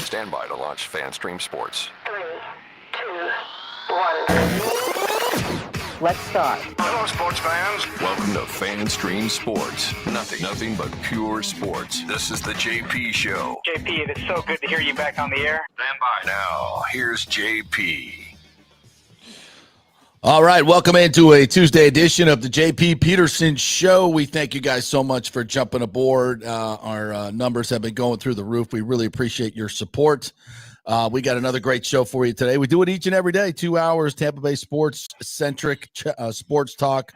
Stand by to launch FanStream Sports. 3, 2, 1. Let's start. Hello, sports fans. Welcome to FanStream Sports. Nothing but pure sports. This is the JP Show. JP, it is so good to hear you back on the air. Stand by. Now, here's JP. All right, welcome into a Tuesday edition of the JP Peterson Show. We thank you guys so much for jumping aboard. Our numbers have been going through the roof. We really appreciate your support. We got another great show for you today. We do it each and every day, 2 hours, Tampa Bay sports-centric sports talk,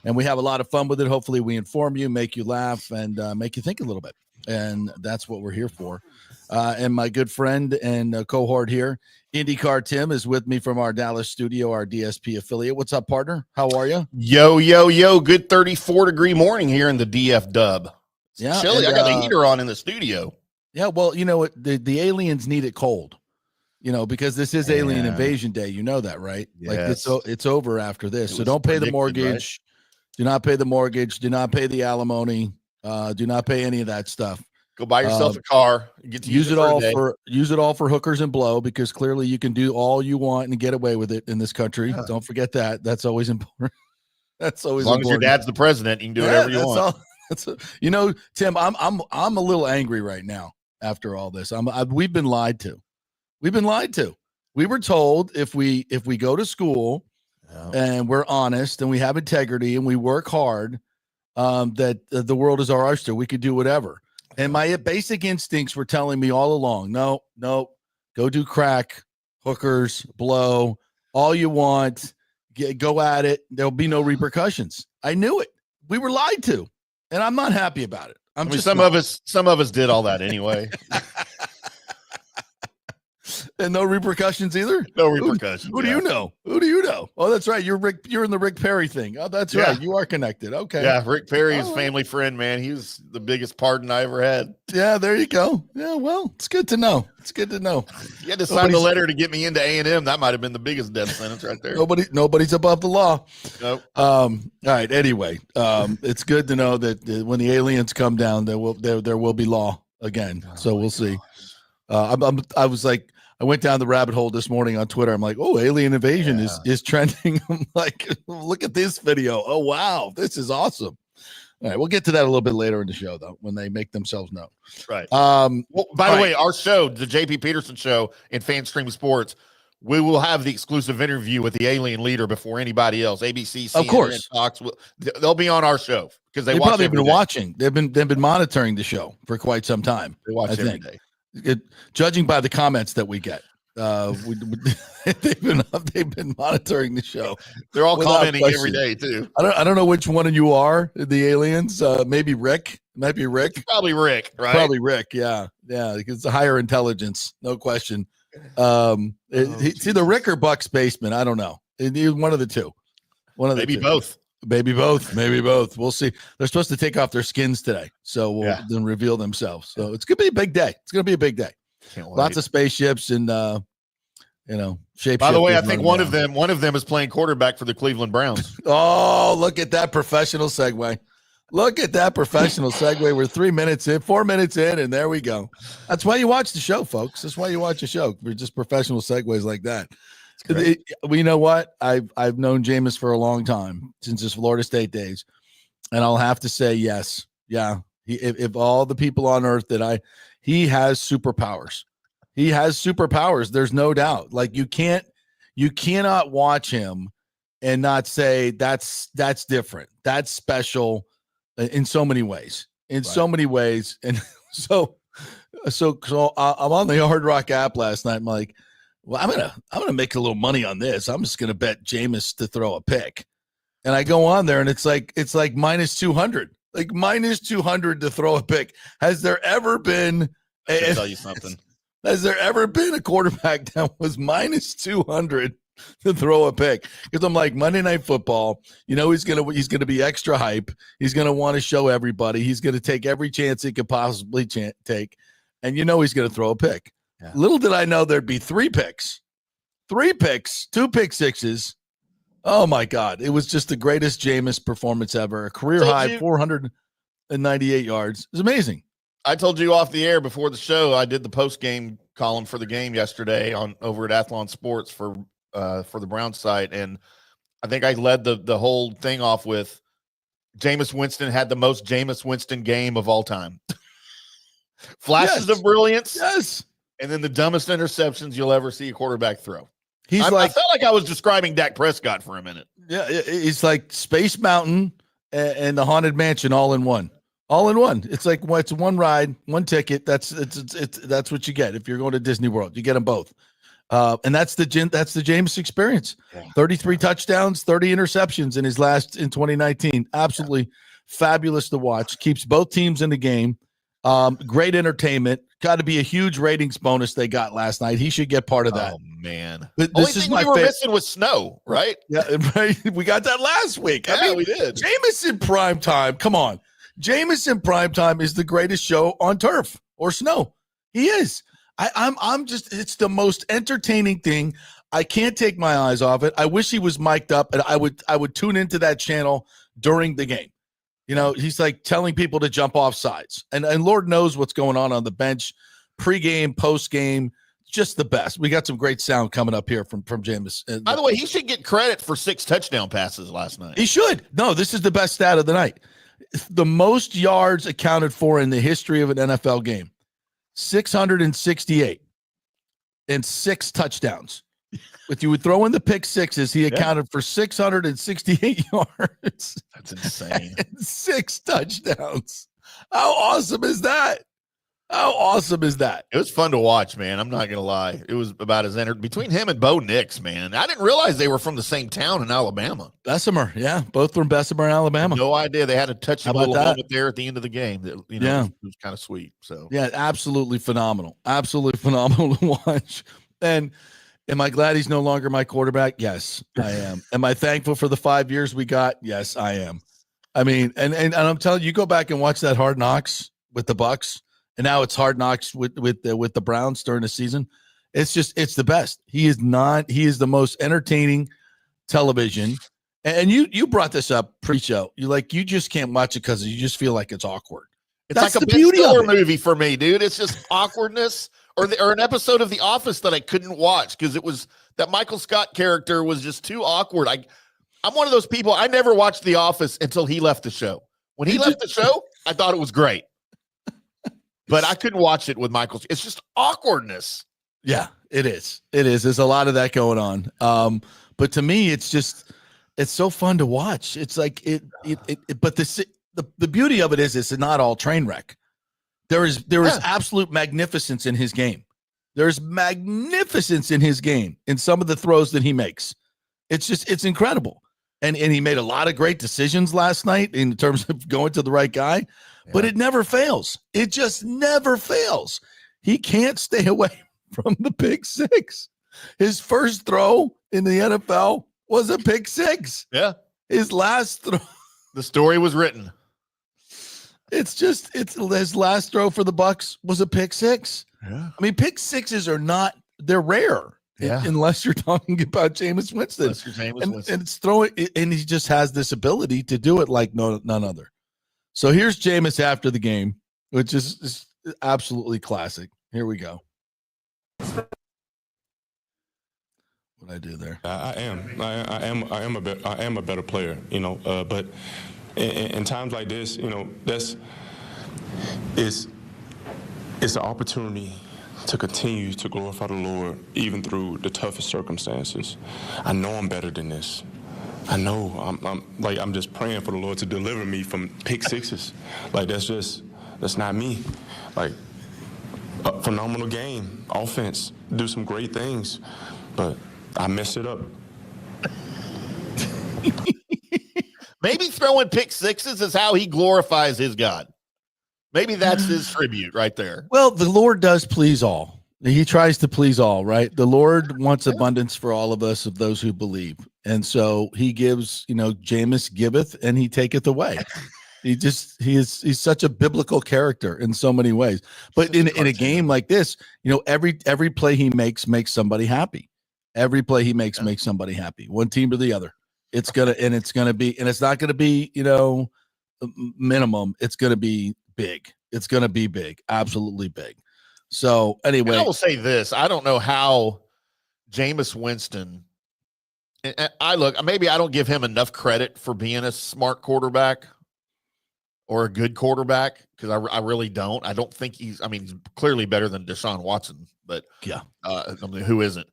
and we have a lot of fun with it. Hopefully we inform you, make you laugh, and make you think a little bit, and that's what we're here for. And my good friend and cohort here, IndyCar Tim, is with me from our Dallas studio, our DSP affiliate. What's up, partner? How are you? Yo. Good 34-degree morning here in the DF Dub. It's chilly. I got the heater on in the studio. Yeah, well, you know, the aliens need it cold, you know, because this is Alien Invasion Day. You know that, right? Yes. Like it's over after this. So don't pay the mortgage. Right? Do not pay the mortgage. Do not pay the alimony. Do not pay any of that stuff. Go buy yourself a car. Get to use it all for hookers and blow, because clearly you can do all you want and get away with it in this country. Yeah. Don't forget that. That's always important. That's always as long important. as your dad's the president, you can do whatever you want. You know, Tim, I'm a little angry right now after all this. We've been lied to. We've been lied to. We were told if we go to school and we're honest and we have integrity and we work hard, that the world is our oyster. We could do whatever. And my basic instincts were telling me all along, no, go do crack, hookers, blow, all you want, go at it. There'll be no repercussions. I knew it. We were lied to, and I'm not happy about it. Some of us did all that anyway. And no repercussions either? No repercussions. Who do you know? Who do you know? Oh, that's right. You're in the Rick Perry thing. Oh, that's right. You are connected. Okay. Yeah, Rick Perry is family friend, man. He was the biggest pardon I ever had. Yeah, there you go. Yeah, well, it's good to know. It's good to know. You had to sign the letter to get me into A&M. That might have been the biggest death sentence right there. Nobody's above the law. Nope. All right. Anyway, it's good to know that when the aliens come down, there will be law again. So we'll see. I went down the rabbit hole this morning on Twitter. I'm like, oh, alien invasion is trending. I'm like, look at this video. Oh, wow. This is awesome. All right. We'll get to that a little bit later in the show, though, when they make themselves known. Right. Well, by the way, our show, the JP Peterson Show in FanStream Sports, we will have the exclusive interview with the alien leader before anybody else. ABC, CNN, of course, Fox, they'll be on our show because they've probably been watching. They've been monitoring the show for quite some time. They watch every day. Judging by the comments that we get, they've been monitoring the show. They're all commenting every day too. I don't know which one of you are the aliens. Maybe Rick. It might be Rick. It's probably Rick, right? Probably Rick. Yeah. Because it's a higher intelligence, no question. It's either Rick or Buck's basement. I don't know. One of the two. Maybe both. Maybe both. We'll see. They're supposed to take off their skins today, so we'll then reveal themselves. So it's gonna be a big day. Lots of spaceships and shape. By the way, I think one of them is playing quarterback for the Cleveland Browns. Oh, look at that professional segue. We're 3 minutes in, 4 minutes in, and there we go. That's why you watch the show, folks. That's why you watch the show. We're just professional segues like that. You know what? I've known Jameis for a long time, since his Florida State days, and I'll have to say yes. Yeah, if all the people on earth he has superpowers. He has superpowers. There's no doubt. Like you cannot watch him and not say that's different. That's special in so many ways. And so I'm on the Hard Rock app last night. I'm like, well, I'm gonna make a little money on this. I'm just gonna bet Jameis to throw a pick, and I go on there, and it's like minus 200, like minus 200 to throw a pick. Has there ever been? I'll tell you something. Has there ever been a quarterback that was minus 200 to throw a pick? Because I'm like, Monday Night Football, he's gonna be extra hype. He's gonna want to show everybody. He's gonna take every chance he could possibly take, and he's gonna throw a pick. Yeah. Little did I know there'd be 3 picks, 2 pick sixes. Oh my God. It was just the greatest Jameis performance ever. A career high 498 yards. It was amazing. I told you off the air before the show, I did the post-game calling for the game yesterday over at Athlon Sports for the Browns site, and I think I led the whole thing off with Jameis Winston had the most Jameis Winston game of all time. Flashes of brilliance, and then the dumbest interceptions you'll ever see a quarterback throw. I felt like I was describing Dak Prescott for a minute. Yeah, it's like Space Mountain and the Haunted Mansion all in one. All in one. It's like it's one ride, one ticket. That's what you get if you're going to Disney World. You get them both. And that's the Jameis experience. 33 touchdowns, 30 interceptions in 2019. Absolutely fabulous to watch. Keeps both teams in the game. Great entertainment. Got to be a huge ratings bonus they got last night. He should get part of that. Oh man. This is my favorite. Missing was snow, right? Yeah, right. We got that last week. Yeah, I mean, we did. Jameis in prime time. Come on. Jameis in prime time is the greatest show on turf or snow. He is. I'm just, it's the most entertaining thing. I can't take my eyes off it. I wish he was mic'd up, and I would tune into that channel during the game. You know, he's like telling people to jump off sides, and Lord knows what's going on the bench, pregame, postgame, just the best. We got some great sound coming up here from Jameis. By the way, he should get credit for 6 touchdown passes last night. He should. No, this is the best stat of the night. The most yards accounted for in the history of an NFL game. 668 and 6 touchdowns. If you would throw in the pick sixes, he accounted for 668 yards. That's insane. And 6 touchdowns. How awesome is that? How awesome is that? It was fun to watch, man. I'm not going to lie. It was about as between him and Bo Nix, man. I didn't realize they were from the same town in Alabama. Bessemer, yeah. Both from Bessemer, Alabama. No idea. They had a touching little moment there at the end of the game that, it was kind of sweet. So, yeah, absolutely phenomenal. Absolutely phenomenal to watch. And am I glad he's no longer my quarterback? Yes, I am. Am I thankful for the 5 years we got? Yes, I am. I mean, and I'm telling you, go back and watch that Hard Knocks with the Bucs. And now it's Hard Knocks with the Browns during the season. It's the best. He is the most entertaining television. And you brought this up pre-show. You just can't watch it because you just feel like it's awkward. That's like a Ben Stiller movie for me, dude. It's just awkwardness, or an episode of The Office that I couldn't watch because it was that Michael Scott character was just too awkward. I'm one of those people. I never watched The Office until he left the show. When he left the show, I thought it was great. But I couldn't watch it with Michael. It's just awkwardness. Yeah, it is. It is. There's a lot of that going on. But to me, it's so fun to watch. It's like but the beauty of it is it's not all train wreck. There is absolute magnificence in his game. There's magnificence in his game in some of the throws that he makes. It's incredible. And he made a lot of great decisions last night in terms of going to the right guy. But it never fails. It just never fails. He can't stay away from the pick six. His first throw in the NFL was a pick six. Yeah. His last throw. The story was written. It's his last throw for the Bucs was a pick six. Yeah. I mean, pick sixes they're rare. Yeah. Unless you're talking about Jameis Winston. And it's throwing, and he just has this ability to do it like none other. So here's Jameis after the game, which is absolutely classic. Here we go. What I do there? I am a better player, but in times like this, it's an opportunity to continue to glorify the Lord even through the toughest circumstances. I know I'm better than this. I know I'm just praying for the Lord to deliver me from pick sixes. That's not me. Like, a phenomenal game, offense, do some great things, but I messed it up. Maybe throwing pick sixes is how he glorifies his God. Maybe that's his tribute right there. Well, the Lord does please all. He tries to please all, right? The Lord wants abundance for all of us, of those who believe. And so he gives, Jameis giveth and he taketh away. He's such a biblical character in so many ways. But in a game like this, every play he makes somebody happy. Every play he makes somebody happy. One team or the other. It's not gonna be, minimum. It's gonna be big. It's gonna be big, absolutely big. So And I anyway, will say this: I don't know how Jameis Winston. And maybe I don't give him enough credit for being a smart quarterback or a good quarterback, because I really don't. I don't think he's clearly better than Deshaun Watson, but yeah, who isn't?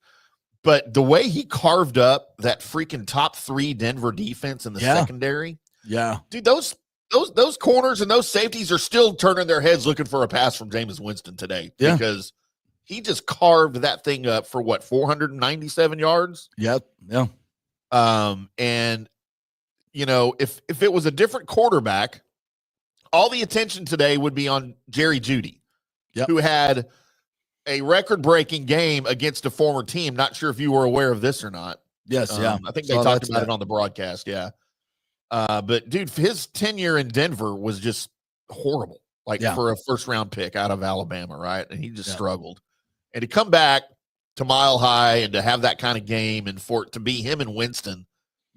But the way he carved up that freaking top 3 Denver defense in the secondary, dude, those corners and those safeties are still turning their heads looking for a pass from Jameis Winston today, because he just carved that thing up for 497 yards. Yeah. And if it was a different quarterback, all the attention today would be on Jerry Jeudy, who had a record-breaking game against a former team. Not sure if you were aware of this or not. Yes, I think they talked about it on the broadcast. Yeah. But dude, his tenure in Denver was just horrible. For a first-round pick out of Alabama, right? And he just struggled. And to come back to Mile High and to have that kind of game, and for it to be him and Winston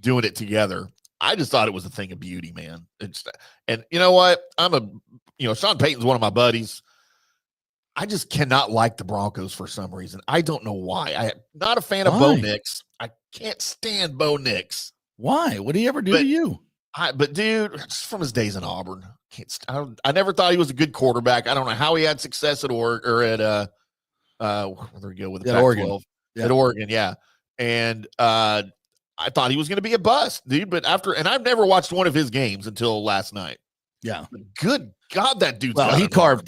doing it together, I just thought it was a thing of beauty, man. And you know what? Sean Payton's one of my buddies. I just cannot like the Broncos for some reason. I don't know why. I'm not a fan of Bo Nix. I can't stand Bo Nix. Why? What did he ever do to you? But dude, just from his days in Auburn, I never thought he was a good quarterback. I don't know how he had success at Oregon or at where we go with the Pac-12. At Oregon, yeah. And I thought he was going to be a bust, dude. But and I've never watched one of his games until last night. Yeah. But good God, that dude's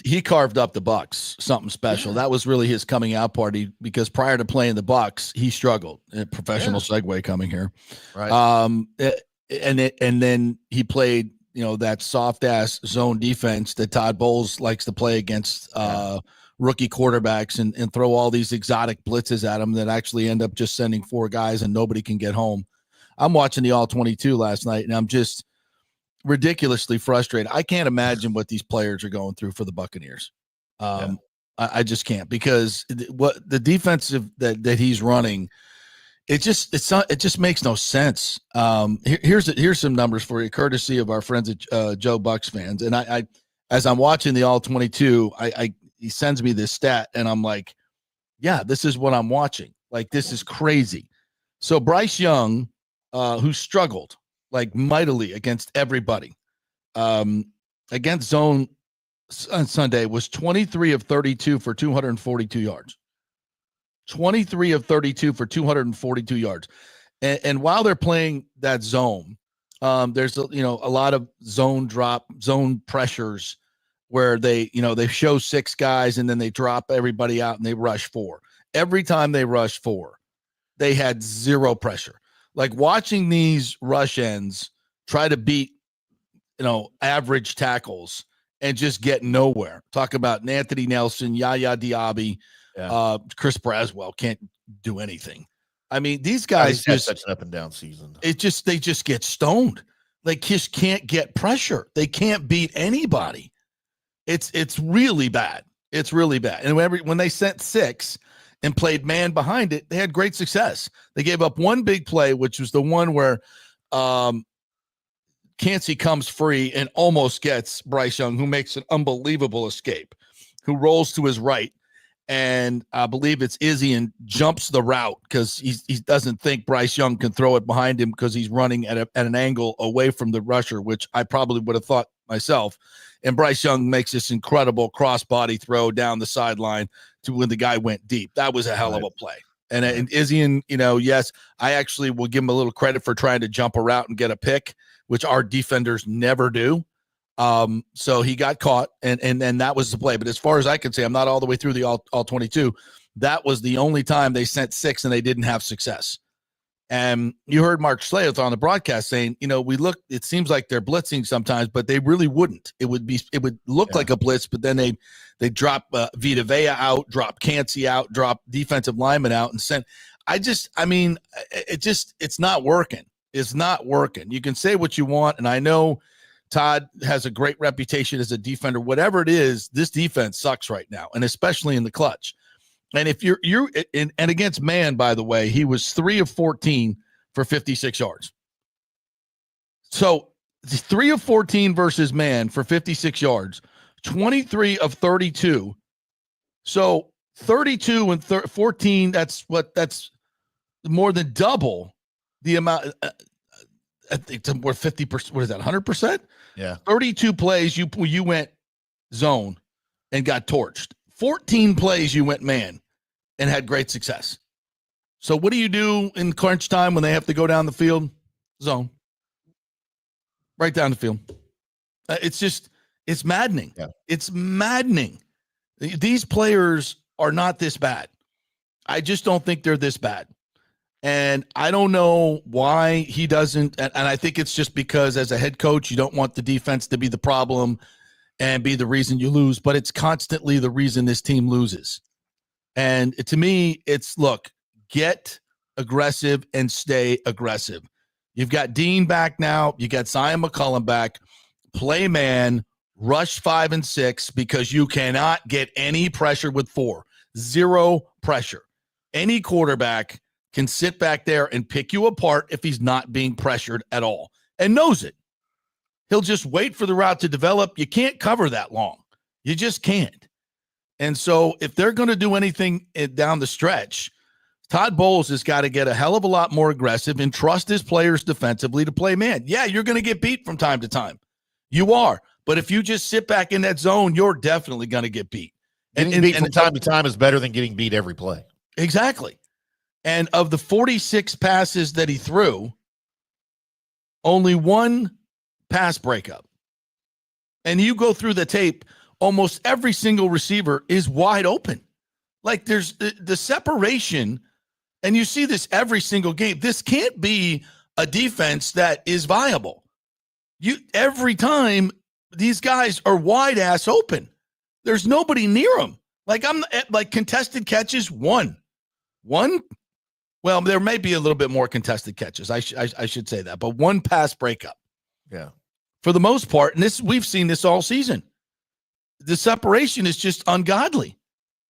he carved up the Bucs, something special. That was really his coming out party, because prior to playing the Bucs, he struggled. A professional segue coming here. Right. And then he played, that soft ass zone defense that Todd Bowles likes to play against rookie quarterbacks and throw all these exotic blitzes at them that actually end up just sending 4 guys and nobody can get home. I'm watching the All-22 last night, and I'm just ridiculously frustrated. I can't imagine what these players are going through for the Buccaneers. I just can't, because what the defensive that he's running, it just makes no sense. Here's some numbers for you, courtesy of our friends at Joe Bucs fans. And I as I'm watching the All-22, he sends me this stat, and I'm like, yeah, this is what I'm watching. This is crazy. So Bryce Young, who struggled mightily against everybody, against zone on Sunday, was 23 of 32 for 242 yards. 23 of 32 for 242 yards. And while they're playing that zone, there's a lot of zone pressures where they show 6 guys and then they drop everybody out and they rush 4. Every time they rush 4, they had 0 pressure. Watching these rush ends try to beat, average tackles and just get nowhere. Talk about Anthony Nelson, Yaya Diaby, Chris Braswell can't do anything. These guys just such an up and down season. They just get stoned. They just can't get pressure. They can't beat anybody. It's really bad. It's really bad. And when they sent 6 and played man behind it, they had great success. They gave up one big play, which was the one where Cansey comes free and almost gets Bryce Young, who makes an unbelievable escape, who rolls to his right. And I believe it's Izzy and jumps the route because he doesn't think Bryce Young can throw it behind him because he's running at an angle away from the rusher, which I probably would have thought myself. And Bryce Young makes this incredible crossbody throw down the sideline to when the guy went deep. That was a hell of a play. And Izzy, and yes, I actually will give him a little credit for trying to jump a route and get a pick, which our defenders never do. So he got caught, and that was the play. But as far as I can say, I'm not all the way through the all 22. That was the only time they sent 6 and they didn't have success. And you heard Mark Schleith on the broadcast saying, it seems like they're blitzing sometimes, but they really wouldn't. It would look like a blitz, but then they drop Vita Vea out, drop Cansey out, drop defensive lineman out, and send. It's not working. It's not working. You can say what you want, and I know Todd has a great reputation as a defender. Whatever it is, this defense sucks right now, and especially in the clutch. And if you're against man, by the way, he was 3 of 14 for 56 yards. So 3 of 14 versus man for 56 yards, 23 of 32 So 32 and 14, that's more than double the amount. I think it's more 50%. What is that? 100%? Yeah. 32 plays you went zone and got torched. 14 plays you went man and had great success. So what do you do in crunch time when they have to go down the field? Zone. Right down the field. It's maddening. Yeah. It's maddening. These players are not this bad. I just don't think they're this bad. And I don't know why he doesn't. And I think it's just because as a head coach, you don't want the defense to be the problem and be the reason you lose. But it's constantly the reason this team loses. And to me, it's, look, get aggressive and stay aggressive. You've got Dean back now. You got Zion McCollum back. Play man, rush 5 and 6 because you cannot get any pressure with 4. Zero pressure. Any quarterback can sit back there and pick you apart if he's not being pressured at all and knows it. He'll just wait for the route to develop. You can't cover that long. You just can't. And so if they're going to do anything down the stretch, Todd Bowles has got to get a hell of a lot more aggressive and trust his players defensively to play man. Yeah, you're going to get beat from time to time. You are. But if you just sit back in that zone, you're definitely going to get beat. Getting beat from time to time is better than getting beat every play. Exactly. And of the 46 passes that he threw, only 1 pass breakup. And you go through the tape, almost every single receiver is wide open. Like there's the separation, and you see this every single game. This can't be a defense that is viable. Every time these guys are wide ass open. There's nobody near them. Like contested catches, 1. Well, there may be a little bit more contested catches. I should say that, but 1 pass breakup. Yeah. For the most part, and we've seen this all season. The separation is just ungodly.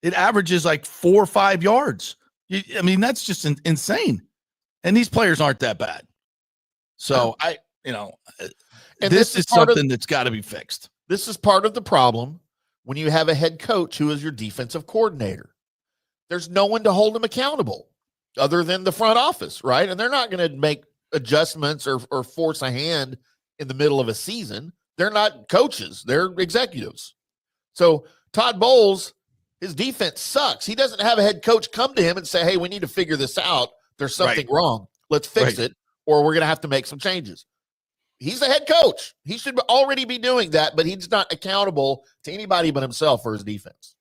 It averages like 4 or 5 yards. That's just insane. And these players aren't that bad. So and this is something that's got to be fixed. This is part of the problem when you have a head coach who is your defensive coordinator. There's no one to hold him accountable other than the front office, right? And they're not going to make adjustments or force a hand in the middle of a season. They're not coaches. They're executives. So Todd Bowles, his defense sucks. He doesn't have a head coach come to him and say, hey, we need to figure this out. There's something wrong. Let's fix it, or we're going to have to make some changes. He's the head coach. He should already be doing that, but he's not accountable to anybody but himself for his defense.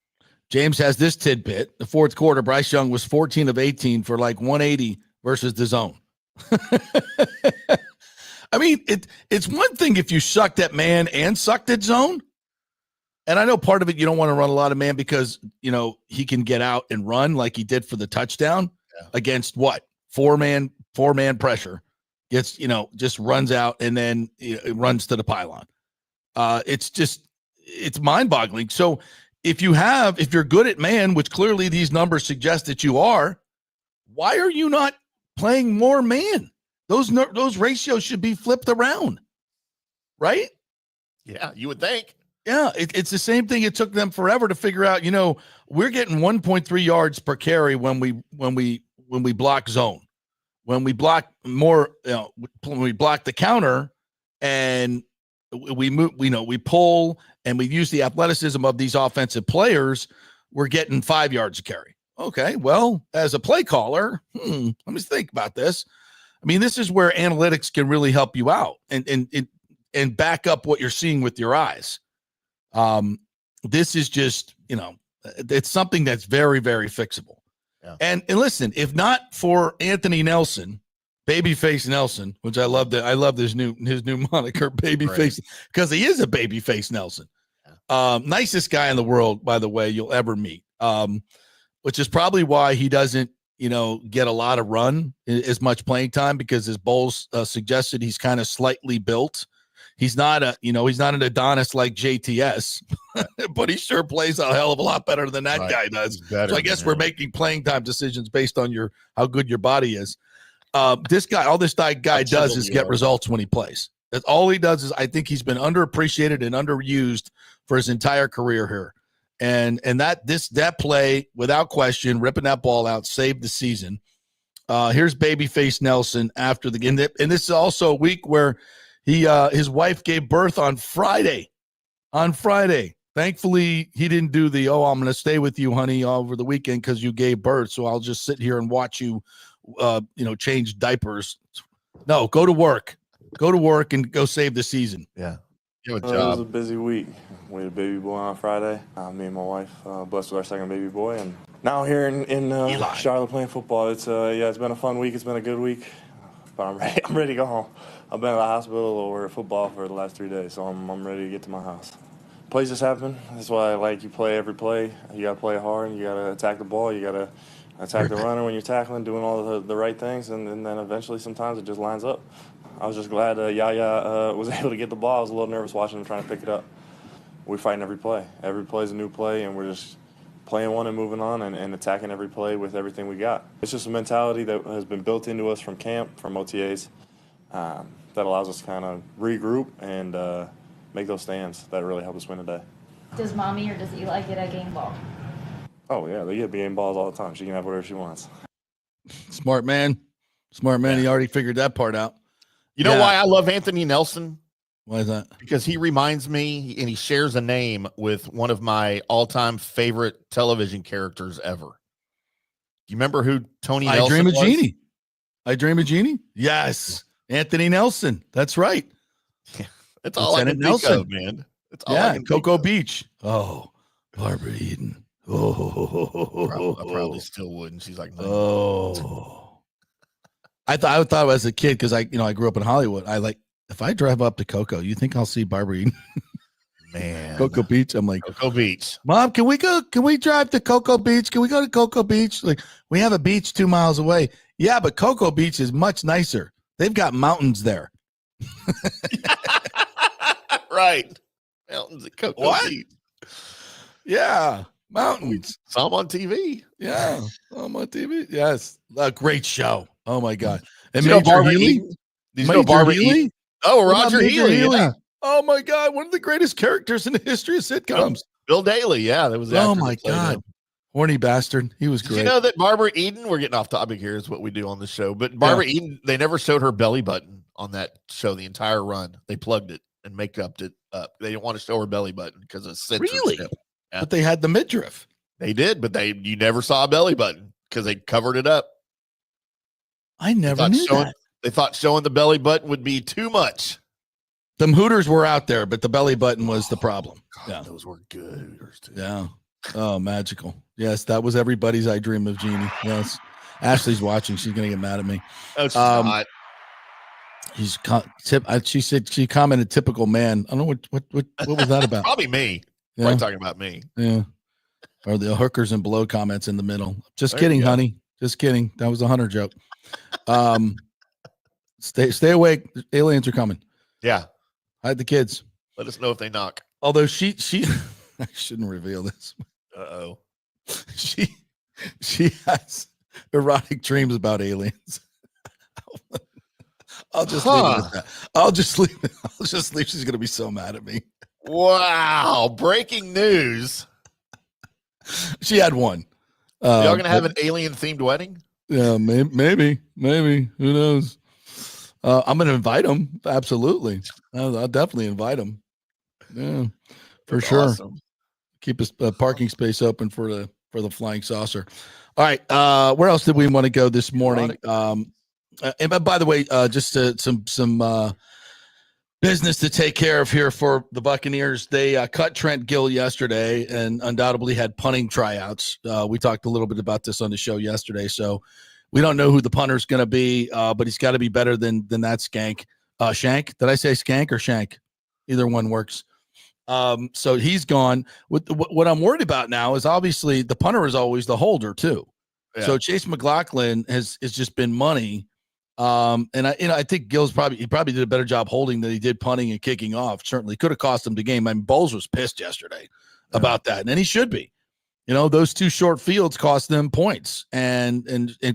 James has this tidbit. The fourth quarter, Bryce Young was 14 of 18 for like 180 versus the zone. It's one thing if you sucked at man and sucked at zone. And I know part of it, you don't want to run a lot of man because, he can get out and run like he did for the touchdown against what? Four-man pressure. Gets, just runs out and then runs to the pylon. It's mind-boggling. So if you're good at man, which clearly these numbers suggest that you are, why are you not playing more man? Those ratios should be flipped around, right? Yeah, you would think. Yeah, it's the same thing. It took them forever to figure out. We're getting 1.3 yards per carry when we block zone. When we block more, when we block the counter, and we move, we pull, and we use the athleticism of these offensive players, we're getting 5 yards a carry. Okay, well, as a play caller, let me think about this. This is where analytics can really help you out and back up what you're seeing with your eyes. This is just, it's something that's very, very fixable. Yeah. And listen, if not for Anthony Nelson, Babyface Nelson, which I love his new moniker, Babyface, because he is a Babyface Nelson. Yeah. Nicest guy in the world, by the way, you'll ever meet. Which is probably why he doesn't, get a lot of run, as much playing time, because as Bowles suggested, he's kind of slightly built. He's not an Adonis like JTS, but he sure plays a hell of a lot better than that guy does. So I guess we're making playing time decisions based on how good your body is. All this guy does is get results when he plays. That's all he does. Is I think he's been underappreciated and underused for his entire career here. And that play, without question, ripping that ball out, saved the season. Here's Babyface Nelson after the game. And this is also a week where his wife gave birth on Friday. Thankfully, he didn't do I'm going to stay with you, honey, over the weekend because you gave birth. So I'll just sit here and watch you, change diapers. No, go to work. Go to work and go save the season. Yeah. It was a busy week. We had a baby boy on Friday. Me and my wife blessed with our second baby boy. And now here in Charlotte playing football, it's been a fun week. It's been a good week. But I'm ready to go home. I've been at the hospital or at football for the last 3 days, so I'm ready to get to my house. Plays just happen. That's why I like you play every play. You got to play hard. You got to attack the ball. You got to attack the runner when you're tackling, doing all the right things, and then eventually sometimes it just lines up. I was just glad Yaya was able to get the ball. I was a little nervous watching him trying to pick it up. We're fighting every play. Every play is a new play, and we're just playing one and moving on and attacking every play with everything we got. It's just a mentality that has been built into us from camp, from OTAs, that allows us to kind of regroup and make those stands that really help us win today. Does Mommy or does Eli get a game ball? Oh, yeah, they get game balls all the time. She can have whatever she wants. Smart man. Yeah. He already figured that part out. You know why I love Anthony Nelson? Why is that? Because he reminds me, and he shares a name with one of my all-time favorite television characters ever. Do you remember who Tony Nelson was? I Dream of Jeannie? Yes. Anthony Nelson. That's right. Yeah. That's all I can think of, man. That's all I can Cocoa Beach. Oh, Barbara Eden. Oh. I probably still would. And she's like, no. Oh. I thought as a kid, because I grew up in Hollywood. If I drive up to Cocoa, you think I'll see Barbara Eden? Man, Cocoa Beach. I'm like, Cocoa Beach. Mom, can we go? Can we drive to Cocoa Beach? Can we go to Cocoa Beach? Like, we have a beach 2 miles away. Yeah, but Cocoa Beach is much nicer. They've got mountains there. Right, mountains at Cocoa Beach. Yeah, mountains. Saw them on TV. Yeah, on my TV. Yes, a great show. Oh my God! And Major Barbara Healy. Eden. Did you know Barbara Eden? Oh, Roger Healy. Yeah. Oh my God! One of the greatest characters in the history of sitcoms. Bill Daly. Yeah, that was. Oh my God! Horny bastard. He was great. Did you know that Barbara Eden? We're getting off topic here. Is what we do on the show. But Barbara Eden, they never showed her belly button on that show the entire run. They plugged it and make-upped it up. They didn't want to show her belly button because of censorship. Really? Yeah. But they had the midriff. They did, but you never saw a belly button because they covered it up. I never knew that. They thought showing the belly button would be too much. Them Hooters were out there, but the belly button was the problem. God, those were good Hooters too. Yeah. Oh, magical. Yes, that was everybody's I Dream of Jeannie. Yes. Ashley's watching. She's going to get mad at me. Oh, she's not. She said she commented typical man. I don't know what was that about? Probably me. Yeah. Probably talking about me. Yeah. Or the hookers and below comments in the middle. Just kidding, honey. Just kidding. That was a Hunter joke. Stay awake. Aliens are coming. Yeah. Hide the kids. Let us know if they knock. Although she I shouldn't reveal this. Uh-oh. She has erotic dreams about aliens. I'll just leave it at that. I'll just leave. She's going to be so mad at me. Wow. Breaking news. She had one. Y'all going to have an alien themed wedding? Yeah, maybe. Who knows? I'm going to invite them. Absolutely. I'll definitely invite them. Yeah, for sure. Awesome. Keep a parking space open for the flying saucer. All right. Where else did we want to go this morning? And by the way, just some business to take care of here for the Buccaneers. They cut Trent Gill yesterday and undoubtedly had punting tryouts. We talked a little bit about this on the show yesterday, so we don't know who the punter's going to be, but he's got to be better than that skank. Shank? Did I say skank or shank? Either one works. So he's gone. What I'm worried about now is obviously the punter is always the holder too. Yeah. So Chase McLaughlin has just been money. And I think Gill's probably did a better job holding than he did punting and kicking off. Certainly could have cost him the game. I mean, Bowles was pissed yesterday about that, and he should be. Those two short fields cost them points and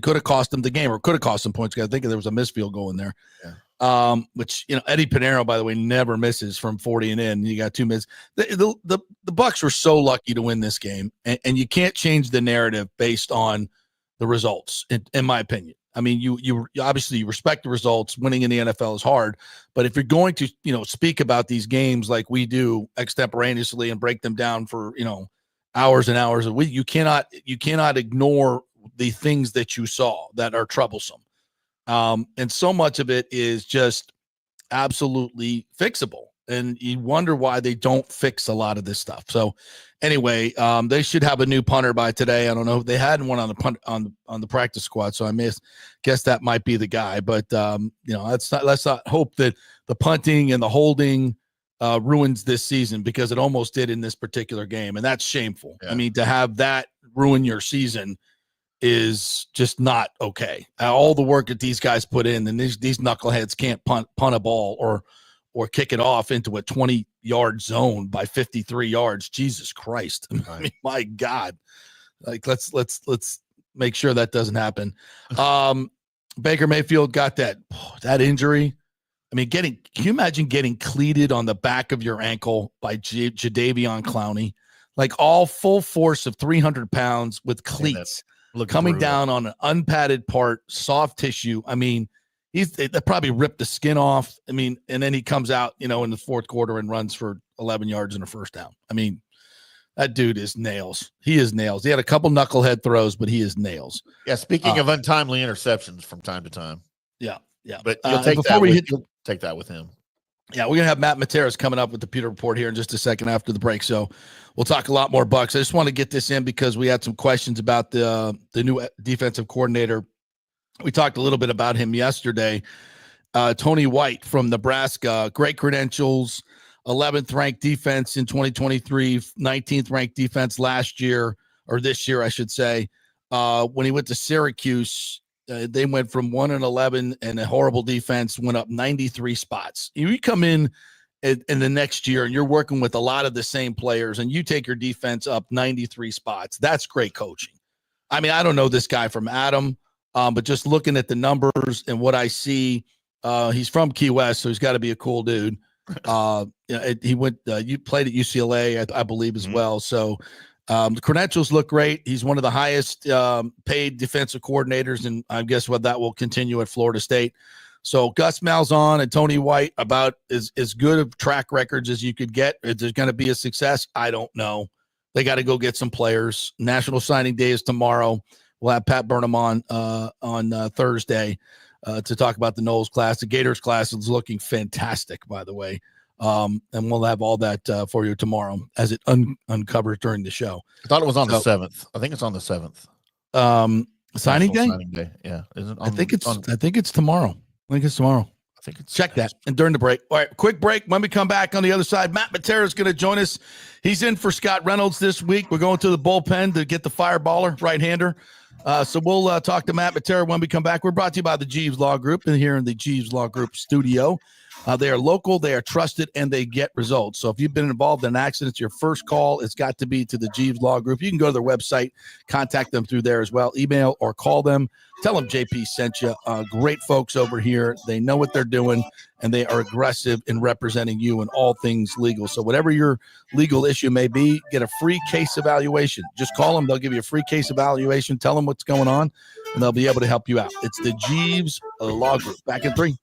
could have cost them the game, or could have cost them points. I think there was a missed field goal in there. which, Eddie Pinero, by the way, never misses from 40 and in. You got 2 minutes. The Bucs were so lucky to win this game, and you can't change the narrative based on the results, in my opinion. I mean, you obviously respect the results. Winning in the NFL is hard, but if you're going to, speak about these games like we do extemporaneously and break them down for, hours and hours a week, you cannot ignore the things that you saw that are troublesome. And so much of it is just absolutely fixable. And you wonder why they don't fix a lot of this stuff. So anyway, they should have a new punter by today. I don't know if they had one on the practice squad, so I guess that might be the guy. But let's not hope that the punting and the holding ruins this season, because it almost did in this particular game, and that's shameful. Yeah. I mean, to have that ruin your season is just not okay. All the work that these guys put in, and these knuckleheads can't punt a ball or kick it off into a 20-yard zone by 53 yards. Jesus Christ. Right. I mean, my God. Like, let's make sure that doesn't happen. Baker Mayfield got that injury. I mean, can you imagine getting cleated on the back of your ankle by Jadeveon Clowney? Like, all full force of 300 pounds with cleats coming down on an unpadded part, soft tissue. I mean, they probably ripped the skin off. I mean, and then he comes out, in the fourth quarter and runs for 11 yards and a first down. I mean, that dude is nails. He is nails. He had a couple knucklehead throws, but he is nails. Yeah, speaking of untimely interceptions from time to time. Yeah. But you'll take that with him. Yeah, we're going to have Matt Materas coming up with the Pewter Report here in just a second after the break. So we'll talk a lot more Bucs. I just want to get this in because we had some questions about the new defensive coordinator. We talked a little bit about him yesterday. Tony White from Nebraska, great credentials, 11th ranked defense in 2023, 19th ranked defense last year, or this year, I should say. When he went to Syracuse, they went from 1-11 and a horrible defense, went up 93 spots. You come in the next year and you're working with a lot of the same players and you take your defense up 93 spots. That's great coaching. I mean, I don't know this guy from Adam. But just looking at the numbers and what I see, he's from Key West, so he's got to be a cool dude. He went, you played at UCLA, I believe, as well. So the credentials look great. He's one of the highest paid defensive coordinators, and I guess that will continue at Florida State. So Gus Malzahn and Tony White, about as good of track records as you could get. Is there going to be a success? I don't know. They got to go get some players. National Signing Day is tomorrow. We'll have Pat Burnham on Thursday to talk about the Knowles class. The Gators class is looking fantastic, by the way. And we'll have all that for you tomorrow as it uncovers during the show. I thought it was on the 7th. I think it's on the 7th. Signing day? Signing day. Yeah. I think it's tomorrow. Check that. And during the break. All right, quick break. When we come back on the other side, Matt Matera is going to join us. He's in for Scott Reynolds this week. We're going to the bullpen to get the fireballer, right-hander. So we'll talk to Matt Matera when we come back. We're brought to you by the Jeeves Law Group and here in the Jeeves Law Group studio. They are local, they are trusted, and they get results. So if you've been involved in an accident, your first call, it's got to be to the Jeeves Law Group. You can go to their website, contact them through there as well, email or call them. Tell them JP sent you. Great folks over here. They know what they're doing, and they are aggressive in representing you in all things legal. So whatever your legal issue may be, get a free case evaluation. Just call them. They'll give you a free case evaluation. Tell them what's going on, and they'll be able to help you out. It's the Jeeves Law Group. Back in 3.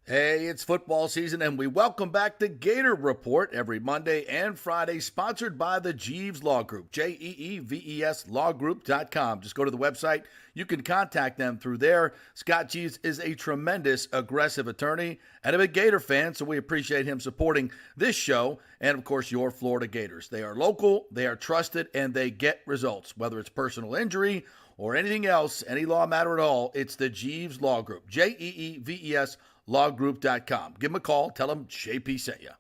Hey, it's football season, and we welcome back the Gator Report every Monday and Friday, sponsored by the Jeeves Law Group, Jeeves lawgroup.com. Just go to the website. You can contact them through there. Scott Jeeves is a tremendous, aggressive attorney and a big Gator fan, so we appreciate him supporting this show and, of course, your Florida Gators. They are local, they are trusted, and they get results, whether it's personal injury or anything else, any law matter at all. It's the Jeeves Law Group, Jeeves lawgroup.com. Give them a call. Tell them JP sent you.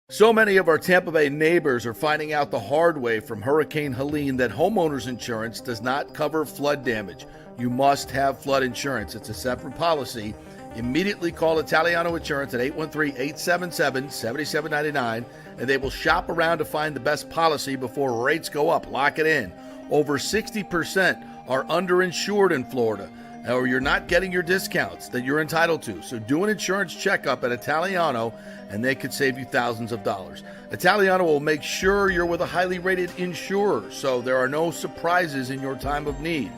So many of our Tampa Bay neighbors are finding out the hard way from Hurricane Helene that homeowners insurance does not cover flood damage. You must have flood insurance. It's a separate policy. Immediately call Italiano Insurance at 813-877-7799, and they will shop around to find the best policy before rates go up. Lock it in. Over 60% are underinsured in Florida. or you're not getting your discounts that you're entitled to. So do an insurance checkup at Italiano, and they could save you thousands of dollars. Italiano will make sure you're with a highly rated insurer, so there are no surprises in your time of need.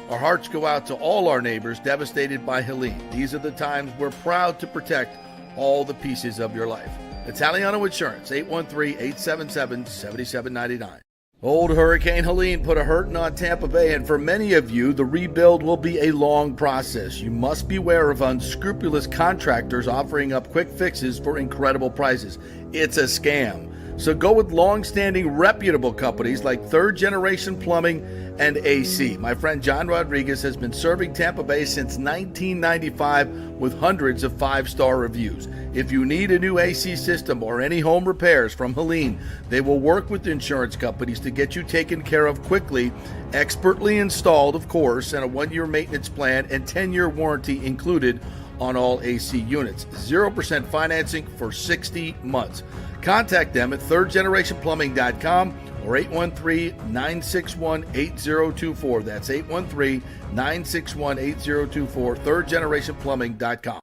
Our hearts go out to all our neighbors devastated by Helene. These are the times we're proud to protect all the pieces of your life. Italiano Insurance, 813-877-7799. Old Hurricane Helene put a hurting on Tampa Bay, and for many of you, the rebuild will be a long process. You must beware of unscrupulous contractors offering up quick fixes for incredible prices. It's a scam. So go with long-standing, reputable companies like Third Generation Plumbing and AC. My friend John Rodriguez has been serving Tampa Bay since 1995 with hundreds of 5-star reviews. If you need a new AC system or any home repairs from Helene, they will work with insurance companies to get you taken care of quickly, expertly installed, of course, and a 1-year maintenance plan and 10-year warranty included on all AC units. 0% financing for 60 months. Contact them at thirdgenerationplumbing.com or 813-961-8024. That's 813-961-8024, thirdgenerationplumbing.com.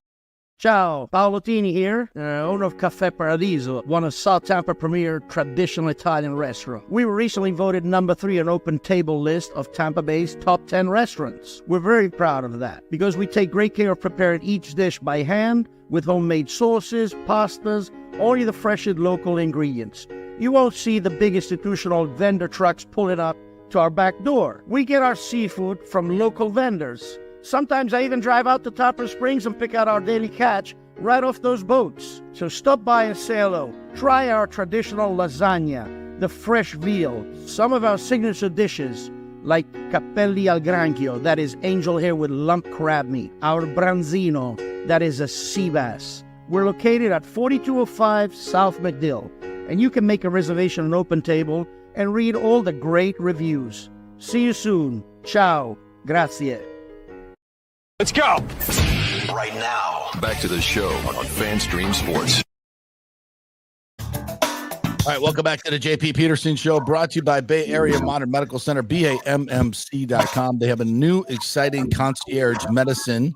Ciao, Paolo Tini here, owner of Caffè Paradiso, one of South Tampa premier traditional Italian restaurant. We were recently voted number 3 on Open Table list of Tampa Bay's top 10 restaurants. We're very proud of that because we take great care of preparing each dish by hand with homemade sauces, pastas, only the freshest local ingredients. You won't see the big institutional vendor trucks pulling up to our back door. We get our seafood from local vendors. Sometimes I even drive out to Topper Springs and pick out our daily catch right off those boats. So stop by and say hello. Try our traditional lasagna, the fresh veal, some of our signature dishes like capelli al granchio, that is angel hair with lump crab meat, our branzino, that is a sea bass. We're located at 4205 South McDill, and you can make a reservation on Open Table and read all the great reviews. See you soon. Ciao. Grazie. Let's go! Right now. Back to the show on FanStream Sports. All right, welcome back to the JP Peterson Show, brought to you by Bay Area Modern Medical Center, BAMMC.com. They have a new exciting concierge medicine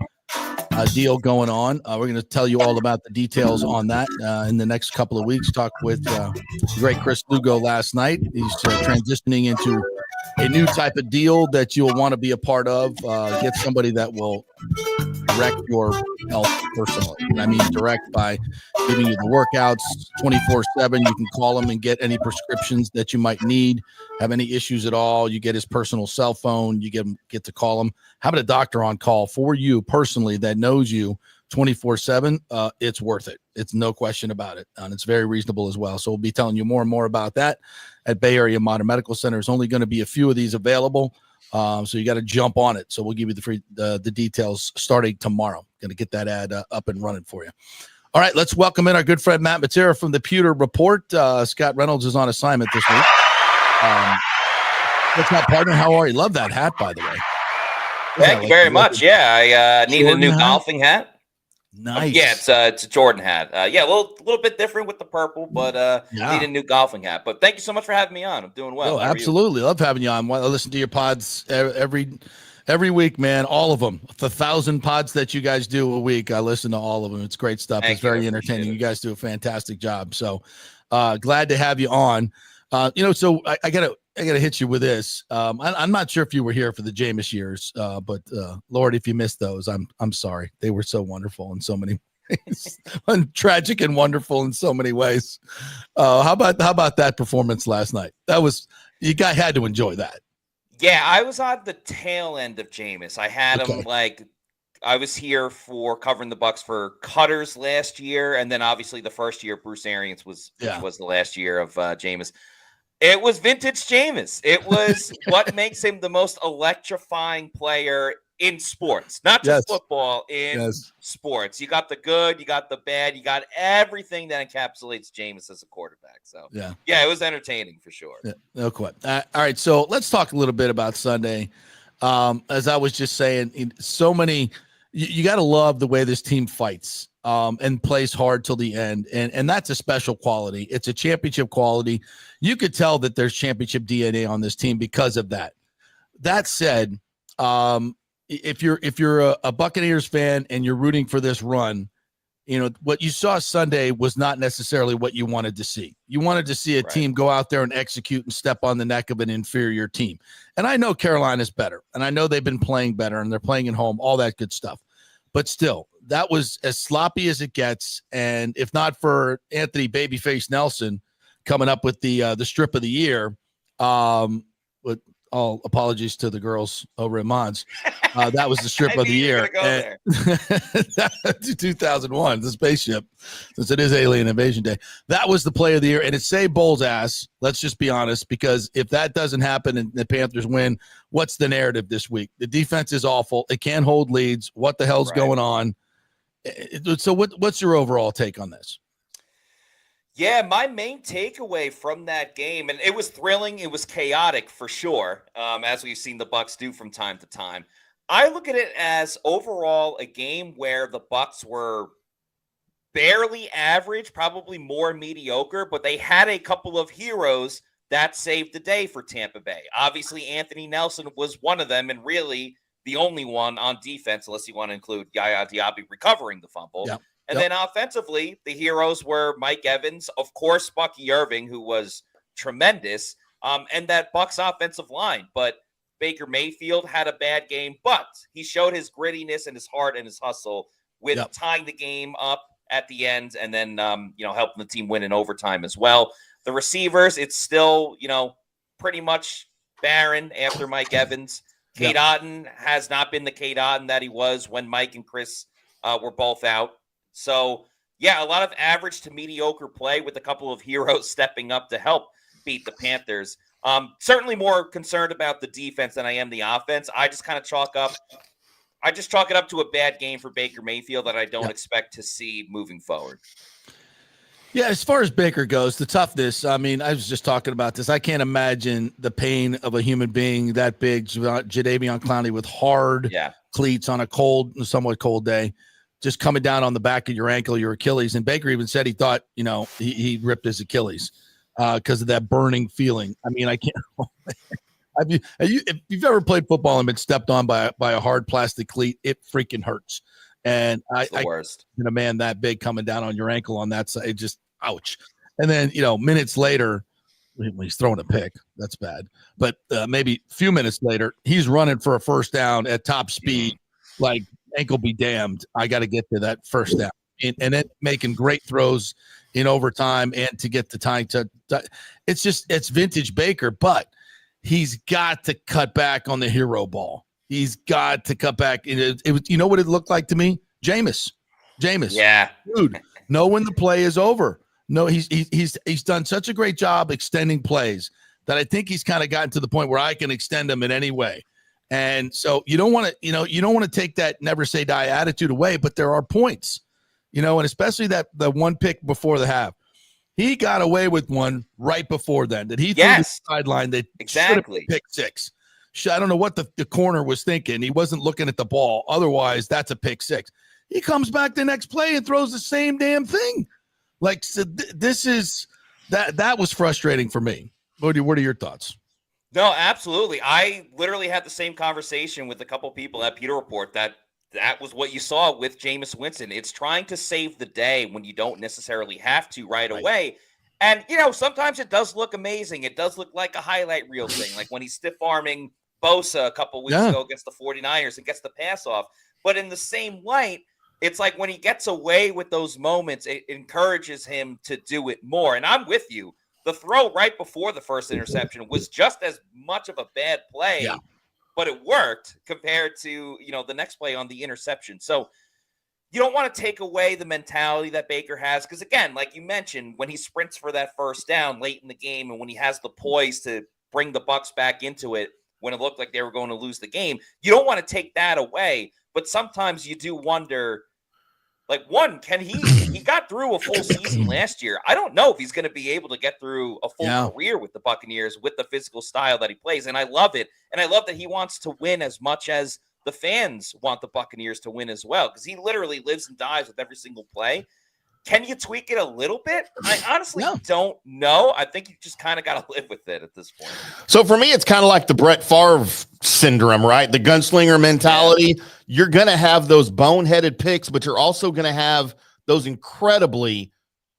deal going on. We're going to tell you all about the details on that in the next couple of weeks. Talked with great Chris Lugo last night. He's transitioning into a new type of deal that you'll want to be a part of. Get somebody that will direct your health personally. I mean, direct by giving you the workouts 24/7. You can call him and get any prescriptions that you might need. Have any issues at all, you get his personal cell phone. You get to call him. Having a doctor on call for you personally that knows you 24/7, it's worth it. It's no question about it. And it's very reasonable as well. So we'll be telling you more and more about that at Bay Area Modern Medical Center. There's only going to be a few of these available. So you got to jump on it. So we'll give you the details starting tomorrow. Going to get that ad up and running for you. All right, let's welcome in our good friend Matt Matera from the Pewter Report. Scott Reynolds is on assignment this week. What's up, partner? How are you? Love that hat, by the way. Thank you very much. Yeah, I need a new golfing hat. Nice. Yeah, it's a Jordan hat. Yeah, a little bit different with the purple, but need a new golfing hat. But thank you so much for having me on. I'm doing well. Oh, absolutely. Love having you on. I listen to your pods every week, man. All of them. The 1,000 pods that you guys do a week. I listen to all of them. It's great stuff. It's very entertaining. You guys do a fantastic job. So glad to have you on. So I gotta hit you with this. I'm not sure if you were here for the Jameis years, but Lord, if you missed those, I'm sorry. They were so wonderful in so many ways, tragic and wonderful in so many ways. How about that performance last night? Had to enjoy that. Yeah, I was on the tail end of Jameis. I had him I was here for covering the Bucs for Cutters last year, and then obviously the first year Bruce Arians was the last year of Jameis. It was vintage Jameis. It was what makes him the most electrifying player in sports, not just football, in sports. You got the good, you got the bad, you got everything that encapsulates Jameis as a quarterback. So, yeah, it was entertaining for sure. Yeah, no question. All right, so let's talk a little bit about Sunday. As I was just saying, so many you got to love the way this team fights and plays hard till the end. And that's a special quality. It's a championship quality. You could tell that there's championship DNA on this team because of that. That said, if you're a Buccaneers fan and you're rooting for this run, what you saw Sunday was not necessarily what you wanted to see. You wanted to see a team go out there and execute and step on the neck of an inferior team. And I know Carolina's better, and I know they've been playing better, and they're playing at home, all that good stuff. But still, that was as sloppy as it gets. And if not for Anthony Babyface Nelson coming up with the strip of the year, with all apologies to the girls over at Mons, that was the strip of the year. 2001, the spaceship, since it is Alien Invasion Day. That was the play of the year, and it saved Bowles' ass. Let's just be honest, because if that doesn't happen and the Panthers win, what's the narrative this week? The defense is awful. It can't hold leads. What the hell's going on? So what's your overall take on this? Yeah, my main takeaway from that game, and it was thrilling, it was chaotic for sure, as we've seen the Bucs do from time to time. I look at it as overall a game where the Bucs were barely average, probably more mediocre, but they had a couple of heroes that saved the day for Tampa Bay. Obviously, Anthony Nelson was one of them, and really the only one on defense, unless you want to include Yaya Diaby recovering the fumble. Yep. And then offensively, the heroes were Mike Evans, of course, Bucky Irving, who was tremendous, and that Bucs offensive line. But Baker Mayfield had a bad game, but he showed his grittiness and his heart and his hustle with tying the game up at the end and then, helping the team win in overtime as well. The receivers, it's still, pretty much barren after Mike Evans. Cade Otton has not been the Cade Otton that he was when Mike and Chris were both out. So, a lot of average to mediocre play with a couple of heroes stepping up to help beat the Panthers. Certainly more concerned about the defense than I am the offense. I just kind of chalk it up to a bad game for Baker Mayfield that I don't expect to see moving forward. Yeah, as far as Baker goes, the toughness, I mean, I was just talking about this. I can't imagine the pain of a human being that big, Jadeveon Clowney with hard cleats on a somewhat cold day, just coming down on the back of your ankle, your Achilles. And Baker even said he thought, he ripped his Achilles because of that burning feeling. I mean, I can't. If you've ever played football and been stepped on by a hard plastic cleat, it freaking hurts. And the worst. A man that big coming down on your ankle on that side, just ouch. And then, minutes later, he's throwing a pick. That's bad. But maybe a few minutes later, he's running for a first down at top speed, like ankle be damned. I got to get to that first down. And then making great throws in overtime and to get the time to it's vintage Baker, but he's got to cut back on the hero ball. He's got to cut back. It was, you know what it looked like to me? Jameis. Yeah. Dude, know when the play is over. No, he's done such a great job extending plays that I think he's kind of gotten to the point where I can extend them in any way. And so you don't want to take that never say die attitude away, but there are points, and especially the one pick before the half. He got away with one right before then that he threw the sideline that exactly pick six. I don't know what the corner was thinking. He wasn't looking at the ball. Otherwise, that's a pick six. He comes back the next play and throws the same damn thing. Like, so this is that was frustrating for me. What are your thoughts? No, absolutely. I literally had the same conversation with a couple people at Peter Report that was what you saw with Jameis Winston. It's trying to save the day when you don't necessarily have to right away. And, sometimes it does look amazing. It does look like a highlight reel thing, like when he's stiff-arming Bosa a couple weeks ago against the 49ers and gets the pass off. But in the same light, it's like when he gets away with those moments, it encourages him to do it more. And I'm with you. The throw right before the first interception was just as much of a bad play, but it worked compared to, the next play on the interception. So you don't want to take away the mentality that Baker has because, again, like you mentioned, when he sprints for that first down late in the game and when he has the poise to bring the Bucs back into it when it looked like they were going to lose the game, you don't want to take that away. But sometimes you do wonder, like, can he got through a full season last year. I don't know if he's going to be able to get through a full career with the Buccaneers with the physical style that he plays. And I love it. And I love that he wants to win as much as the fans want the Buccaneers to win as well, because he literally lives and dies with every single play. Can you tweak it a little bit? I honestly don't know. I think you just kind of got to live with it at this point. So for me, it's kind of like the Brett Favre syndrome, right? The gunslinger mentality. Yeah. You're going to have those boneheaded picks, but you're also going to have those incredibly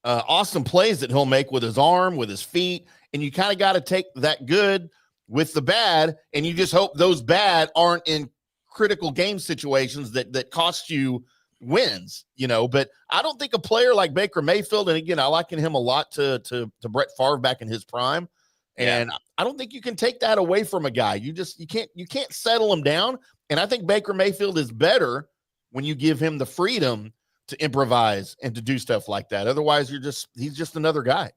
awesome plays that he'll make with his arm, with his feet. And you kind of got to take that good with the bad, and you just hope those bad aren't in critical game situations that cost you wins, but I don't think a player like Baker Mayfield, and again, I liken him a lot to Brett Favre back in his prime. And I don't think you can take that away from a guy. You can't settle him down. And I think Baker Mayfield is better when you give him the freedom to improvise and to do stuff like that. Otherwise, he's just another guy.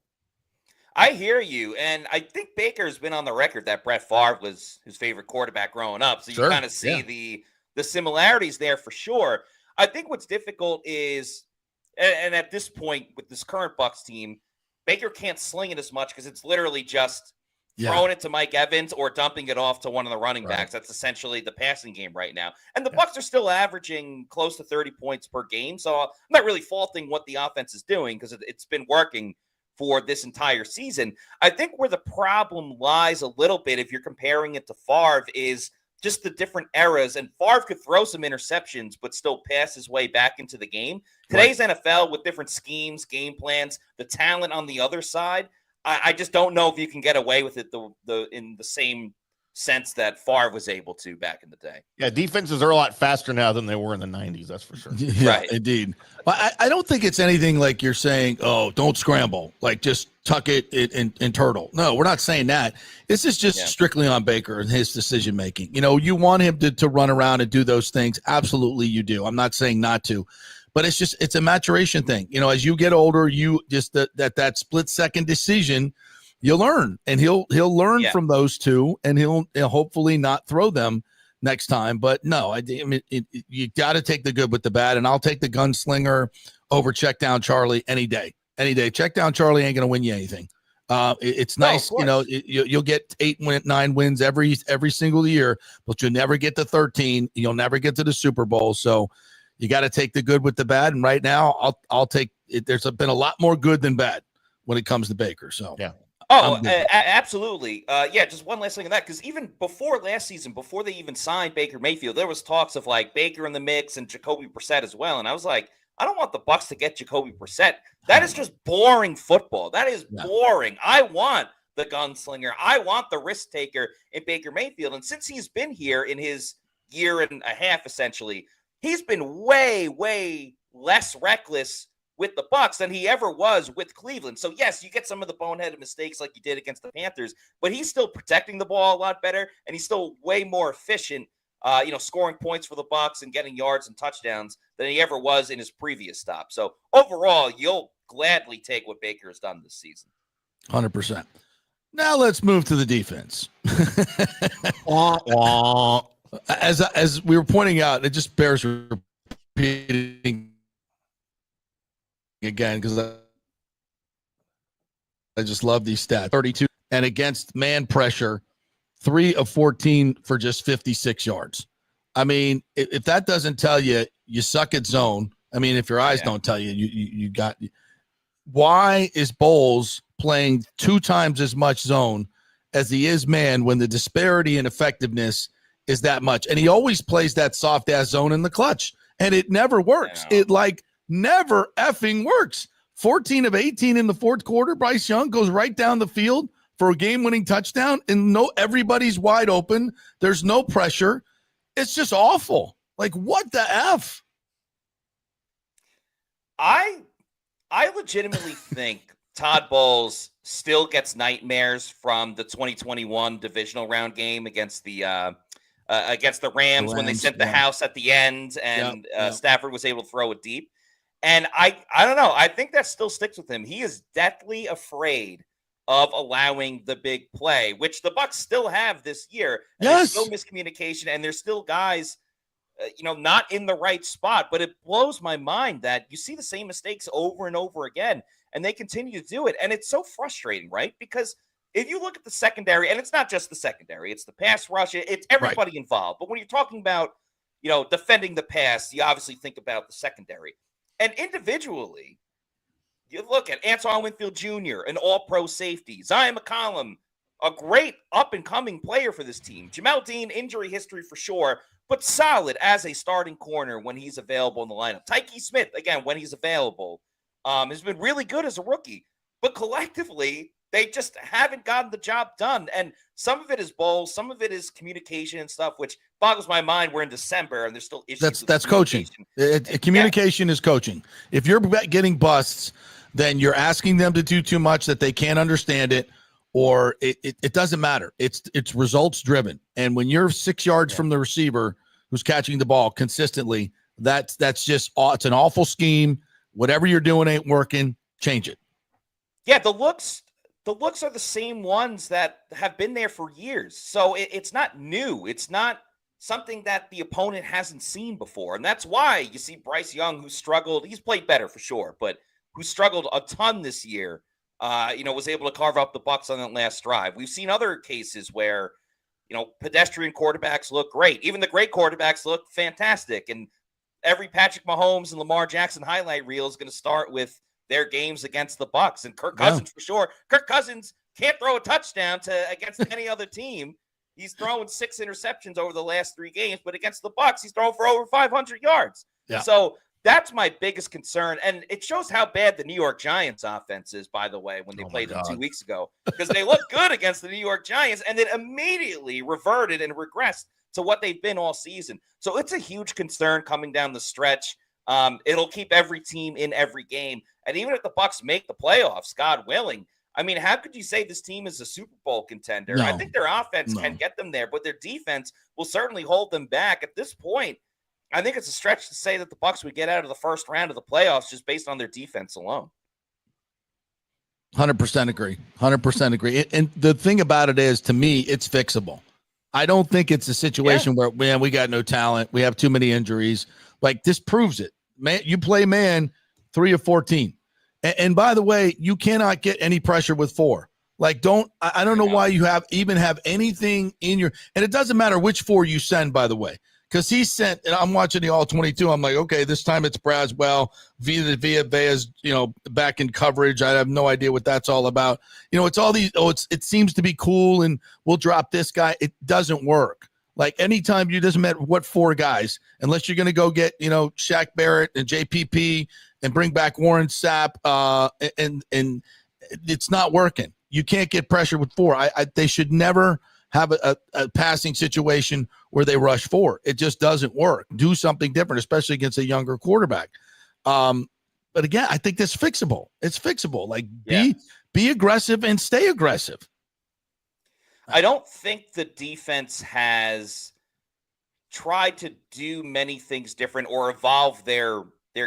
I hear you. And I think Baker's been on the record that Brett Favre was his favorite quarterback growing up. So you kind of see the similarities there for sure. I think what's difficult is, and at this point with this current Bucs team, Baker can't sling it as much because it's literally just throwing it to Mike Evans or dumping it off to one of the running backs. That's essentially the passing game right now. And the Bucs are still averaging close to 30 points per game. So I'm not really faulting what the offense is doing because it's been working for this entire season. I think where the problem lies a little bit, if you're comparing it to Favre, is just the different eras. And Favre could throw some interceptions, but still pass his way back into the game. Today's NFL with different schemes, game plans, the talent on the other side, I just don't know if you can get away with it in the same sense that Favre was able to back in the day. Yeah, defenses are a lot faster now than they were in the 90s, that's for sure. Right, indeed. Well, I don't think it's anything like you're saying, oh, don't scramble, like just tuck it and turtle. No, we're not saying that. This is just strictly on Baker and his decision-making. You want him to run around and do those things. Absolutely you do. I'm not saying not to. But it's a maturation thing. As you get older, you just that split-second decision, you'll learn, and he'll learn from those two, and he'll hopefully not throw them next time. But no, I mean, you got to take the good with the bad, and I'll take the gunslinger over check down Charlie any day. Any day. Check down Charlie ain't going to win you anything. It's nice, you'll get 9 wins every single year, but you'll never get to 13. You'll never get to the Super Bowl. So you got to take the good with the bad. And right now, I'll take it. There's been a lot more good than bad when it comes to Baker. So yeah. Oh, absolutely. Just one last thing on that, because even before last season, before they even signed Baker Mayfield, there was talks of like Baker in the mix and Jacoby Brissett as well. And I was like, I don't want the Bucs to get Jacoby Brissett. That is just boring football. That is boring. I want the gunslinger. I want the risk taker in Baker Mayfield. And since he's been here in his year and a half, essentially, he's been way, way less reckless with the Bucs than he ever was with Cleveland. So yes, you get some of the boneheaded mistakes like you did against the Panthers, but he's still protecting the ball a lot better, and he's still way more efficient, scoring points for the Bucs and getting yards and touchdowns than he ever was in his previous stop. So overall, you'll gladly take what Baker has done this season. 100%. Now let's move to the defense. As we were pointing out, it just bears repeating again because I just love these stats. 32 and against man pressure, 3 of 14 for just 56 yards. I mean, if that doesn't tell you you suck at zone, I mean, if your eyes don't tell you, you got. Why is Bowles playing 2 times as much zone as he is man when the disparity in effectiveness is that much? And he always plays that soft ass zone in the clutch, and it never works. It never effing works. 14 of 18 in the fourth quarter. Bryce Young goes right down the field for a game-winning touchdown, and everybody's wide open. There's no pressure. It's just awful. Like, what the F? I legitimately think Todd Bowles still gets nightmares from the 2021 divisional round game against the Rams when they sent the house at the end and Stafford was able to throw it deep. And I don't know. I think that still sticks with him. He is deathly afraid of allowing the big play, which the Bucs still have this year. And there's still miscommunication, and there's still guys, not in the right spot. But it blows my mind that you see the same mistakes over and over again, and they continue to do it. And it's so frustrating, right? Because if you look at the secondary, and it's not just the secondary, it's the pass rush, it's everybody involved. But when you're talking about, defending the pass, you obviously think about the secondary. And individually, You look at Antoine Winfield Jr., an all-pro safety. Zion McCollum, a great up-and-coming player for this team. Jamel Dean, injury history for sure, but solid as a starting corner when he's available in the lineup. Tyke Smith, again, when he's available, has been really good as a rookie. But collectively, they just haven't gotten the job done. And some of it is Bowles, some of it is communication and stuff, which boggles my mind. We're in December, and there's still issues. That's coaching. Communication is coaching. If you're getting busts, then you're asking them to do too much that they can't understand it, or it doesn't matter. It's results driven. And when you're 6 yards from the receiver who's catching the ball consistently, that's just it's an awful scheme. Whatever you're doing ain't working. Change it. Yeah, the looks are the same ones that have been there for years. So it's not new. It's not something that the opponent hasn't seen before. And that's why you see Bryce Young, who struggled. He's played better for sure, but who struggled a ton this year, was able to carve up the Bucs on that last drive. We've seen other cases where, pedestrian quarterbacks look great. Even the great quarterbacks look fantastic. And every Patrick Mahomes and Lamar Jackson highlight reel is going to start with their games against the Bucs, and Kirk Cousins for sure. Kirk Cousins can't throw a touchdown against any other team. He's thrown 6 interceptions over the last 3 games, but against the Bucs, he's thrown for over 500 yards. Yeah. So that's my biggest concern, and it shows how bad the New York Giants offense is, by the way, when they played them 2 weeks ago, because they looked good against the New York Giants, and then immediately reverted and regressed to what they've been all season. So it's a huge concern coming down the stretch. It'll keep every team in every game. And even if the Bucs make the playoffs, God willing, I mean, how could you say this team is a Super Bowl contender? I think their offense can get them there, but their defense will certainly hold them back. At this point, I think it's a stretch to say that the Bucs would get out of the first round of the playoffs just based on their defense alone. 100% agree. 100% agree. And the thing about it is, to me, it's fixable. I don't think it's a situation where, man, we got no talent. We have too many injuries. Like, this proves it. Man, you play 3 of 14. And by the way, you cannot get any pressure with 4. Like, I don't know why you have anything in your, and it doesn't matter which 4 you send, by the way, because he sent, and I'm watching the all 22. I'm like, okay, this time it's Braswell, Vita Vea's, back in coverage. I have no idea what that's all about. It's all these, it seems to be cool, and we'll drop this guy. It doesn't work. Like, anytime you doesn't matter what 4 guys, unless you're going to go get, Shaq Barrett and JPP and bring back Warren Sapp, and it's not working. You can't get pressure with 4. They should never have a passing situation where they rush 4. It just doesn't work. Do something different, especially against a younger quarterback. But again, I think that's fixable. It's fixable. Like, be aggressive and stay aggressive. I don't think the defense has tried to do many things different or evolve their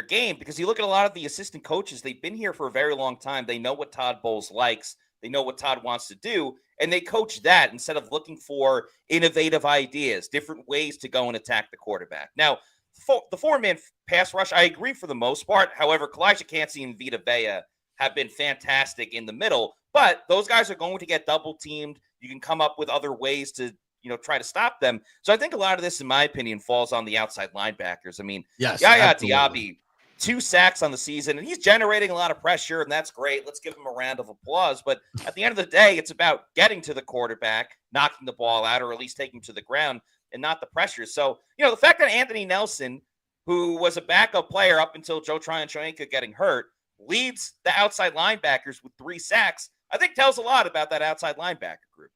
game, because you look at a lot of the assistant coaches, they've been here for a very long time. They know what Todd Bowles likes. They know what Todd wants to do, and they coach that instead of looking for innovative ideas, different ways to go and attack the quarterback. Now, the 4-man pass rush, I agree for the most part. However, Kalijah Cansey and Vita Vea have been fantastic in the middle, but those guys are going to get double teamed. You can come up with other ways to, try to stop them. So I think a lot of this, in my opinion, falls on the outside linebackers. I mean, Yaya Diaby, 2 sacks on the season, and he's generating a lot of pressure, and that's great. Let's give him a round of applause. But at the end of the day, it's about getting to the quarterback, knocking the ball out, or at least taking him to the ground, and not the pressure. So, the fact that Anthony Nelson, who was a backup player up until Joe Tryon-Shoyinka getting hurt, leads the outside linebackers with 3 sacks, I think tells a lot about that outside linebacker group.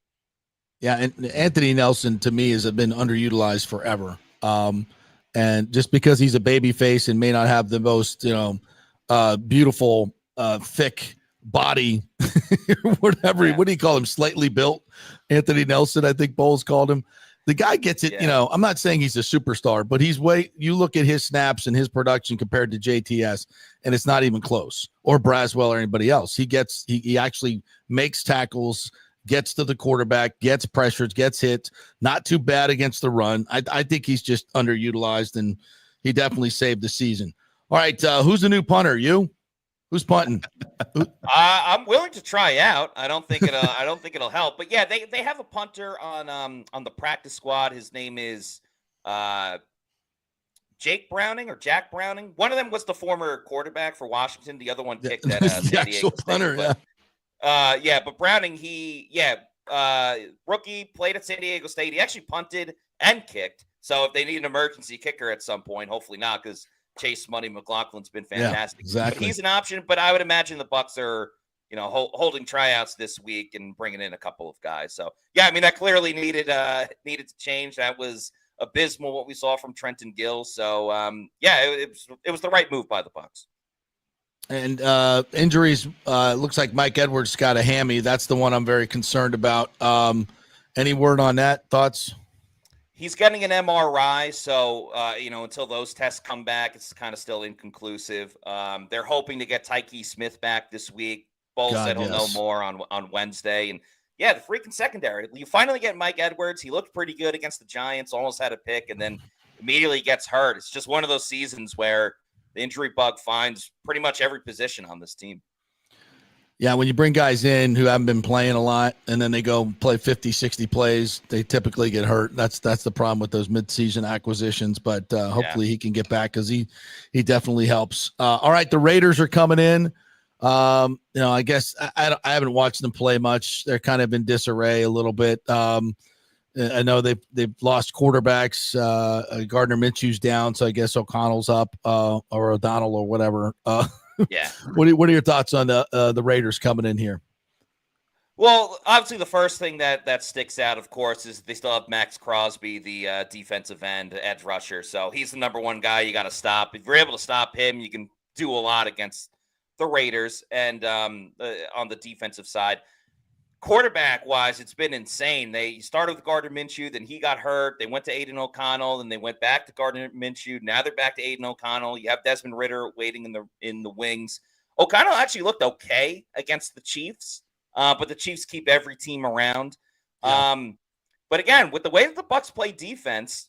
Yeah, and Anthony Nelson, to me, has been underutilized forever. And just because he's a baby face and may not have the most, beautiful, thick body, whatever, what do you call him? Slightly built Anthony Nelson, I think Bowles called him. The guy gets it, I'm not saying he's a superstar, but you look at his snaps and his production compared to JTS, and it's not even close, or Braswell or anybody else. He actually makes tackles, gets to the quarterback, gets pressured, gets hit. Not too bad against the run. I think he's just underutilized, and he definitely saved the season. All right, who's the new punter? You? Who's punting? I'm willing to try out. I don't think it'll help. But yeah, they have a punter on the practice squad. His name is Jake Browning or Jack Browning. One of them was the former quarterback for Washington. The other one kicked at San Diego State. Punter, but Browning, rookie, played at San Diego State. He actually punted and kicked. So if they need an emergency kicker at some point, hopefully not, because Chase Money McLaughlin's been fantastic. Yeah, exactly. But he's an option, but I would imagine the Bucs are, holding tryouts this week and bringing in a couple of guys. So, yeah, I mean, that clearly needed to change. That was abysmal what we saw from Trenton Gill. So, it was the right move by the Bucs. And injuries, looks like Mike Edwards got a hammy. That's the one I'm very concerned about. Any word on that? Thoughts? He's getting an MRI, so, until those tests come back, it's kind of still inconclusive. They're hoping to get Tyke Smith back this week. Bowles said he'll know more on Wednesday. And, yeah, the freaking secondary. You finally get Mike Edwards. He looked pretty good against the Giants, almost had a pick, and then immediately gets hurt. It's just one of those seasons where the injury bug finds pretty much every position on this team. Yeah, when you bring guys in who haven't been playing a lot and then they go play 50, 60 plays, they typically get hurt. That's the problem with those midseason acquisitions, but hopefully he can get back because he definitely helps. All right, the Raiders are coming in. I guess I haven't watched them play much. They're kind of in disarray a little bit. I know they've lost quarterbacks. Gardner Minshew's down, so I guess O'Connell's up, or O'Donnell or whatever. Yeah. What are your thoughts on the Raiders coming in here? Well, obviously the first thing that sticks out, of course, is they still have Max Crosby, the defensive end, edge rusher. So he's the number one guy you got to stop. If you're able to stop him, you can do a lot against the Raiders. And on the defensive side, quarterback-wise, it's been insane. They started with Gardner Minshew, then he got hurt. They went to Aiden O'Connell, then they went back to Gardner Minshew. Now they're back to Aiden O'Connell. You have Desmond Ridder waiting in the wings. O'Connell actually looked okay against the Chiefs, but the Chiefs keep every team around. Yeah. But again, with the way that the Bucs play defense,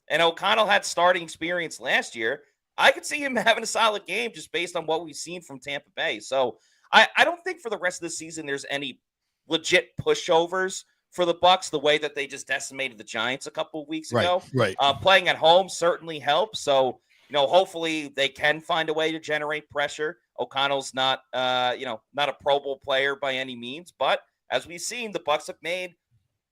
and O'Connell had starting experience last year, I could see him having a solid game just based on what we've seen from Tampa Bay. So I don't think for the rest of the season there's any legit pushovers for the Bucs, the way that they just decimated the Giants a couple of weeks ago. Right. Playing at home certainly helps. So, hopefully they can find a way to generate pressure. O'Connell's not a Pro Bowl player by any means, but as we've seen, the Bucs have made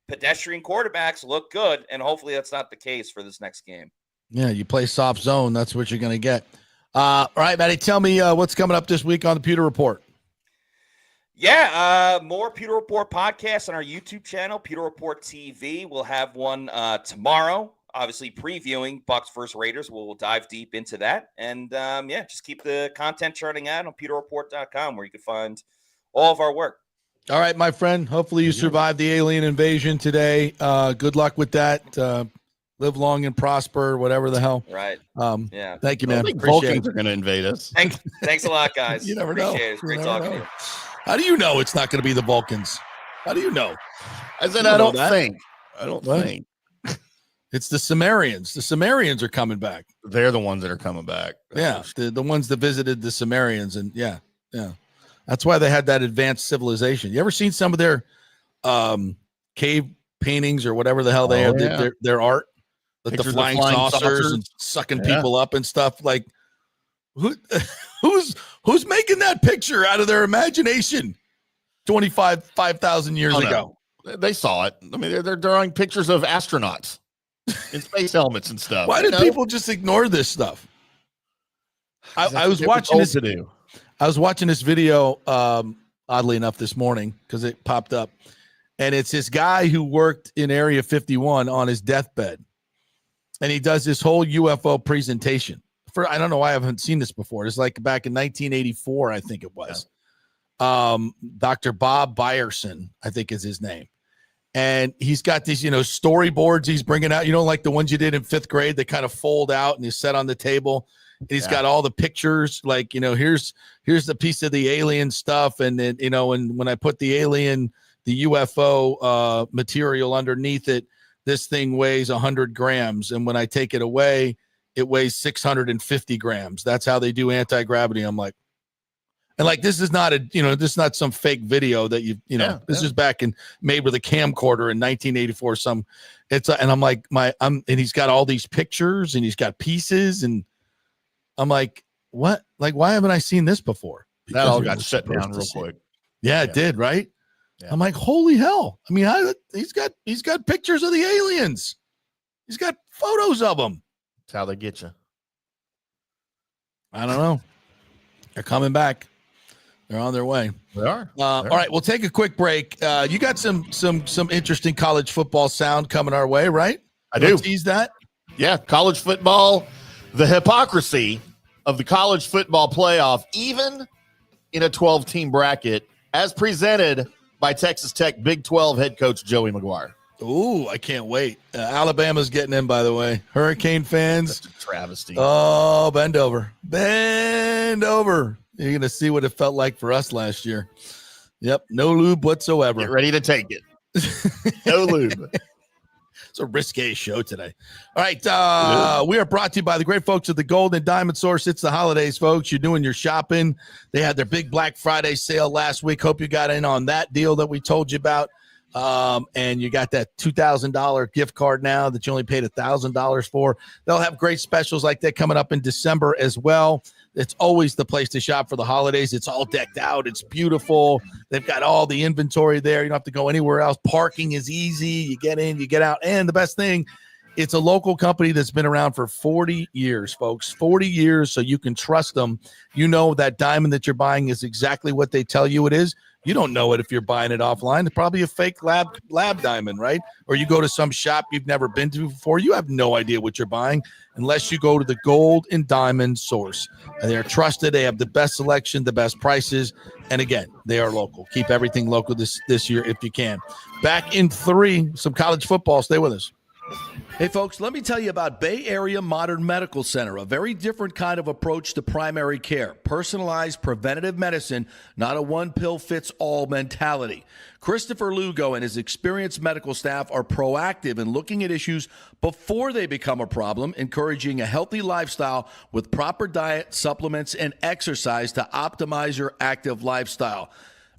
pedestrian quarterbacks look good, and hopefully that's not the case for this next game. Yeah, you play soft zone, that's what you're going to get. All right, Matty, tell me what's coming up this week on the Pewter Report. Yeah, more Pewter Report podcasts on our YouTube channel, Pewter Report TV. We'll have one tomorrow, obviously previewing Bucs versus Raiders. We'll dive deep into that. And, just keep the content churning out on pewterreport.com where you can find all of our work. All right, my friend. Hopefully you survived the alien invasion today. Good luck with that. Live long and prosper, whatever the hell. Right. Thank you, man. I think Vulcans are going to invade us. Thanks a lot, guys. You never know. Appreciate it. It's great talking to you. How do you know it's not going to be the Vulcans? How do you know? I said, I don't think. It's the Sumerians. The Sumerians are coming back. They're the ones that are coming back. Yeah, the ones that visited the Sumerians. And yeah. That's why they had that advanced civilization. You ever seen some of their cave paintings or whatever the hell they have, their art? Like the flying saucers and sucking people up and stuff. Like, who's making that picture out of their imagination 5,000 years ago? They saw it. I mean, they're drawing pictures of astronauts in space helmets and stuff. Why did people just ignore this stuff? I was watching this. I was watching this video, oddly enough, this morning because it popped up, and it's this guy who worked in Area 51 on his deathbed, and he does this whole UFO presentation. I don't know why I haven't seen this before. It's like back in 1984, I think it was. Dr. Bob Byerson, I think is his name. And he's got these, storyboards he's bringing out, like the ones you did in 5th grade that kind of fold out and you set on the table. And he's got all the pictures, like, here's the piece of the alien stuff. And then, and when I put the UFO material underneath it, this thing weighs 100 grams. And when I take it away, it weighs 650 grams. That's how they do anti-gravity. I'm like, And like, this is not this is not some fake video that this is made with a camcorder in 1984. And I'm like, and he's got all these pictures and he's got pieces. And I'm like, what? Like, why haven't I seen this before? That all got shut down real quick. Yeah, it did. Right. Yeah. I'm like, holy hell. I mean, he's got pictures of the aliens. He's got photos of them. That's how they get you. I don't know. They're coming back. They're on their way. They are. All right, we'll take a quick break. You got some interesting college football sound coming our way, right? I do. Tease that. Yeah, college football. The hypocrisy of the college football playoff, even in a 12-team bracket, as presented by Texas Tech Big 12 head coach Joey McGuire. Ooh, I can't wait. Alabama's getting in, by the way. Hurricane fans. That's a travesty. Oh, bend over. Bend over. You're going to see what it felt like for us last year. Yep, no lube whatsoever. Get ready to take it. No lube. It's a risque show today. All right, we are brought to you by the great folks at the Gold and Diamond Source. It's the holidays, folks. You're doing your shopping. They had their big Black Friday sale last week. Hope you got in on that deal that we told you about. And you got that $2,000 gift card now that you only paid $1,000 for. They'll have great specials like that coming up in December as well. It's always the place to shop for the holidays. It's all decked out. It's beautiful. They've got all the inventory there. You don't have to go anywhere else. Parking is easy. You get in, you get out. And the best thing, it's a local company that's been around for 40 years, folks. 40 years, so you can trust them. You know that diamond that you're buying is exactly what they tell you it is. You don't know it if you're buying it offline. It's probably a fake lab diamond, right? Or you go to some shop you've never been to before. You have no idea what you're buying unless you go to the Gold and Diamond Source. And they're trusted. They have the best selection, the best prices. And again, they are local. Keep everything local this year if you can. Back in 3, some college football. Stay with us. Hey, folks, let me tell you about Bay Area Modern Medical Center, a very different kind of approach to primary care. Personalized preventative medicine, not a one-pill-fits-all mentality. Christopher Lugo and his experienced medical staff are proactive in looking at issues before they become a problem, encouraging a healthy lifestyle with proper diet, supplements, and exercise to optimize your active lifestyle.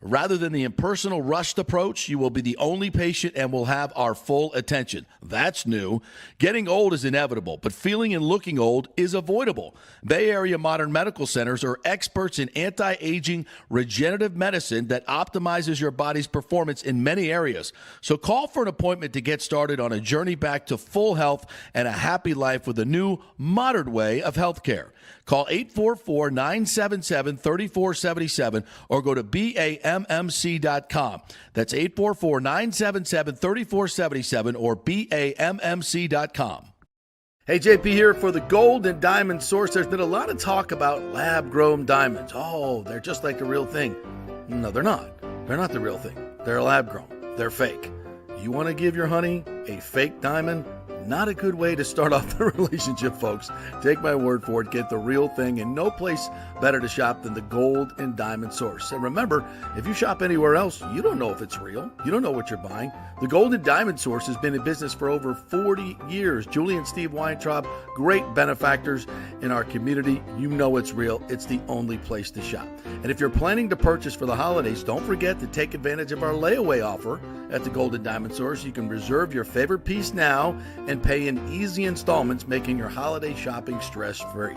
Rather than the impersonal, rushed approach, you will be the only patient and will have our full attention. That's new. Getting old is inevitable, but feeling and looking old is avoidable. Bay Area Modern Medical Centers are experts in anti-aging regenerative medicine that optimizes your body's performance in many areas. So call for an appointment to get started on a journey back to full health and a happy life with a new, modern way of healthcare. Call 844-977-3477 or go to BAMMC.com. That's 844-977-3477 or BAMMC.com. Hey, JP here for the Gold and Diamond Source. There's been a lot of talk about lab-grown diamonds. Oh, they're just like the real thing. No, they're not. They're not the real thing. They're lab-grown. They're fake. You want to give your honey a fake diamond? Not a good way to start off the relationship, folks. Take my word for it. Get the real thing, and no place better to shop than the Gold and Diamond Source. And remember, if you shop anywhere else, you don't know if it's real. You don't know what you're buying. The Gold and Diamond Source has been in business for over 40 years. Julie and Steve Weintraub, great benefactors in our community. You know it's real. It's the only place to shop. And if you're planning to purchase for the holidays, don't forget to take advantage of our layaway offer at the Gold and Diamond Source. You can reserve your favorite piece now and pay in easy installments, making your holiday shopping stress-free.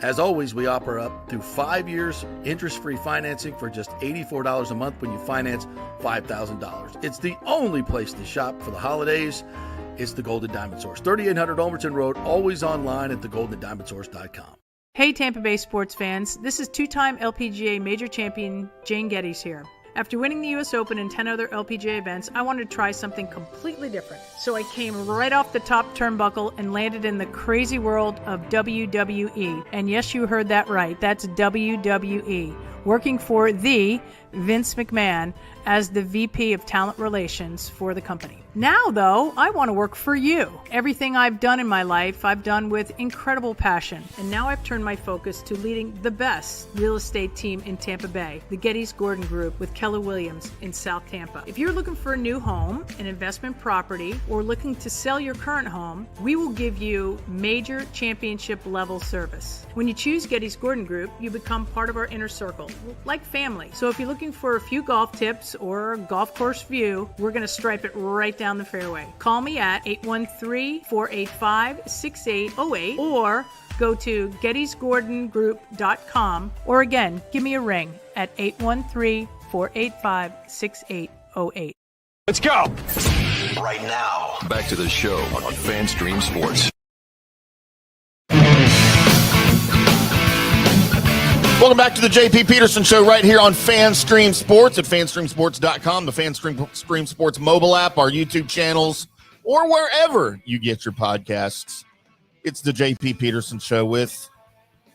As always, we offer up to 5 years interest-free financing for just $84 a month when you finance $5,000. It's the only place to shop for the holidays. It's the Gold and Diamond Source, 3800 Ulmerton Road, always online at thegoldendiamondsource.com. Hey Tampa Bay sports fans, this is two-time LPGA major champion Jane Geddes here. After winning the U.S. Open and 10 other LPGA events, I wanted to try something completely different. So I came right off the top turnbuckle and landed in the crazy world of WWE. And yes, you heard that right. That's WWE. Working for the Vince McMahon as the VP of Talent Relations for the company. Now, though, I want to work for you. Everything I've done in my life, I've done with incredible passion. And now I've turned my focus to leading the best real estate team in Tampa Bay, the Gettys Gordon Group with Keller Williams in South Tampa. If you're looking for a new home, an investment property, or looking to sell your current home, we will give you major championship level service. When you choose Gettys Gordon Group, you become part of our inner circle, like family. So if you're looking for a few golf tips or a golf course view, we're going to stripe it right down the fairway. Call me at 813-485-6808 or go to gettysgordongroup.com, or again, give me a ring at 813-485-6808. Let's go. Right now. Back to the show on FanStream Sports. Welcome back to the JP Peterson Show right here on FanStream Sports at fanstreamsports.com, the FanStream Sports mobile app, our YouTube channels, or wherever you get your podcasts. It's the JP Peterson Show with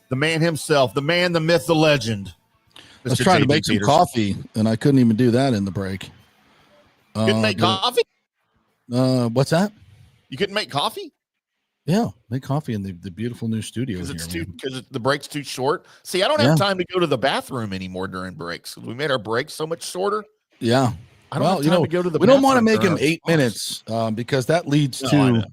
the man himself, the man, the myth, the legend. I was trying to make some coffee, and I couldn't even do that in the break. Couldn't make coffee? What's that? You couldn't make coffee? Yeah, make coffee in the beautiful new studio. Because the break's too short. See, I don't have time to go to the bathroom anymore during breaks. We made our breaks so much shorter. Yeah. I don't have time to go to the we bathroom. don't want to make them 8 minutes because that leads to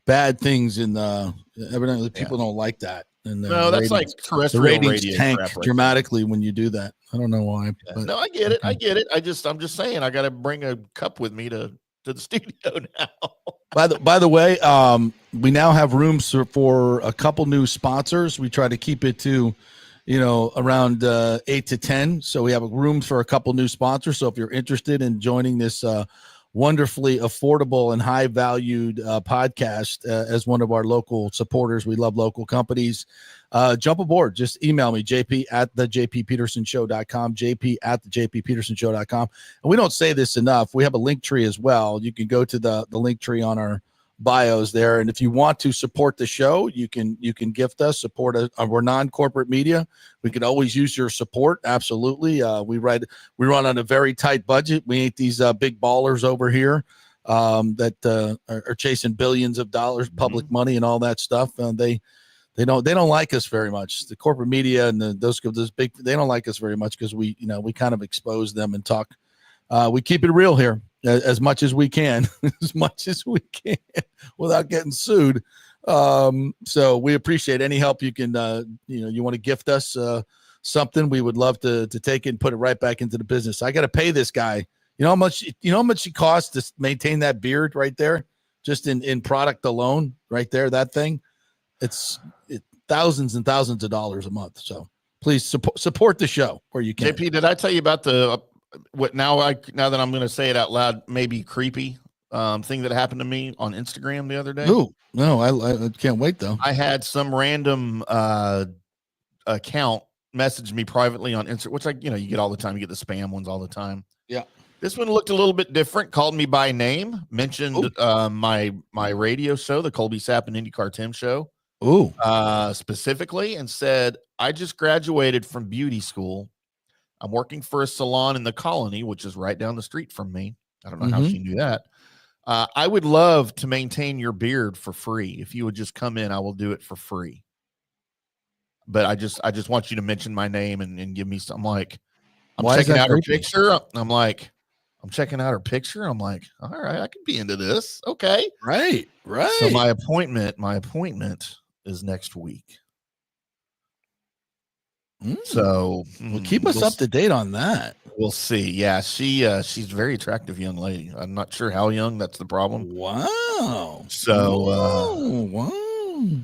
bad things. Evidently, people don't like that. And no, that's like terrestrial ratings radio tank crap dramatically when you do that. I don't know why. But, no, I get it. I get it. I'm just saying I got to bring a cup with me to the studio now. By the way, we now have rooms for a couple new sponsors. We try to keep it to, around 8 to 10. So we have rooms for a couple new sponsors. So if you're interested in joining this wonderfully affordable and high valued podcast as one of our local supporters, we love local companies. Jump aboard. Just email me, jp@thejppetersonshow.com, jp@thejppetersonshow.com. And we don't say this enough. We have a link tree as well. You can go to the link tree on our bios there. And if you want to support the show, you can gift us, support us. We're non-corporate media. We could always use your support. Absolutely. We run on a very tight budget. We ain't these big ballers over here that are chasing billions of dollars, public money and all that stuff. They don't like us very much. The corporate media and those big, they don't like us very much because we kind of expose them and talk. We keep it real here as much as we can, without getting sued. So we appreciate any help you can, you want to gift us something. We would love to take it and put it right back into the business. I got to pay this guy. You know how much it costs to maintain that beard right there, just in product alone right there, that thing. It's thousands and thousands of dollars a month. So please support the show where you can. JP, did I tell you about the now that I'm going to say it out loud, maybe creepy thing that happened to me on Instagram the other day? Ooh, no, I can't wait though. I had some random account message me privately on Instagram, which you get all the time. You get the spam ones all the time. Yeah. This one looked a little bit different, called me by name, mentioned my radio show, the Colby Sapp and IndyCar Tim show. Ooh. Specifically, and said, I just graduated from beauty school. I'm working for a salon in the Colony, which is right down the street from me. I don't know how she knew that. I would love to maintain your beard for free. If you would just come in, I will do it for free. But I just want you to mention my name and give me some. I'm checking out her picture. I'm checking out her picture. I'm like, all right, I could be into this. Okay. Right. So my appointment is next week. So keep us up to date on that. We'll see. Yeah, she's a very attractive young lady. I'm not sure how young. That's the problem. Wow. So wow.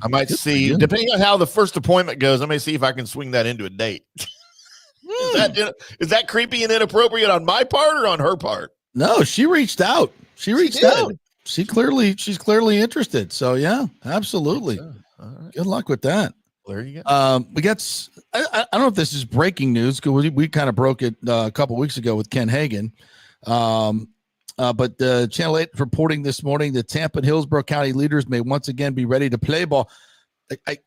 I might see, depending on how the first appointment goes, I may see if I can swing that into a date. Is that creepy and inappropriate on my part or on her part? No, she reached out. She's clearly interested. So yeah, absolutely. Right. Good luck with that. There you go. We got. I don't know if this is breaking news because we kind of broke it a couple weeks ago with Ken Hagan. But Channel 8 reporting this morning that Tampa and Hillsborough County leaders may once again be ready to play ball. This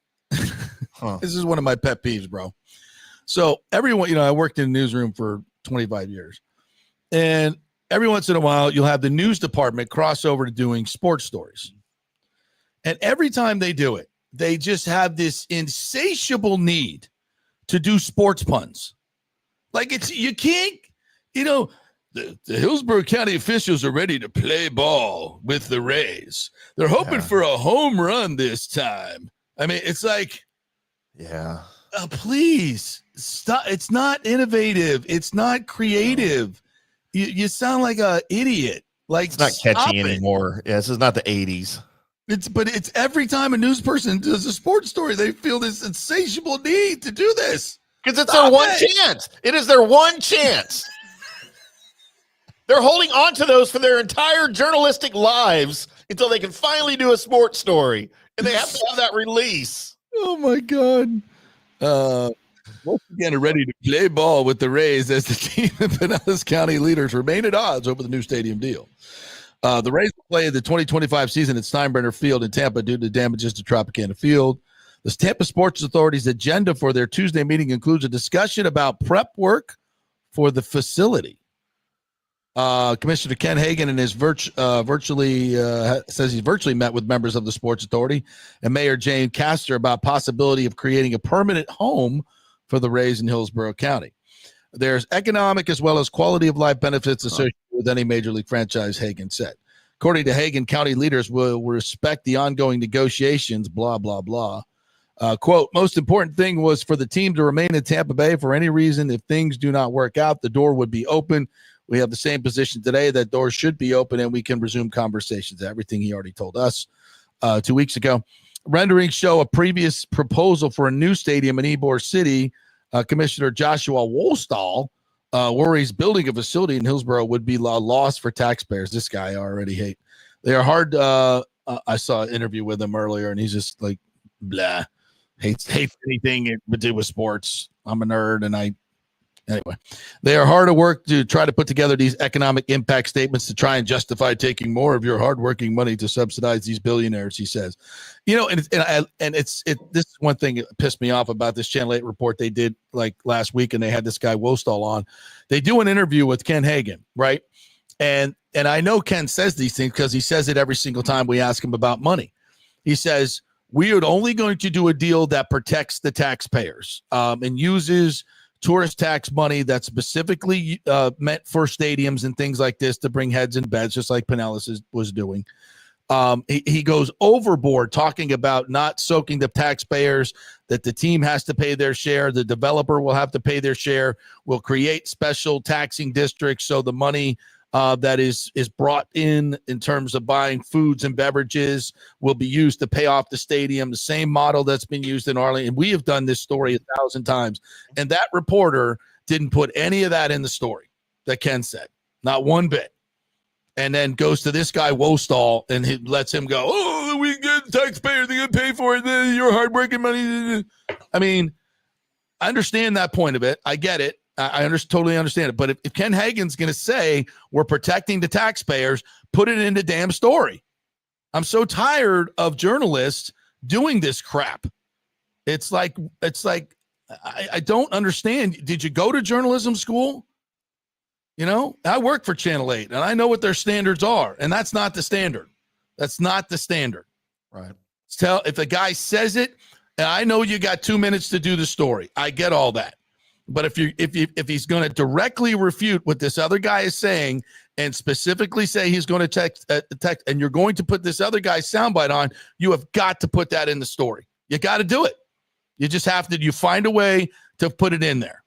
is one of my pet peeves, bro. So everyone, I worked in the newsroom for 25 years. And every once in a while, you'll have the news department cross over to doing sports stories. And every time they do it, they just have this insatiable need to do sports puns. Like you can't, the Hillsborough County officials are ready to play ball with the Rays. They're hoping for a home run this time. I mean, it's like, please stop. It's not innovative. It's not creative. You sound like an idiot. Like, it's not catchy anymore. Yeah, this is not the 80s. But it's every time a news person does a sports story, they feel this insatiable need to do this. Because it's their one chance. It is their one chance. They're holding on to those for their entire journalistic lives until they can finally do a sports story. And they have to have that release. Oh, my God. Once again, are ready to play ball with the Rays as the team and Pinellas County leaders remain at odds over the new stadium deal. The Rays will play the 2025 season at Steinbrenner Field in Tampa due to damages to Tropicana Field. The Tampa Sports Authority's agenda for their Tuesday meeting includes a discussion about prep work for the facility. Commissioner Ken Hagan and his says he's virtually met with members of the Sports Authority and Mayor Jane Castor about possibility of creating a permanent home for the Rays in Hillsborough County. There's economic as well as quality of life benefits associated with any major league franchise, Hagan said. According to Hagan, county leaders will respect the ongoing negotiations, blah, blah, blah. Quote, most important thing was for the team to remain in Tampa Bay for any reason. If things do not work out, the door would be open. We have the same position today. That door should be open and we can resume conversations. Everything he already told us 2 weeks ago. Renderings show a previous proposal for a new stadium in Ybor City. Commissioner Joshua Wolstall worries building a facility in Hillsborough would be a loss for taxpayers. This guy I already hate. They are hard. I saw an interview with him earlier, and he's just like, blah, hates anything to do with sports. I'm a nerd, and anyway. They are hard at work to try to put together these economic impact statements to try and justify taking more of your hardworking money to subsidize these billionaires, he says. This is one thing that pissed me off about this Channel 8 report they did like last week, and they had this guy Wostall on. They do an interview with Ken Hagan, right? And I know Ken says these things because he says it every single time we ask him about money. He says, we are only going to do a deal that protects the taxpayers and uses tourist tax money that's specifically meant for stadiums and things like this to bring heads in beds, just like Pinellas was doing. He goes overboard talking about not soaking the taxpayers, that the team has to pay their share. The developer will have to pay their share. We'll create special taxing districts so the money that is brought in terms of buying foods and beverages will be used to pay off the stadium, the same model that's been used in Arlington. And we have done this story 1,000 times. And that reporter didn't put any of that in the story that Ken said, not one bit. And then goes to this guy, Wostall, and he lets him go, oh, we get taxpayers, they're going to pay for it, your hardworking money. I mean, I understand that point of it. I get it. I totally understand it. But if Ken Hagan's going to say we're protecting the taxpayers, put it in the damn story. I'm so tired of journalists doing this crap. It's like I don't understand. Did you go to journalism school? I work for Channel 8, and I know what their standards are, and that's not the standard. That's not the standard. Right. If a guy says it, and I know you got 2 minutes to do the story. I get all that. But if he's going to directly refute what this other guy is saying and specifically say he's going to text, and you're going to put this other guy's soundbite on, you have got to put that in the story. You got to do it. You just have to. You find a way to put it in there.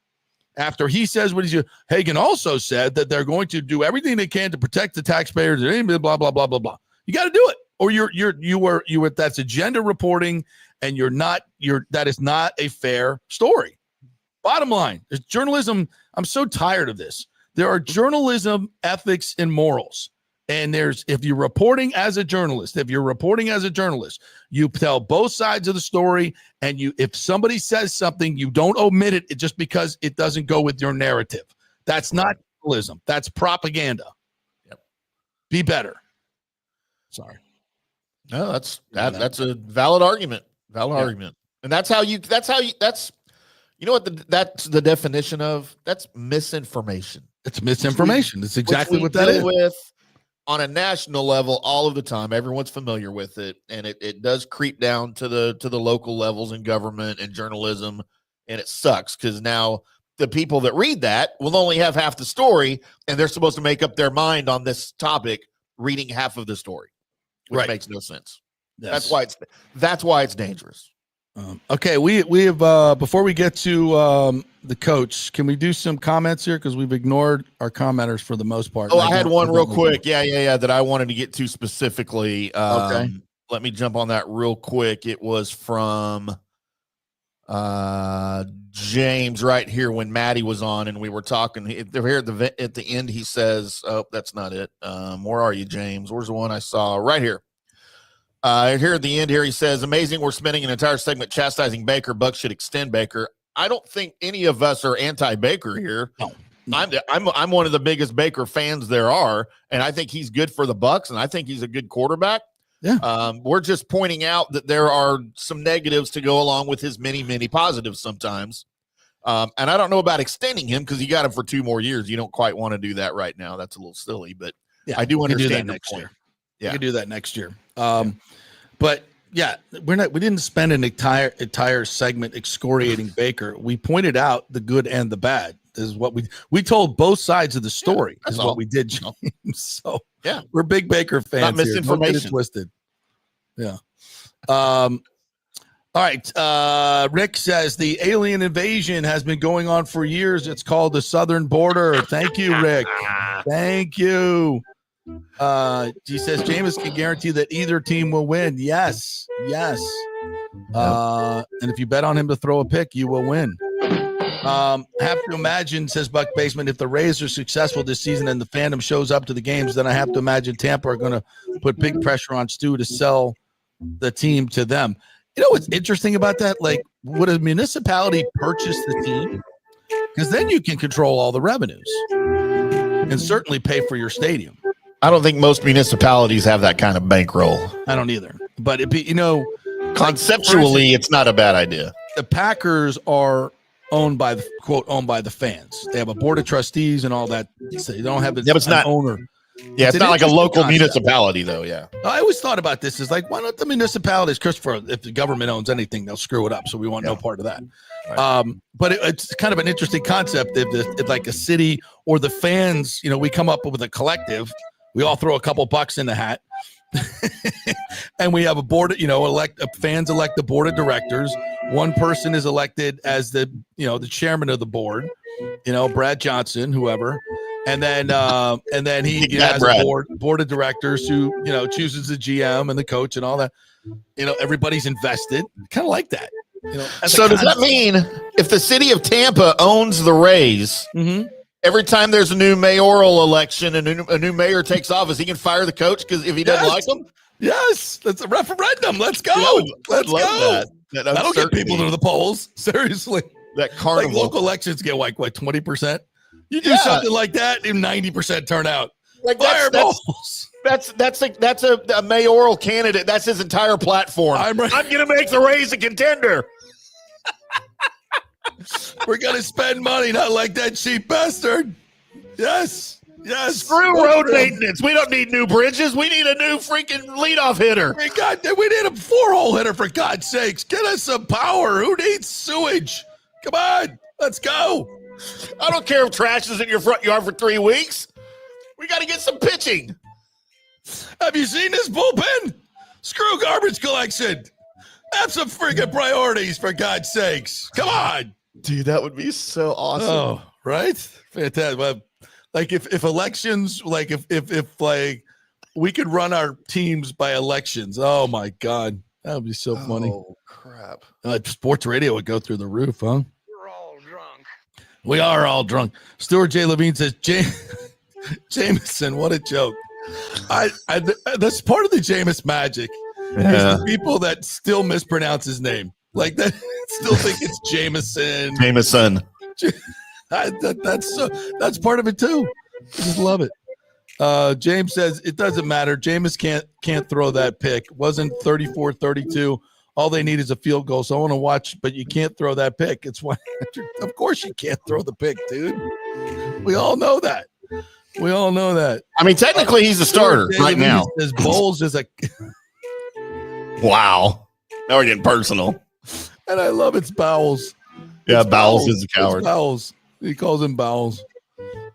After he says what Hagan also said that they're going to do everything they can to protect the taxpayers. Blah blah blah blah blah. You got to do it, or you were that's agenda reporting, and that is not a fair story. Bottom line, there's journalism. I'm so tired of this. There are journalism ethics and morals. And if you're reporting as a journalist, you tell both sides of the story. And if somebody says something, you don't omit it just because it doesn't go with your narrative. That's not journalism. That's propaganda. Yep. Be better. Sorry. No, that's a valid argument. Valid argument. And that's You know what that's the definition of? That's misinformation. It's misinformation. That's exactly what that deal is. With on a national level all of the time. Everyone's familiar with it, and it does creep down to the local levels in government and journalism, and it sucks because now the people that read that will only have half the story, and they're supposed to make up their mind on this topic reading half of the story, which makes no sense. Yes. That's why it's dangerous. Okay, we have before we get to the coach, can we do some comments here because we've ignored our commenters for the most part. Oh, I had one real quick. Yeah, that I wanted to get to specifically. Okay, let me jump on that real quick. It was from James right here when Maddie was on and we were talking. Here at the end, he says, "Oh, that's not it. Where are you, James? Where's the one I saw right here?" Here at the end here, he says, amazing. We're spending an entire segment chastising Baker. Bucs should extend Baker. I don't think any of us are anti-Baker here. No. I'm one of the biggest Baker fans there are, and I think he's good for the Bucs, and I think he's a good quarterback. Yeah. We're just pointing out that there are some negatives to go along with his many, many positives sometimes. And I don't know about extending him because you got him for 2 more years. You don't quite want to do that right now. That's a little silly, but I do understand that next year. Yeah, you can do that next year. But yeah, we didn't spend an entire segment excoriating Baker. We pointed out the good and the bad. This is what we told both sides of the story. Is what we did, James. So yeah, we're big Baker fans. Not misinformation. Don't get it twisted. Yeah. All right. Rick says the alien invasion has been going on for years. It's called the Southern Border. Thank you, Rick. Thank you. He says Jameis can guarantee that either team will win. Yes. And if you bet on him to throw a pick, you will win. Have to imagine, says Buck Basement, if the Rays are successful this season and the fandom shows up to the games, then I have to imagine Tampa are going to put big pressure on Stu to sell the team to them. You know what's interesting about that? Like, would a municipality purchase the team? Because then you can control all the revenues and certainly pay for your stadium. I don't think most municipalities have that kind of bankroll. I don't either. But conceptually, it's not a bad idea. The Packers are owned by the fans. They have a board of trustees and all that. So they don't have it's not owner. Yeah, it's not like a local municipality, though. Yeah, I always thought about this is like, why don't the municipalities, Christopher? If the government owns anything, they'll screw it up. So we want no part of that. Right. But it's kind of an interesting concept. If like a city or the fans, we come up with a collective. We all throw a couple bucks in the hat, and we have a board. Fans elect the board of directors. One person is elected as the chairman of the board. Brad Johnson, whoever. And then he has a board of directors who, chooses the GM and the coach and all that. Everybody's invested. Kind of like that. So does that mean if the city of Tampa owns the Rays, every time there's a new mayoral election and a new mayor takes office, he can fire the coach because if he doesn't like them? Yes. That's a referendum. Let's go. Let's go. That'll get people to the polls. Seriously. That carnival. Like local elections get like, what, 20%? You do something like that, and 90% turnout. Like fireballs. That's a mayoral candidate. That's his entire platform. I'm going to make the Rays a contender. We're going to spend money, not like that cheap bastard. Yes. Screw road maintenance. We don't need new bridges. We need a new freaking leadoff hitter. We need a 4-hole hitter, for God's sakes. Get us some power. Who needs sewage? Come on. Let's go. I don't care if trash is in your front yard for 3 weeks. We got to get some pitching. Have you seen this bullpen? Screw garbage collection. Have some freaking priorities, for God's sakes. Come on. Dude, that would be so awesome. Oh, right? Fantastic. Well, like if elections, like if like we could run our teams by elections. Oh my God. That would be so funny. Oh crap. Sports radio would go through the roof, huh? We are all drunk. Stuart J. Levine says, Jameson, what a joke. That's part of the Jameis magic. Is the people that still mispronounce his name. Like that, still think it's Jameson. Jameson. That's part of it too. I just love it. James says, it doesn't matter. Jameis can't throw that pick. Wasn't 34-32 all they need is a field goal. So I want to watch, but you can't throw that pick. It's why, of course, you can't throw the pick, dude. We all know that. We all know that. I mean, technically, he's the starter right now. His Bowles is a. Wow. Now we're getting personal. And I love it's Bowles. Yeah, it's Bowles is a coward. It's Bowles. He calls him Bowles.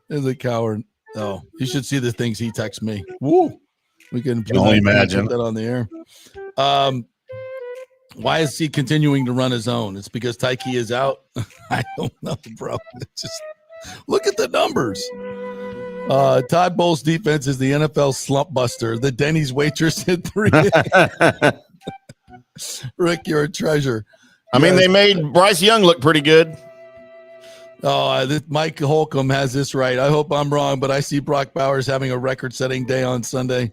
He's a coward. Oh, you should see the things he texts me. Woo. We can only imagine that on the air. Why is he continuing to run his own? It's because Tyke is out. I don't know, bro. It's just look at the numbers. Todd Bowles' defense is the NFL slump buster. The Denny's waitress hit 3. Rick, you're a treasure. I mean, they made Bryce Young look pretty good. Oh, Mike Holcomb has this right. I hope I'm wrong, but I see Brock Bowers having a record-setting day on Sunday.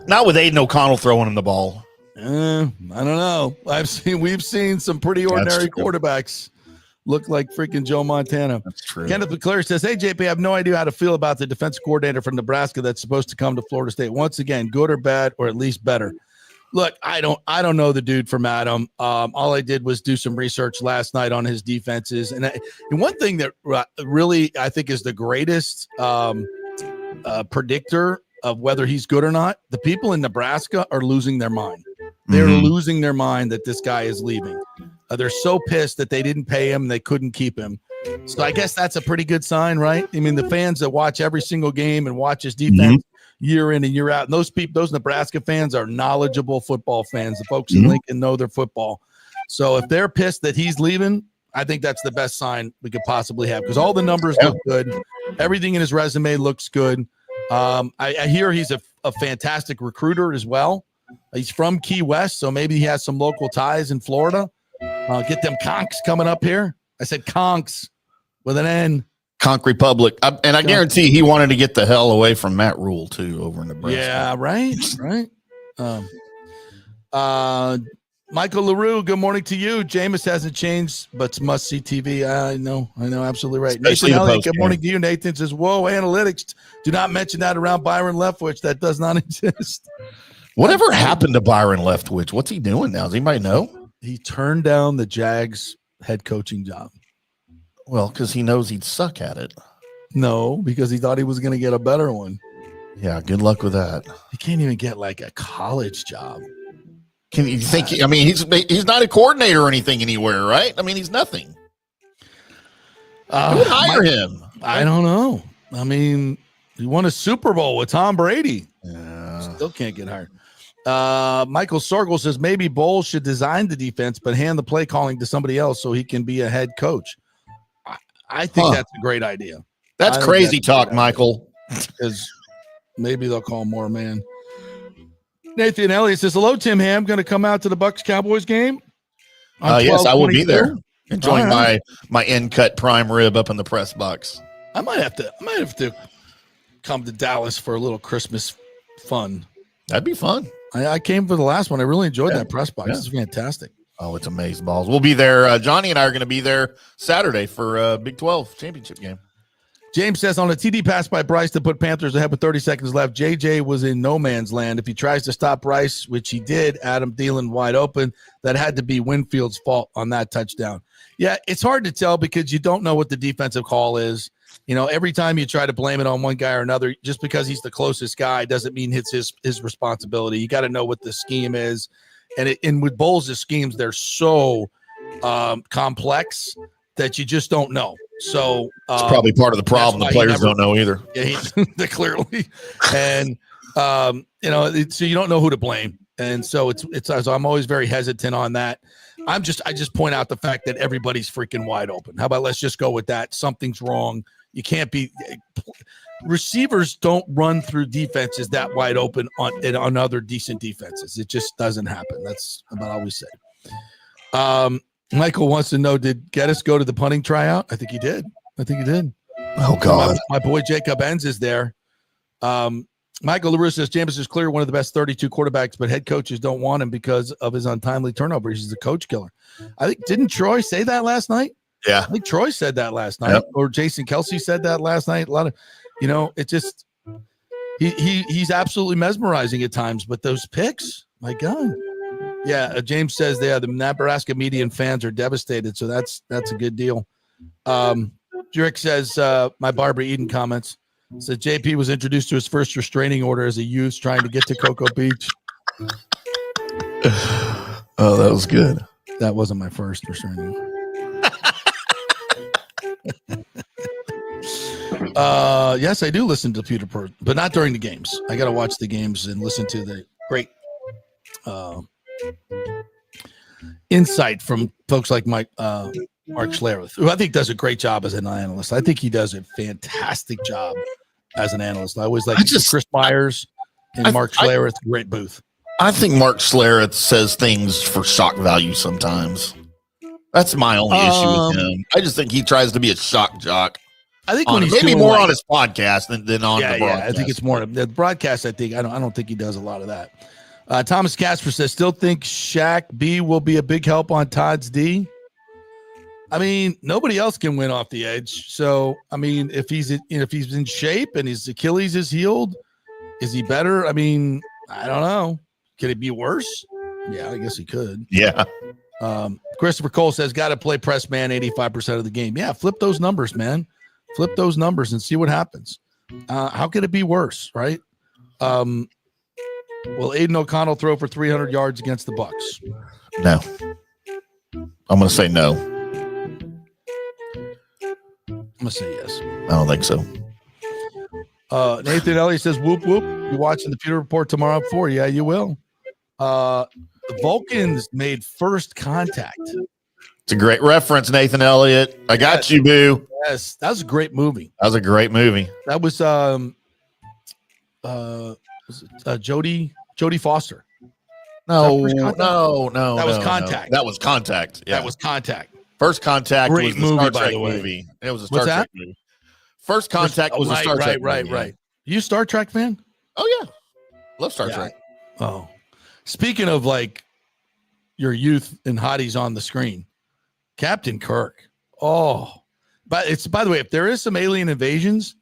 Not with Aiden O'Connell throwing him the ball. I don't know. We've seen some pretty ordinary quarterbacks look like freaking Joe Montana. That's true. Kenneth McClure says, "Hey JP, I have no idea how to feel about the defensive coordinator from Nebraska that's supposed to come to Florida State. Once again, good or bad, or at least better." Look, I don't know the dude from Adam. All I did was do some research last night on his defenses, and one thing that really I think is the greatest predictor of whether he's good or not, the people in Nebraska are losing their mind. They're losing their mind that this guy is leaving. They're so pissed that they didn't pay him, they couldn't keep him. So I guess that's a pretty good sign, right? I mean, the fans that watch every single game and watch his defense year in and year out, and those Nebraska fans are knowledgeable football fans. The folks in Lincoln know their football. So if they're pissed that he's leaving, I think that's the best sign we could possibly have, because all the numbers look good. Everything in his resume looks good. I hear he's a fantastic recruiter as well. He's from Key West, so maybe he has some local ties in Florida. Get them conks coming up here. I said conks with an N. Conch Republic. I guarantee he wanted to get the hell away from Matt Rule, too, over in Nebraska. Yeah, right. Michael LaRue, good morning to you. Jameis hasn't changed, but it's must-see TV. I know, absolutely right. Especially Nathan Elliott, good morning to you. Nathan says, whoa, analytics. Do not mention that around Byron Leftwich. That does not exist. Whatever happened to Byron Leftwich? What's he doing now? Does anybody know? He turned down the Jags head coaching job. Well, because he knows he'd suck at it. No, because he thought he was going to get a better one. Yeah, good luck with that. He can't even get like a college job. Can you think? I mean, he's not a coordinator or anything anywhere, right? I mean, he's nothing. Who would hire him? I don't know. I mean, he won a Super Bowl with Tom Brady. Yeah. Still can't get hired. Michael Sorgel says maybe Bowles should design the defense, but hand the play calling to somebody else so he can be a head coach. I think that's a great idea. That's crazy talk, Michael. Because maybe they'll call more man. Nathan Elliott says, hello, Tim Ham. Going to come out to the Bucs Cowboys game? Yes, I will be there. Enjoying my end cut prime rib up in the press box. I might have to come to Dallas for a little Christmas fun. That'd be fun. I came for the last one. I really enjoyed that press box. It's fantastic. Oh, it's amazing balls. We'll be there. Johnny and I are going to be there Saturday for a Big 12 championship game. James says, on a TD pass by Bryce to put Panthers ahead with 30 seconds left, JJ was in no man's land. If he tries to stop Bryce, which he did, Adam Thielen wide open, that had to be Winfield's fault on that touchdown. Yeah, it's hard to tell because you don't know what the defensive call is. You know, every time you try to blame it on one guy or another, just because he's the closest guy doesn't mean it's his responsibility. You got to know what the scheme is. And with Bowles' schemes, they're so complex that you just don't know. So it's probably part of the problem. The players don't know either. Yeah, they clearly. And so you don't know who to blame. And so it's I'm always very hesitant on that. I just point out the fact that everybody's freaking wide open. How about let's just go with that? Something's wrong. You can't be receivers don't run through defenses that wide open on other decent defenses. It just doesn't happen. That's about all we say. Michael wants to know, did Geddes go to the punting tryout? I think he did. Oh, God. My boy Jacob Enns is there. Michael LaRue says, Jameis is clear one of the best 32 quarterbacks, but head coaches don't want him because of his untimely turnovers. He's a coach killer. I think, didn't Troy say that last night? Yeah. I think Troy said that last night, or Jason Kelsey said that last night. A lot of, it just, he's absolutely mesmerizing at times, but those picks, My God. Yeah, James says the Nebraska media and fans are devastated, so that's a good deal. Jurek says my Barbara Eden comments says JP was introduced to his first restraining order as a youth trying to get to Cocoa Beach. Oh, that was good. That wasn't my first restraining order. Yes, I do listen to Peter Pert, but not during the games. I got to watch the games and listen to the great insight from folks like Mark Schlereth, who I think does a great job as an analyst. I think he does a fantastic job as an analyst. I always like Chris Myers and Mark Schlereth, great booth. I think Mark Schlereth says things for shock value sometimes. That's my only issue with him. I just think he tries to be a shock jock. I think when he's maybe doing more on his podcast than on the broadcast. Yeah, I think it's more the broadcast. I don't think he does a lot of that. Thomas Casper says, still think Shaq B will be a big help on Todd's D. I mean, nobody else can win off the edge. So, I mean, if he's in shape and his Achilles is healed, is he better? I mean, I don't know. Could it be worse? Yeah, I guess he could. Yeah. Christopher Cole says, got to play press man 85% of the game. Yeah, flip those numbers, man. Flip those numbers and see what happens. How could it be worse, right? Will Aiden O'Connell throw for 300 yards against the Bucs? No. I'm going to say no. I'm going to say yes. I don't think so. Nathan Elliott says, whoop, whoop. You watching the Pewter Report tomorrow at 4? Yeah, you will. The Vulcans made first contact. It's a great reference, Nathan Elliott. I got you, boo. Yes, that was a great movie. That was a great movie. That was Jodie Foster. No. That was Contact. That was Contact. Yeah. That was Contact. First Contact great was the movie, Star by Trek the way. movie. It was a Star Trek movie. First Contact was a Star Trek movie. Right. You a Star Trek fan? Oh, yeah. Love Star Trek. Oh. Speaking of like your youth and hotties on the screen, Captain Kirk. Oh. But it's, by the way, if there is some alien invasions,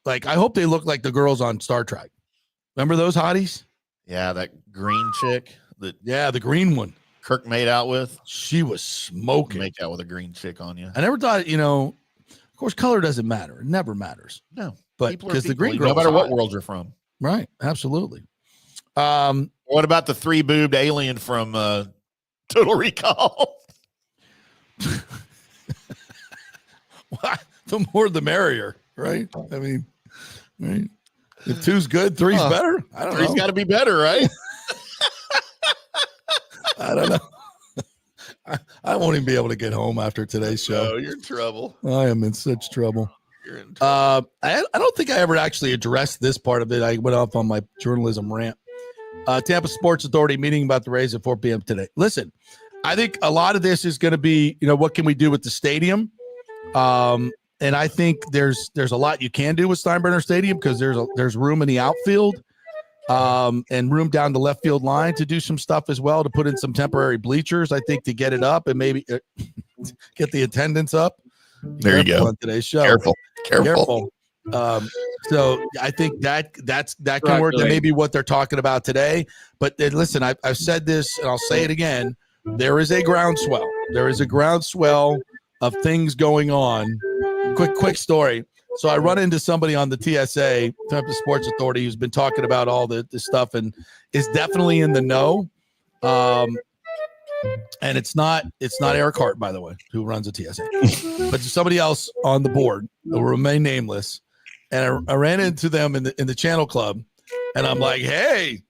like I hope they look like the girls on Star Trek. Remember those hotties? Yeah, that green chick. The green one. Kirk made out with. She was smoking. Make out with a green chick on you. I never thought, of course, color doesn't matter. It never matters. No. But because the green girl, no matter what world you're from. Right. Absolutely. What about the 3-boobed alien from Total Recall? The more the merrier, right? I mean, right? If 2's good, 3's better. I don't know. 3's got to be better, right? I don't know. I won't even be able to get home after today's show. Oh, you're in trouble. I am in such trouble. You're in trouble. I don't think I ever actually addressed this part of it. I went off on my journalism rant. Tampa Sports Authority meeting about the Rays at 4 p.m. today. Listen, I think a lot of this is going to be, what can we do with the stadium? And I think there's a lot you can do with Steinbrenner Stadium because there's room in the outfield and room down the left field line to do some stuff as well, to put in some temporary bleachers, I think, to get it up and maybe get the attendance up. There you go. On today's show. Careful. So I think that can work. That may be what they're talking about today. But listen, I've said this and I'll say it again. There is a groundswell. There is a groundswell of things going on. Quick story. So I run into somebody on the TSA, Tampa Sports Authority, who's been talking about all this stuff and is definitely in the know. And it's not Eric Hart, by the way, who runs the TSA, but somebody else on the board who will remain nameless. And I ran into them in the Channel Club, and I'm like, "Hey,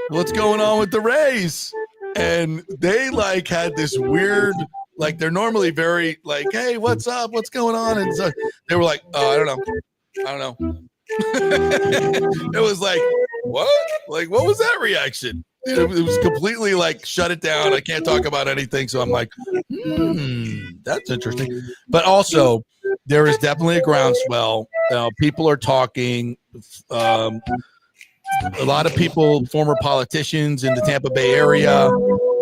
what's going on with the Rays?" And they had this weird, they're normally very "Hey, what's up? What's going on?" And so they were like, "Oh, I don't know." It was like, what? What was that reaction? It was completely shut it down. I can't talk about anything. So I'm like, that's interesting. But also, there is definitely a groundswell. People are talking. A lot of people, former politicians in the Tampa Bay area,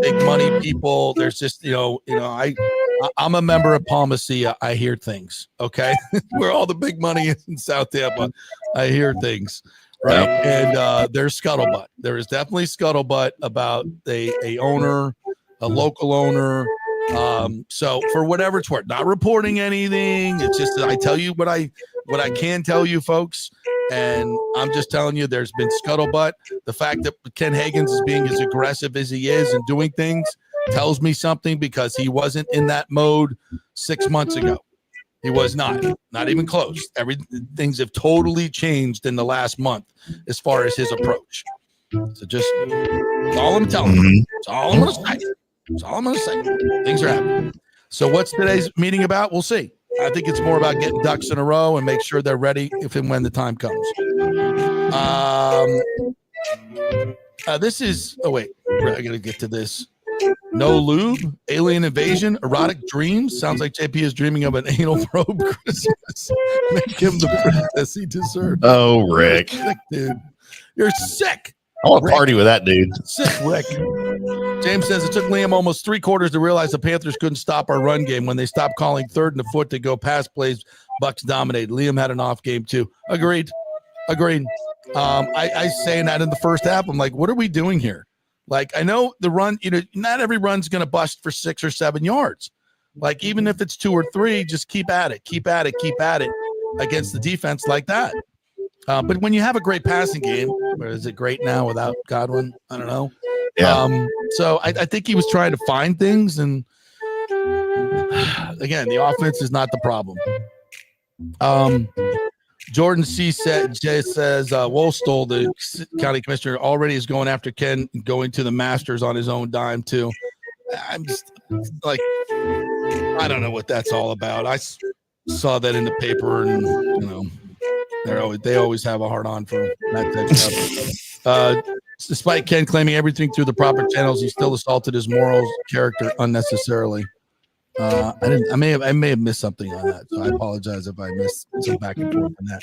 big money people. There's just, I'm a member of Palmacia. I hear things. Okay. Where all the big money is in South Tampa. I hear things. right? And there's scuttlebutt. There is definitely scuttlebutt about a owner, a local owner. So for whatever it's worth, not reporting anything. It's just that I tell you what I can tell you, folks. And I'm just telling you, there's been scuttlebutt. The fact that Ken Higgins is being as aggressive as he is and doing things tells me something, because he wasn't in that mode 6 months ago. He was not even close. Things have totally changed in the last month as far as his approach. So just that's all I'm telling you. That's all I'm going to say. That's all I'm going to say. Things are happening. So what's today's meeting about? We'll see. I think it's more about getting ducks in a row and make sure they're ready if and when the time comes. This is, oh wait, I got to get to this. No lube, alien invasion, erotic dreams. Sounds like JP is dreaming of an anal probe Christmas. Make him the princess he deserves. Oh, Rick. Sick, dude. You're sick. I want to party with that dude. Sick, Rick. James says it took Liam almost 3 quarters to realize the Panthers couldn't stop our run game. When they stopped calling third and the foot to go pass plays, Bucs dominated. Liam had an off game too. Agreed. I saying that in the first half. I'm like, what are we doing here? Like, I know the run, not every run's going to bust for 6 or 7 yards. Like, even if it's 2 or 3, just keep at it against the defense like that. But when you have a great passing game, or is it great now without Godwin? I don't know. Yeah. So I think he was trying to find things, and again, the offense is not the problem. Jordan C. says, Wolstol, the county commissioner, already is going after Ken, going to the Masters on his own dime too. I'm just like, I don't know what that's all about. I saw that in the paper, and they always have a hard on for that type of stuff. Despite Ken claiming everything through the proper channels, he still assaulted his morals, character unnecessarily. I may have missed something on that, so I apologize if I missed some back and forth on that.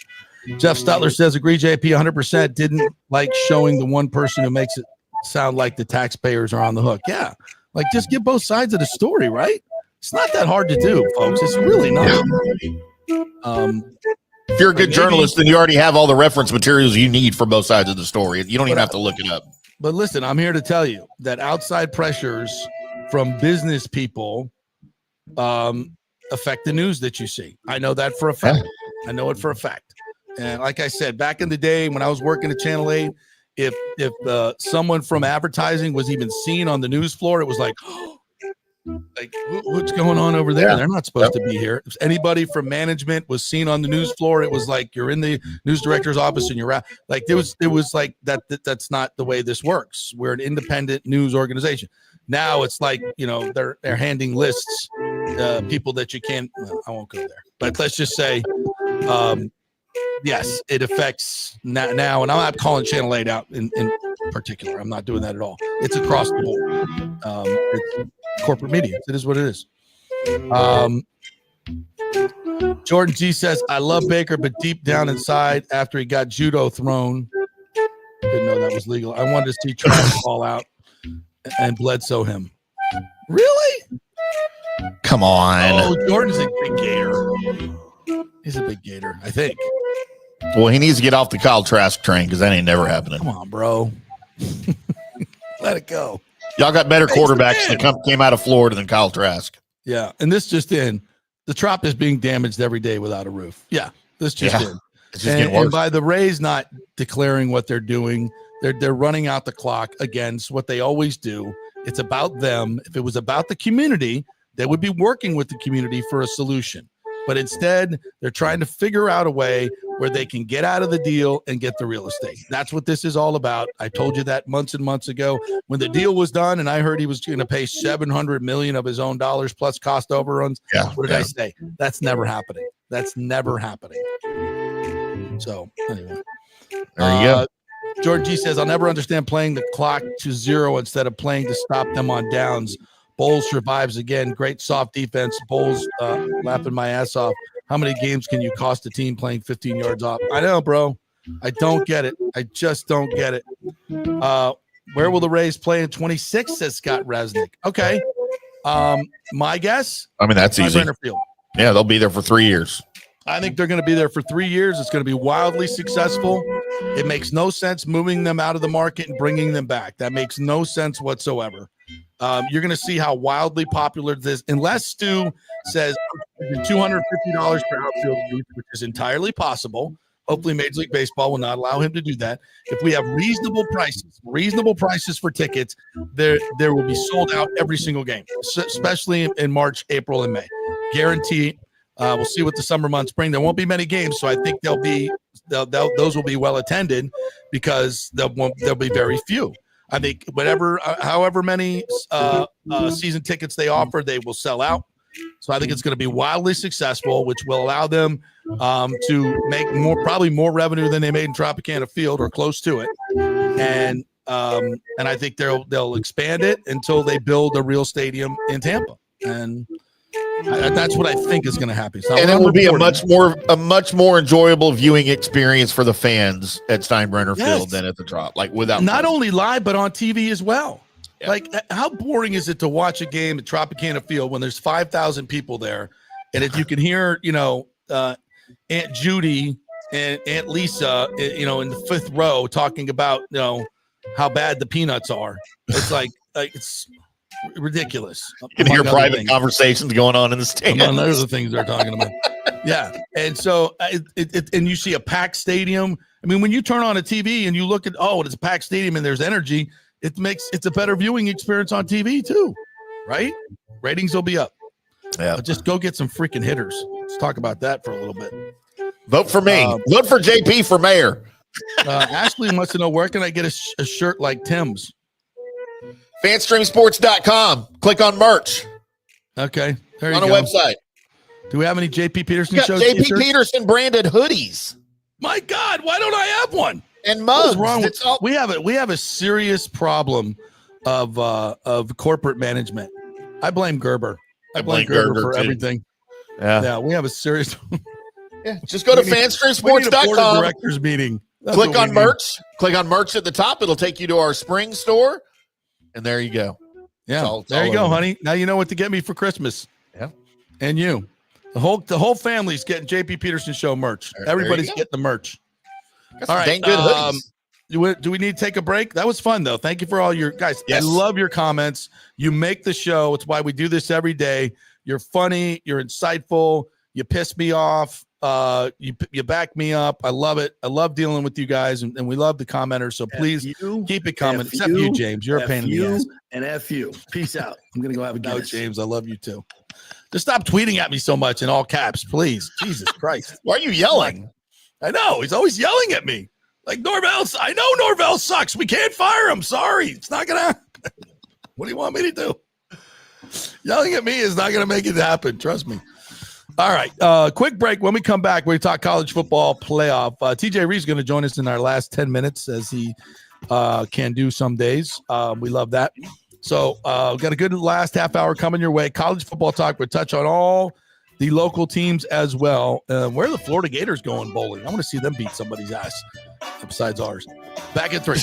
Jeff Stutler says, agree, JP, 100%. Didn't like showing the one person who makes it sound like the taxpayers are on the hook. Yeah, like just get both sides of the story, right? It's not that hard to do, folks. It's really not. If you're a good journalist, then you already have all the reference materials you need for both sides of the story. You don't even have to look it up. But listen, I'm here to tell you that outside pressures from business people affect the news that you see. I know that for a fact. I know it for a fact. And like I said, back in the day when I was working at Channel 8, if someone from advertising was even seen on the news floor, it was like, what's going on over there? They're not supposed to be here. If anybody from management was seen on the news floor, it was like you're in the news director's office and you're out. Like it was like that's not the way this works. We're an independent news organization. Now it's like, they're handing lists, people that you can't. Well, I won't go there, but let's just say, yes, it affects now. And I'm not calling Channel 8 out in particular. I'm not doing that at all. It's across the board. It's corporate media. It is what it is. Jordan G says, I love Baker, but deep down inside, after he got judo thrown, didn't know that was legal. I wanted to see Travis fall out and Bledsoe him. Really? Come on. Oh, Jordan's a big gator. He's a big gator, I think. Well, he needs to get off the Kyle Trask train because that ain't never happening. Come on, bro. Let it go. Y'all got better quarterbacks that came out of Florida than Kyle Trask. Yeah, and this just in. The Trop is being damaged every day without a roof. Yeah, this just in. It's just getting worse. And by the Rays not declaring what they're doing, they're running out the clock against what they always do. It's about them. If it was about the community, they would be working with the community for a solution. But instead, they're trying to figure out a way where they can get out of the deal and get the real estate. That's what this is all about. I told you that months and months ago when the deal was done, and I heard he was going to pay $700 million of his own dollars plus cost overruns. Yeah, what did I say? That's never happening. That's never happening. So anyway, there you go. George G says, I'll never understand playing the clock to 0 instead of playing to stop them on downs. Bowles survives again. Great soft defense. Bowles laughing my ass off. How many games can you cost a team playing 15 yards off? I know, bro. I don't get it. I just don't get it. Where will the Rays play in 26, says Scott Resnick. Okay. My guess? I mean, that's easy. Field. Yeah, they'll be there for 3 years. I think they're going to be there for 3 years. It's going to be wildly successful. It makes no sense moving them out of the market and bringing them back. That makes no sense whatsoever. You're going to see how wildly popular this, unless Stu says $250 per outfield seat, which is entirely possible. Hopefully Major League Baseball will not allow him to do that. If we have reasonable prices for tickets, there will be sold out every single game, especially in March, April, and May. Guarantee. We'll see what the summer months bring. There won't be many games, so I think those will be well attended because there'll be very few. I think however many season tickets they offer, they will sell out. So I think it's going to be wildly successful, which will allow them to make probably more revenue than they made in Tropicana Field or close to it. And I think they'll expand it until they build a real stadium in Tampa. And that's what I think is going to happen. So and it will be a much more enjoyable viewing experience for the fans at Steinbrenner Field than at the Trop. Like without not only live but on TV as well. Yeah. Like how boring is it to watch a game at Tropicana Field when there's 5,000 people there, and if you can hear Aunt Judy and Aunt Lisa in the fifth row talking about how bad the peanuts are. It's like it's ridiculous. You can hear private conversations going on in the stands. Among other things they're talking about. Yeah. And so and you see a packed stadium. I mean, when you turn on a TV and you look at, it's a packed stadium and there's energy, it's a better viewing experience on TV too, right? Ratings will be up. Yeah. Just go get some freaking hitters. Let's talk about that for a little bit. Vote for me. Vote for JP for mayor. Ashley wants to know, where can I get a shirt like Tim's? Fanstreamsports.com. Click on merch. Okay. There you go. On a website. Do we have any JP Peterson show JP t-shirts? Peterson branded hoodies. My God, why don't I have one? And mugs. What's wrong we have a serious problem of corporate management. I blame Gerber. I blame Gerber for everything. Yeah, we have a serious just go to fanstreamsports.com. Directors meeting. Click on merch. Click on merch at the top. It'll take you to our spring store. And there you go. Yeah, there you go, honey. Now you know what to get me for Christmas. Yeah, and you, the whole family's getting JP Peterson Show merch. Everybody's getting the merch. All right, dang good hoodies. Do we need to take a break? That was fun though. Thank you for all your guys. Yes. I love your comments. You make the show. It's why we do this every day. You're funny. You're insightful. You piss me off. You back me up. I love it. I love dealing with you guys, and we love the commenters. So please keep it coming. Except you, James. You're a pain in the ass. And F you. Peace out. I'm gonna go have a No, James. I love you too. Just stop tweeting at me so much in all caps, please. Jesus Christ. Why are you yelling? I know he's always yelling at me. Like Norvell. I know Norvell sucks. We can't fire him. Sorry, it's not gonna happen. What do you want me to do? Yelling at me is not gonna make it happen. Trust me. All right, quick break. When we come back, we talk college football playoff. TJ Reed's going to join us in our last 10 minutes, as he can do some days. We love that. So we've got a good last half hour coming your way. College football talk. We'll touch on all the local teams as well. Where are the Florida Gators going bowling? I want to see them beat somebody's ass besides ours. Back at 3.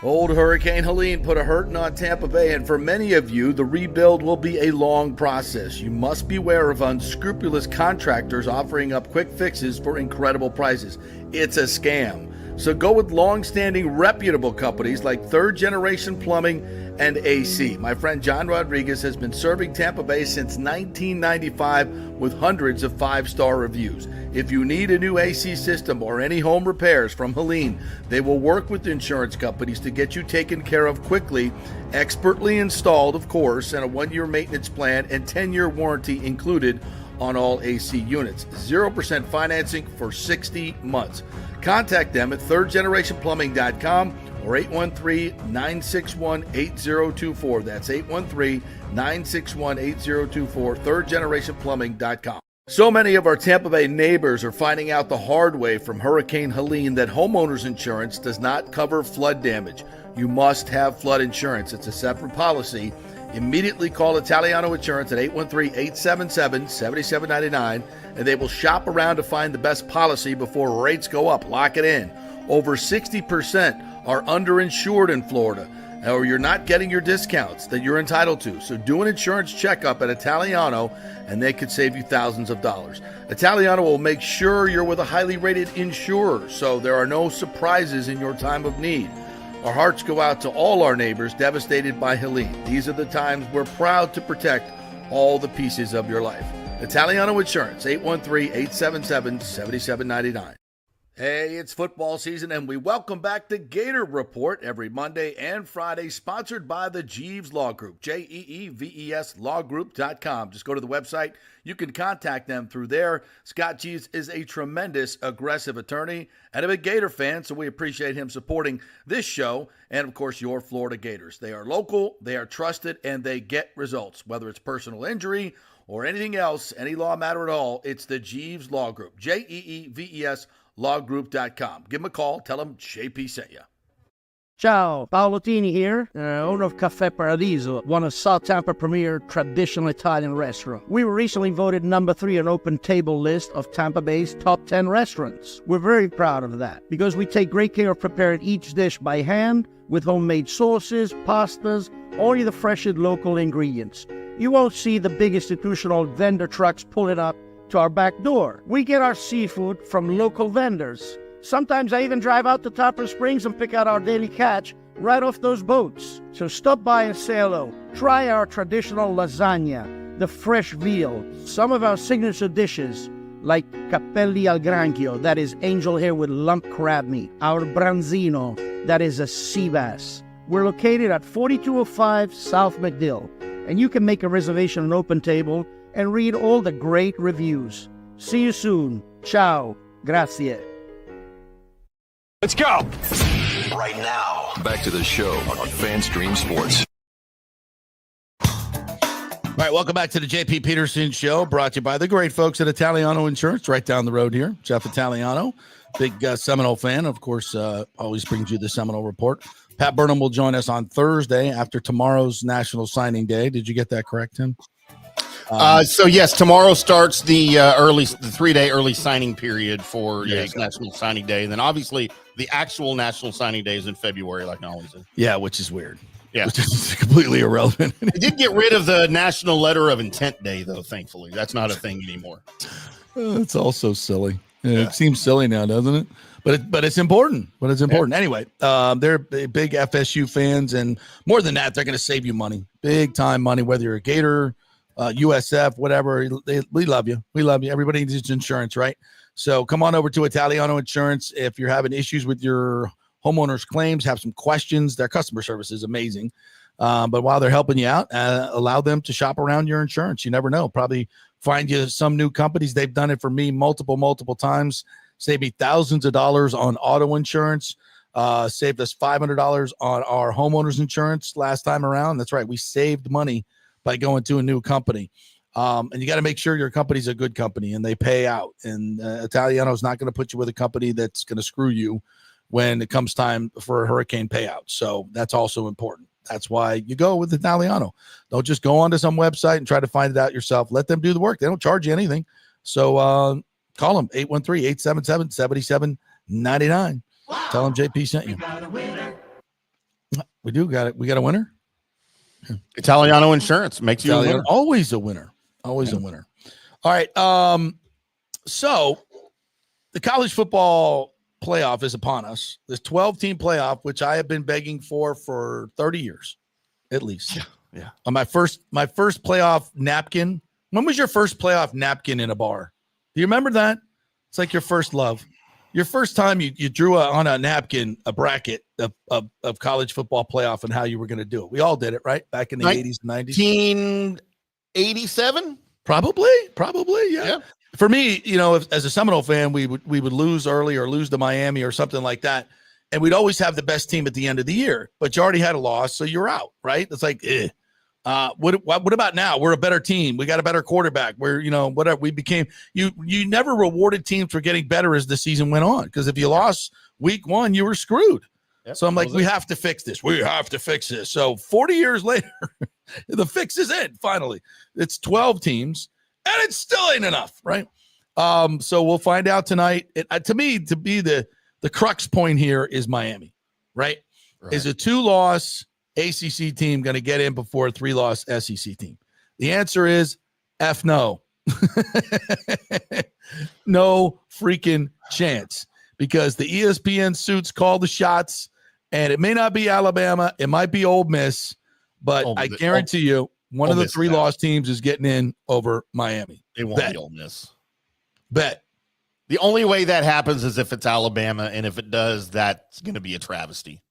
Old Hurricane Helene put a hurting on Tampa Bay, and for many of you, the rebuild will be a long process. You must beware of unscrupulous contractors offering up quick fixes for incredible prices. It's a scam. So go with long-standing, reputable companies like Third Generation Plumbing and AC. My friend John Rodriguez has been serving Tampa Bay since 1995 with hundreds of 5-star reviews. If you need a new AC system or any home repairs from Helene, they will work with insurance companies to get you taken care of quickly, expertly installed, of course, and a 1-year maintenance plan and 10-year warranty included on all AC units. 0% financing for 60 months. Contact them at thirdgenerationplumbing.com or 813-961-8024. That's 813-961-8024, thirdgenerationplumbing.com. So many of our Tampa Bay neighbors are finding out the hard way from Hurricane Helene that homeowners insurance does not cover flood damage. You must have flood insurance. It's a separate policy. Immediately call Italiano Insurance at 813-877-7799, and they will shop around to find the best policy before rates go up. Lock it in. Over 60% are underinsured in Florida. or you're not getting your discounts that you're entitled to. So do an insurance checkup at Italiano, and they could save you thousands of dollars. Italiano will make sure you're with a highly rated insurer, so there are no surprises in your time of need. Our hearts go out to all our neighbors devastated by Helene. These are the times we're proud to protect all the pieces of your life. Italiano Insurance, 813-877-7799. Hey, it's football season, and we welcome back the Gator Report every Monday and Friday, sponsored by the Jeeves Law Group, Jeeves lawgroup.com. Just go to the website. You can contact them through there. Scott Jeeves is a tremendous, aggressive attorney and a big Gator fan, so we appreciate him supporting this show and, of course, your Florida Gators. They are local, they are trusted, and they get results, whether it's personal injury or anything else, any law matter at all. It's the Jeeves Law Group, Jeeves lawgroup.com. Give them a call. Tell them JP sent you. Ciao, Paolo Tini here, owner of Caffè Paradiso, one of South Tampa premier traditional Italian restaurant. We were recently voted number 3 on Open Table list of Tampa Bay's top 10 restaurants. We're very proud of that because we take great care of preparing each dish by hand with homemade sauces, pastas, only the freshest local ingredients. You won't see the big institutional vendor trucks pulling up to our back door. We get our seafood from local vendors. Sometimes I even drive out to Tarpon Springs and pick out our daily catch right off those boats. So stop by and say hello. Try our traditional lasagna, the fresh veal, some of our signature dishes like capelli al granchio, that is angel hair with lump crab meat, our branzino, that is a sea bass. We're located at 4205 South McDill, and you can make a reservation on Open Table and read all the great reviews. See you soon. Ciao. Grazie. Let's go. Right now. Back to the show on FanStream Sports. All right, welcome back to the JP Peterson Show, brought to you by the great folks at Italiano Insurance, right down the road here. Jeff Italiano, big Seminole fan, of course, always brings you the Seminole Report. Pat Burnham will join us on Thursday after tomorrow's National Signing Day. Did you get that correct, Tim? So yes, tomorrow starts the 3-day early signing period for National Signing Day, and then obviously the actual National Signing Day is in February, like I always do. Yeah, which is weird. Yeah, which is completely irrelevant. They did get rid of the National Letter of Intent Day, though. Thankfully, that's not a thing anymore. It's all so silly. It seems silly now, doesn't it? But it's important. But it's important anyway. They're big FSU fans, and more than that, they're going to save you money, big time money, whether you're a Gator, USF, whatever. We love you. We love you. Everybody needs insurance, right? So come on over to Italiano Insurance. If you're having issues with your homeowners' claims, have some questions, their customer service is amazing. But while they're helping you out, allow them to shop around your insurance. You never know. Probably find you some new companies. They've done it for me multiple times. Saved me thousands of dollars on auto insurance. Saved us $500 on our homeowners insurance last time around. That's right. We saved money by going to a new company. And you got to make sure your company's a good company and they pay out. And Italiano is not going to put you with a company that's going to screw you when it comes time for a hurricane payout. So that's also important. That's why you go with Italiano. Don't just go onto some website and try to find it out yourself. Let them do the work. They don't charge you anything. So call them, 813-877-7799. Wow. Tell them JP sent you. We do got it. We got a winner. Italiano Insurance makes you a winner. Always a winner. Always a winner. All right. So the college football playoff is upon us. This 12-team playoff, which I have been begging for 30 years, at least. Yeah. On my first playoff napkin. When was your first playoff napkin in a bar? Do you remember that? It's like your first love. Your first time you drew on a napkin a bracket of college football playoff and how you were going to do it. We all did it, right? Back in the 80s and 90s. 1987? Probably, yeah. For me, as a Seminole fan, we would lose early or lose to Miami or something like that. And we'd always have the best team at the end of the year. But you already had a loss, so you're out, right? It's like, what about now? We're a better team. We got a better quarterback. We're, whatever we became. You never rewarded teams for getting better as the season went on, because if you lost week one, you were screwed. Yep. So I'm like, we have to fix this. We have to fix this. So 40 years later, the fix is in. Finally, it's 12 teams, and it still ain't enough, right? So we'll find out tonight. To me, to be the crux point here is Miami, right? Is a 2-loss ACC team going to get in before a 3-loss SEC team? The answer is F no. No freaking chance, because the ESPN suits call the shots, and it may not be Alabama. It might be Ole Miss, but I guarantee you one of the 3-loss teams is getting in over Miami. It won't be Ole Miss. Bet. The only way that happens is if it's Alabama, and if it does, that's going to be a travesty.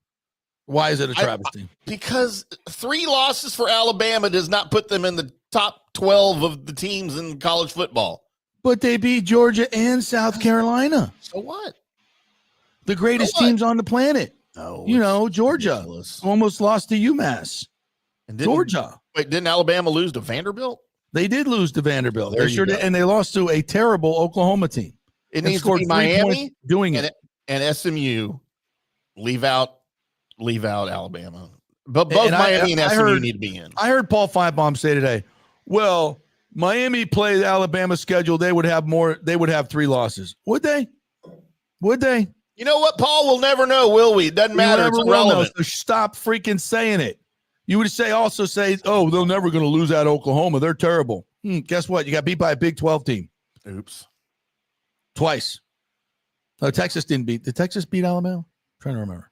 Why is it a travesty? Because 3 losses for Alabama does not put them in the top 12 of the teams in college football. But they beat Georgia and South Carolina. So what? The greatest teams on the planet. No, Georgia ridiculous. Almost lost to UMass. And Georgia. Wait, didn't Alabama lose to Vanderbilt? They did lose to Vanderbilt. There They sure did, and they lost to a terrible Oklahoma team. It needs to be Miami doing it, and SMU. Leave out Alabama. But both Miami and SMU need to be in. I heard Paul Feinbaum say today, well, Miami played Alabama's schedule. They would have 3 losses. Would they? Would they? You know what, Paul? We'll never know, will we? It doesn't matter. It's irrelevant. So stop freaking saying it. You would also say, oh, they're never going to lose at Oklahoma. They're terrible. Guess what? You got beat by a Big 12 team. Oops. Twice. No, Texas didn't beat. Did Texas beat Alabama? I'm trying to remember.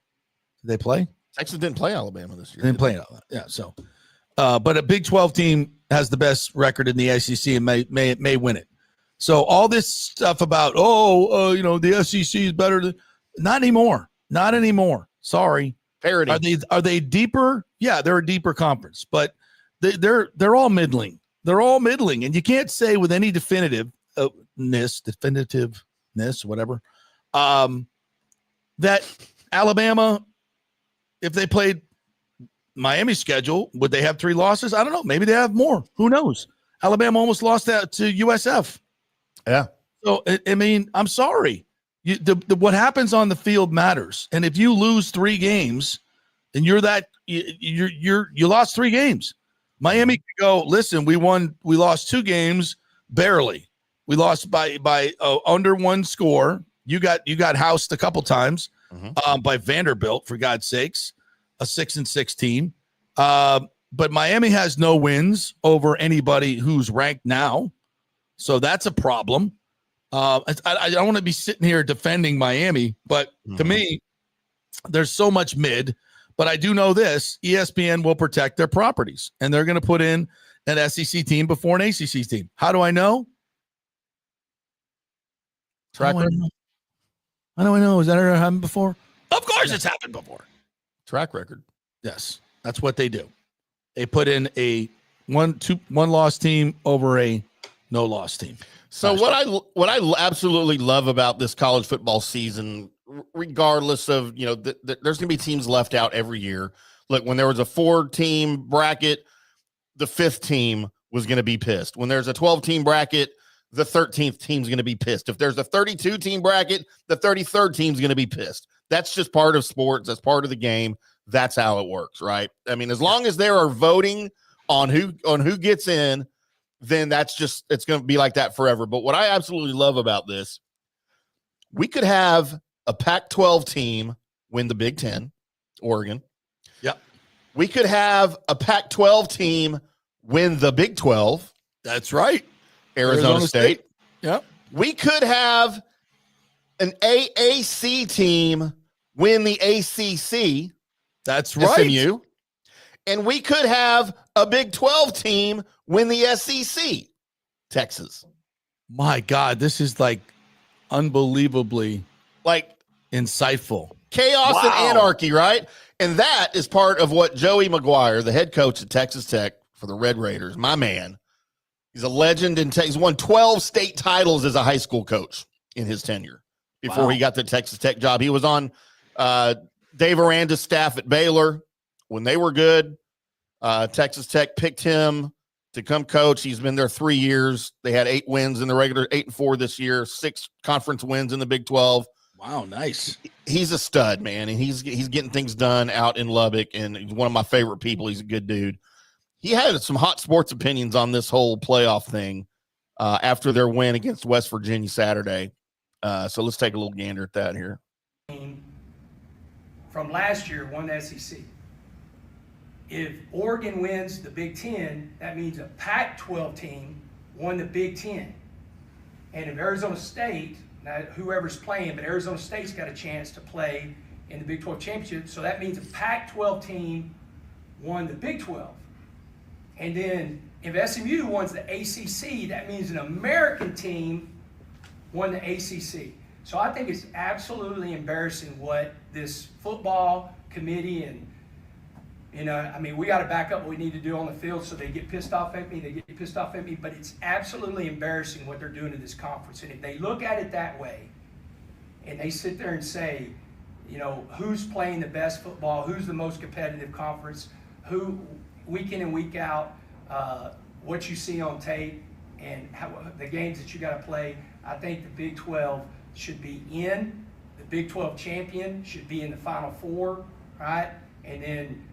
Did they play? Texas didn't play Alabama this year. They didn't play Alabama. Yeah. So, but a Big 12 team has the best record in the SEC and may win it. So all this stuff about the SEC is better than not anymore. Not anymore. Sorry. Parity. Are they deeper? Yeah, they're a deeper conference, but they're all middling. They're all middling, and you can't say with any definitiveness, whatever, that Alabama, if they played Miami's schedule, would they have 3 losses? I don't know. Maybe they have more. Who knows? Alabama almost lost that to USF. Yeah. So I mean, I'm sorry. What happens on the field matters, and if you lose 3 games, and you lost 3 games. Miami could go, listen, we lost 2 games barely. We lost by under 1 score. You got housed a couple times by Vanderbilt, for God's sakes, a 6-6 team. But Miami has no wins over anybody who's ranked now, so that's a problem. I don't want to be sitting here defending Miami, but to me, there's so much mid. But I do know this: ESPN will protect their properties, and they're going to put in an SEC team before an ACC team. How do I know? Track record. How do I know? Has that ever happened before? Of course, it's happened before. Track record. Yes, that's what they do. They put in a one loss team over a no loss team. So what I absolutely love about this college football season, regardless of, there's going to be teams left out every year. Look, when there was a 4-team bracket, the 5th team was going to be pissed. When there's a 12-team bracket, the 13th team's going to be pissed. If there's a 32-team bracket, the 33rd team's going to be pissed. That's just part of sports. That's part of the game. That's how it works, right? I mean, as long as there are voting on who gets in, then it's going to be like that forever. But what I absolutely love about this, we could have a Pac-12 team win the Big Ten, Oregon. Yep. We could have a Pac-12 team win the Big 12. That's right. Arizona State. Yep. We could have an AAC team win the ACC. That's right. SMU. And we could have a Big 12 team win the SEC. Texas. My God, this is unbelievably insightful. Chaos and anarchy, right? And that is part of what Joey McGuire, the head coach at Texas Tech for the Red Raiders, my man, he's a legend in He's won 12 state titles as a high school coach in his tenure before he got the Texas Tech job. He was on Dave Aranda's staff at Baylor when they were good. Texas Tech picked him to come coach. He's been there 3 years. They had 8 wins in the regular, 8-4 this year, 6 conference wins in the Big 12. Wow, nice. He's a stud, man, and he's getting things done out in Lubbock, and he's one of my favorite people. He's a good dude. He had some hot sports opinions on this whole playoff thing after their win against West Virginia Saturday. So let's take a little gander at that here. From last year, won the SEC. if Oregon wins the Big Ten, that means a Pac-12 team won the Big Ten. And if Arizona State, now whoever's playing, but Arizona State's got a chance to play in the Big 12 championship, so that means a Pac-12 team won the Big 12. And then if SMU wins the ACC, that means an American team won the ACC. So I think it's absolutely embarrassing what this football committee and, we got to back up what we need to do on the field so they get pissed off at me, but it's absolutely embarrassing what they're doing in this conference. And if they look at it that way and they sit there and say, who's playing the best football, who's the most competitive conference, who week in and week out, what you see on tape and how, the games that you got to play, I think the Big 12 should be in. The Big 12 champion should be in the Final Four, right? And then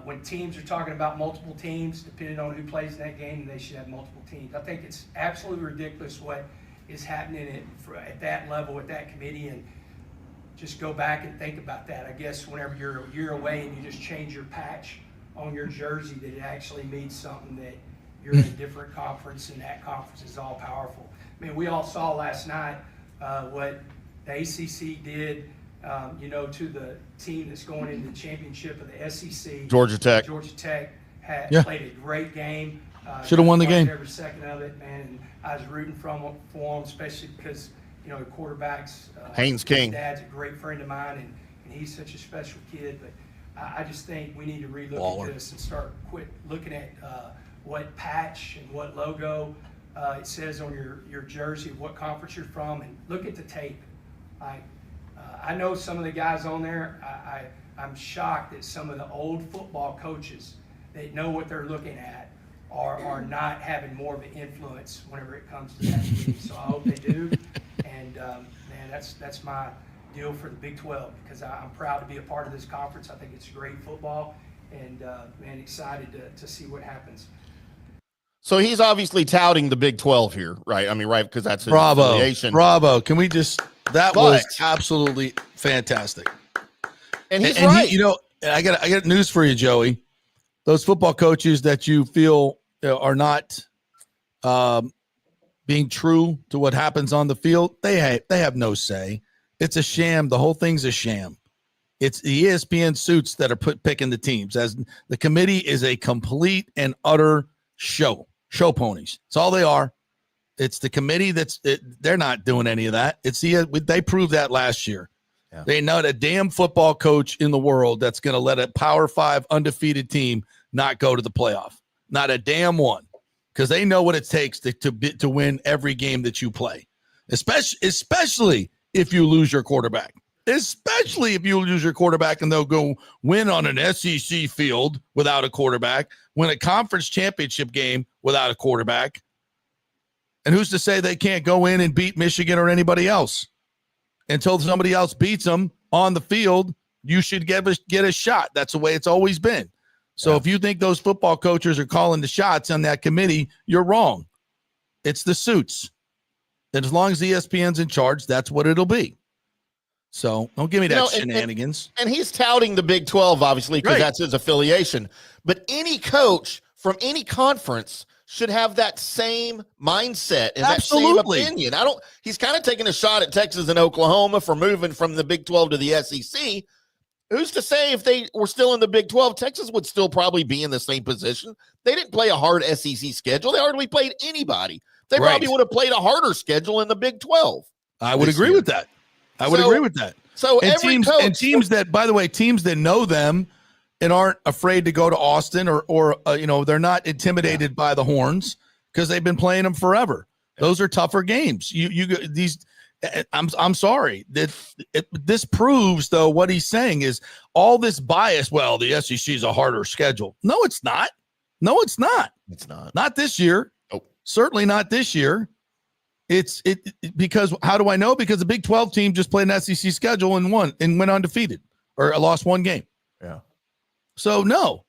when teams are talking about multiple teams, depending on who plays in that game, they should have multiple teams. I think it's absolutely ridiculous what is happening at that level with that committee, and just go back and think about that. I guess whenever you're a year away and you just change your patch on your jersey, that it actually means something, that you're in a different conference and that conference is all powerful. We all saw last night what the ACC did, to the team that's going into the championship of the SEC. Georgia Tech Played a great game. Should have won the game. Every second of it, man. And I was rooting for them, especially because, the quarterbacks. Haynes King. Dad's a great friend of mine, and he's such a special kid. But I just think we need to relook at this and quit looking at what patch and what logo it says on your jersey, what conference you're from, and look at the tape. I know some of the guys on there, I'm shocked that some of the old football coaches that know what they're looking at are not having more of an influence whenever it comes to that league. So I hope they do. And man, that's my deal for the Big 12, because I'm proud to be a part of this conference. I think it's great football, and man, excited to see what happens. So he's obviously touting the Big 12 here, right? Right, because that's his affiliation. Bravo. Can we just, was absolutely fantastic. And he's right. I got news for you, Joey. Those football coaches that you feel are not being true to what happens on the field, they have no say. It's a sham. The whole thing's a sham. It's the ESPN suits that are picking the teams. As the committee is a complete and utter show ponies. It's all they are. It's the committee they're not doing any of that. They proved that last year. Yeah. They not a damn football coach in the world that's going to let a Power 5 undefeated team not go to the playoff. Not a damn one, because they know what it takes to win every game that you play, especially if you lose your quarterback. Especially if you lose your quarterback and they'll go win on an SEC field without a quarterback, win a conference championship game without a quarterback. And who's to say they can't go in and beat Michigan or anybody else? Until somebody else beats them on the field, you should get a shot. That's the way it's always been. So if you think those football coaches are calling the shots on that committee, you're wrong. It's the suits. And as long as ESPN's in charge, that's what it'll be. So don't give me that shenanigans. And he's touting the Big 12, obviously, because that's his affiliation. But any coach from any conference should have that same mindset and that same opinion. He's kind of taking a shot at Texas and Oklahoma for moving from the Big 12 to the SEC. Who's to say if they were still in the Big 12, Texas would still probably be in the same position? They didn't play a hard SEC schedule. They hardly played anybody. They probably would have played a harder schedule in the Big 12. I would agree with that. I would agree with that. So teams that, by the way, teams that know them and aren't afraid to go to Austin or they're not intimidated by the Horns because they've been playing them forever. Those are tougher games. I'm sorry that this proves, though, what he's saying is all this bias. Well, the SEC is a harder schedule. No, it's not. No, it's not. It's not. Not this year. Oh, certainly not this year. It's because how do I know? Because the Big 12 team just played an SEC schedule and won and went undefeated or lost one game. Yeah. So no,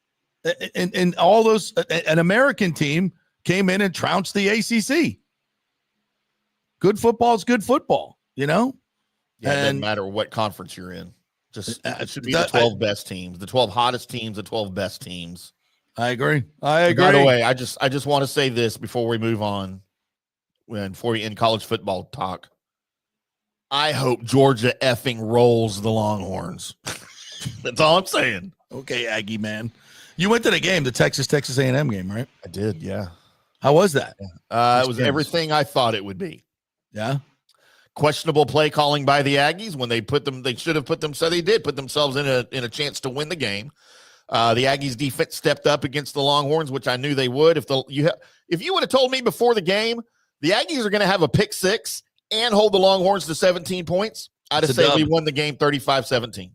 and all those an American team came in and trounced the ACC. Good football is good football, Yeah, it doesn't matter what conference you're in. Just it should be the 12 best teams, the 12 hottest teams, the 12 best teams. I agree. By the way, I just want to say this before we move on. Before we end college football talk, I hope Georgia effing rolls the Longhorns. That's all I'm saying. Okay, Aggie man. You went to the game, the Texas A&M game, right? I did, yeah. How was that? It was everything I thought it would be. Yeah. Questionable play calling by the Aggies when they should have put themselves in a chance to win the game. The Aggies defense stepped up against the Longhorns, which I knew they would. If you would have told me before the game the Aggies are going to have a pick six and hold the Longhorns to 17 points, I'd have said we won the game 35-17.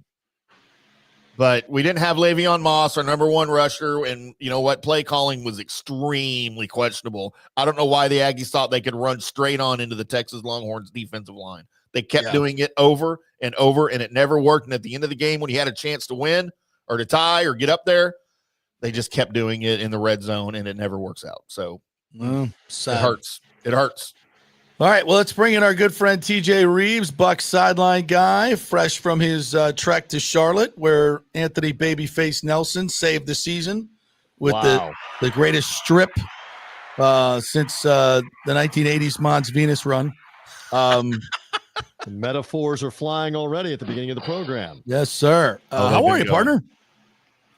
But we didn't have Le'Veon Moss, our number one rusher, and you know what? Play calling was extremely questionable. I don't know why the Aggies thought they could run straight on into the Texas Longhorns defensive line. They kept doing it over and over, and it never worked. And at the end of the game, when he had a chance to win or to tie or get up there, they just kept doing it in the red zone, and it never works out. So it hurts. It hurts. All right, well, let's bring in our good friend TJ Reeves, Bucs sideline guy, fresh from his trek to Charlotte, where Anthony Babyface Nelson saved the season with the greatest strip since the 1980s Mons Venus run. The metaphors are flying already at the beginning of the program. Yes, sir. How are you, partner?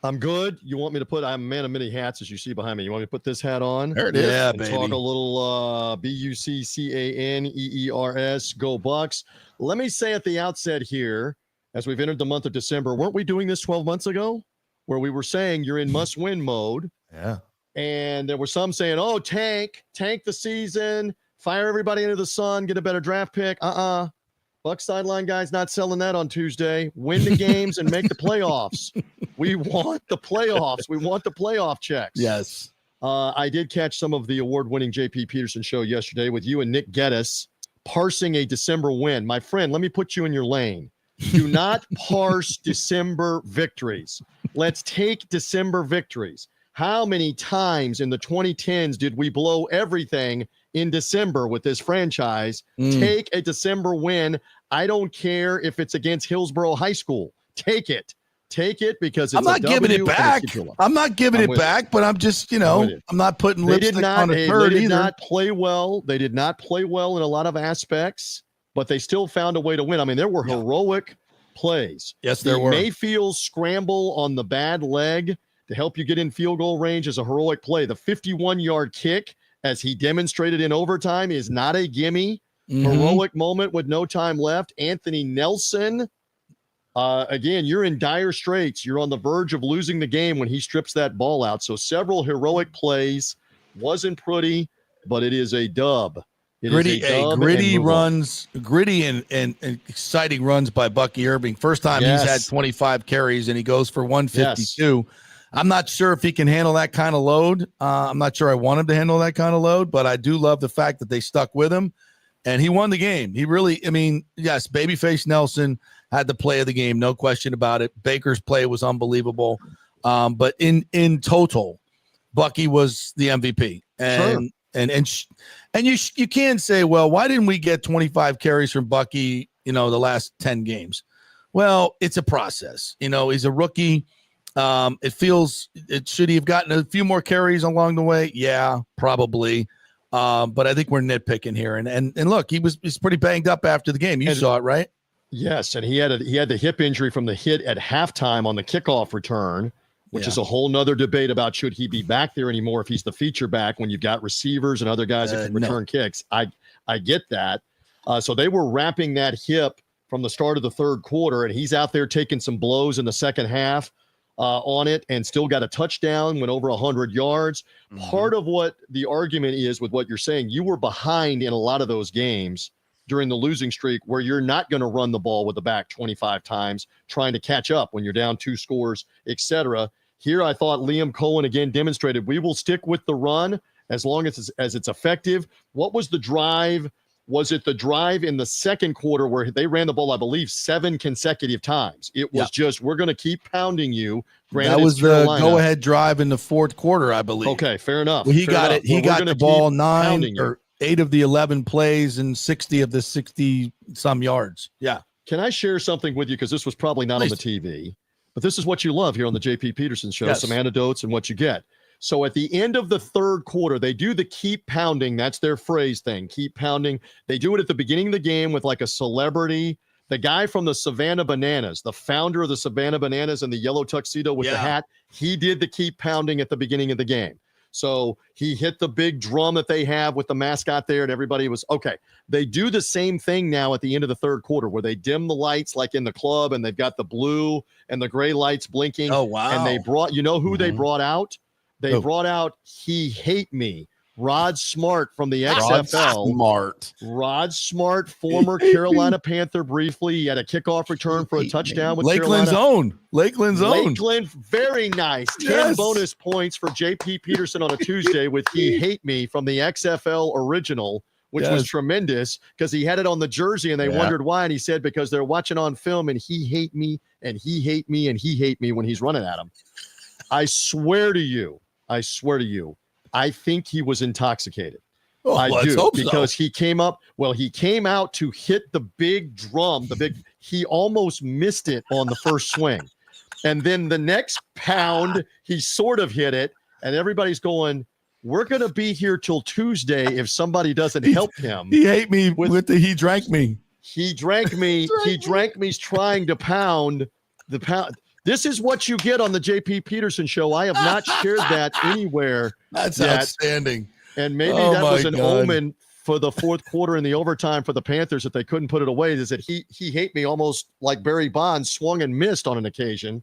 I'm good. You want me to I'm a man of many hats, as you see behind me. You want me to put this hat on? There it is. Yeah, and baby. Talk a little BUCCANEERS, go Bucs. Let me say at the outset here, as we've entered the month of December, weren't we doing this 12 months ago? Where we were saying you're in must-win mode. Yeah. And there were some saying, oh, tank the season, fire everybody into the sun, get a better draft pick. Bucs sideline guys not selling that on Tuesday. Win the games and make the playoffs. We want the playoffs. We want the playoff checks. Yes. I did catch some of the award-winning J.P. Peterson show yesterday with you and Nick Geddes parsing a December win. My friend, let me put you in your lane. Do not parse December victories. Let's take December victories. How many times in the 2010s did we blow everything in December with this franchise? Take a December win. I don't care if it's against Hillsborough High School. Take it. Take it because it's I'm not giving it back. I'm not giving it back, but I'm just, I'm not putting lipstick on a turd either. They did not play well. They did not play well in a lot of aspects, but they still found a way to win. I mean, there were heroic plays. Yes, there were. Mayfield scramble on the bad leg to help you get in field goal range is a heroic play. The 51-yard kick, as he demonstrated in overtime, is not a gimme. Heroic moment with no time left. Anthony Nelson, again, you're in dire straits. You're on the verge of losing the game when he strips that ball out. So several heroic plays. Wasn't pretty, but it is a dub. Gritty runs, gritty and exciting runs by Bucky Irving. First time he's had 25 carries and he goes for 152. Yes. I'm not sure if he can handle that kind of load. I'm not sure I want him to handle that kind of load, but I do love the fact that they stuck with him and he won the game. He really, yes, Babyface Nelson had the play of the game, no question about it. Baker's play was unbelievable. But in total, Bucky was the MVP. And you can say, well, why didn't we get 25 carries from Bucky, the last 10 games? Well, it's a process. He's a rookie. Should he have gotten a few more carries along the way? Yeah, probably. But I think we're nitpicking here. And look, he's pretty banged up after the game. You saw it, right? Yes, and he had the hip injury from the hit at halftime on the kickoff return, which is a whole nother debate about should he be back there anymore if he's the feature back when you've got receivers and other guys that can return kicks. I get that. So they were wrapping that hip from the start of the third quarter, and he's out there taking some blows in the second half on it and still got a touchdown, went over 100 yards. Part of what the argument is with what you're saying, you were behind in a lot of those games during the losing streak where you're not going to run the ball with the back 25 times trying to catch up when you're down 2 scores, etc. Here, I thought Liam Cohen again demonstrated we will stick with the run as long as it's effective. What was the drive? Was it the drive in the second quarter where they ran the ball, I believe, 7 consecutive times? It was just, we're going to keep pounding you. Granted, that was the go-ahead drive in the fourth quarter, I believe. Okay, fair enough. Well, he got the ball 9 or 8 of the 11 plays and 60 of the 60-some yards. Yeah. Can I share something with you? Because this was probably not on the TV, but this is what you love here on the JP Peterson Show, some anecdotes and what you get. So at the end of the third quarter, they do the keep pounding. That's their phrase thing, keep pounding. They do it at the beginning of the game with like a celebrity. The guy from the Savannah Bananas, the founder of the Savannah Bananas in the yellow tuxedo with the hat, he did the keep pounding at the beginning of the game. So he hit the big drum that they have with the mascot there, and everybody was okay. They do the same thing now at the end of the third quarter where they dim the lights like in the club, and they've got the blue and the gray lights blinking. Oh, wow. And they brought, you know who they brought out? They brought out He Hate Me. Rod Smart from the XFL. Rod Smart, former Carolina Panther briefly. He had a kickoff return for a touchdown with Lakeland's Carolina. Lakeland's own. Lakeland, very nice. 10 bonus points for JP Peterson on a Tuesday with He Hate Me from the XFL original, which was tremendous because he had it on the jersey and they wondered why. And he said, because they're watching on film and he hate me and he hate me and he hate me when he's running at him. I swear to you, I think he was intoxicated. Oh, I let's do, hope because so. he came up. Well, he came out to hit the big drum. He almost missed it on the first swing, and then the next pound he sort of hit it, and everybo's going, "We're going to be here till Tuesday if somebody doesn't help him." He hate me with the he drank me. He drank me. He drank me's trying to pound the pound. This is what you get on the JP Peterson Show. I have not shared that anywhere. That's yet. outstanding. And maybe that was an omen for the fourth quarter and the overtime for the Panthers that they couldn't put it away. Is that he hate me almost like Barry Bonds swung and missed on an occasion.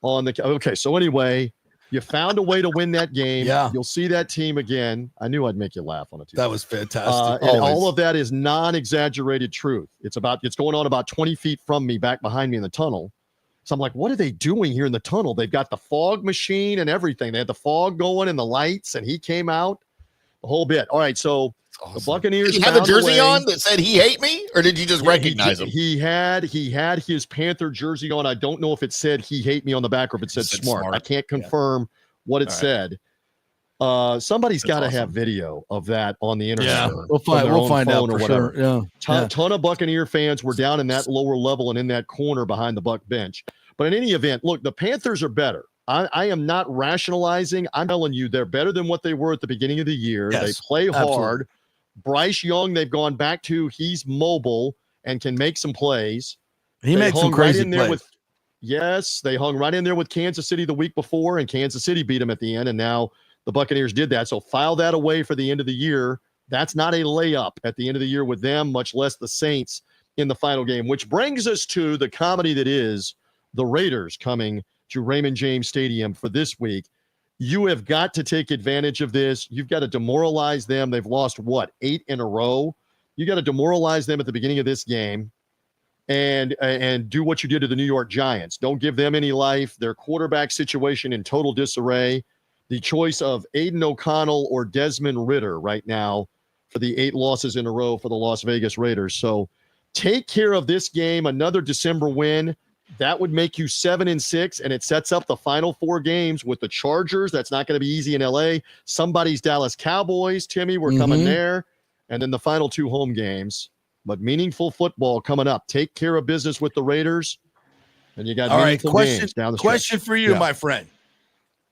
Okay, so anyway, you found a way to win that game. Yeah. You'll see that team again. I knew I'd make you laugh on it. That was fantastic. And all of that is non-exaggerated truth. It's going on about 20 feet from me, back behind me in the tunnel. So I'm like, what are they doing here in the tunnel? They've got the fog machine and everything. They had the fog going and the lights, and he came out the whole bit. All right, so the Buccaneers. Did he have a jersey on that said "He Hate Me," or did you just recognize him? He had his Panther jersey on. I don't know if it said "He Hate Me" on the back or if it said "Smart." I can't confirm what it said. Somebody's got to have video of that on the internet. Yeah, we'll find out for sure. Yeah. Ton of Buccaneer fans were down in that lower level and in that corner behind the Buck bench. But in any event, look, the Panthers are better. I am not rationalizing. I'm telling you, they're better than what they were at the beginning of the year. They play hard. Bryce Young, they've gone back to. He's mobile and can make some plays. He made some crazy plays. They hung right in there with Kansas City the week before, and Kansas City beat them at the end, and now the Buccaneers did that. So file that away for the end of the year. That's not a layup at the end of the year with them, much less the Saints in the final game, which brings us to the comedy that is the Raiders coming to Raymond James Stadium for this week. You have got to take advantage of this. You've got to demoralize them. They've lost, 8 in a row? You got to demoralize them at the beginning of this game and do what you did to the New York Giants. Don't give them any life. Their quarterback situation in total disarray. The choice of Aiden O'Connell or Desmond Ridder right now for the 8 losses in a row for the Las Vegas Raiders. So take care of this game. Another December win. That would make you 7-6, and it sets up the final 4 games with the Chargers. That's not going to be easy in LA. Somebody's Dallas Cowboys, Timmy, we're coming there. And then the final 2 home games. But meaningful football coming up. Take care of business with the Raiders. And you got meaningful games down the stretch. Question for you, my friend.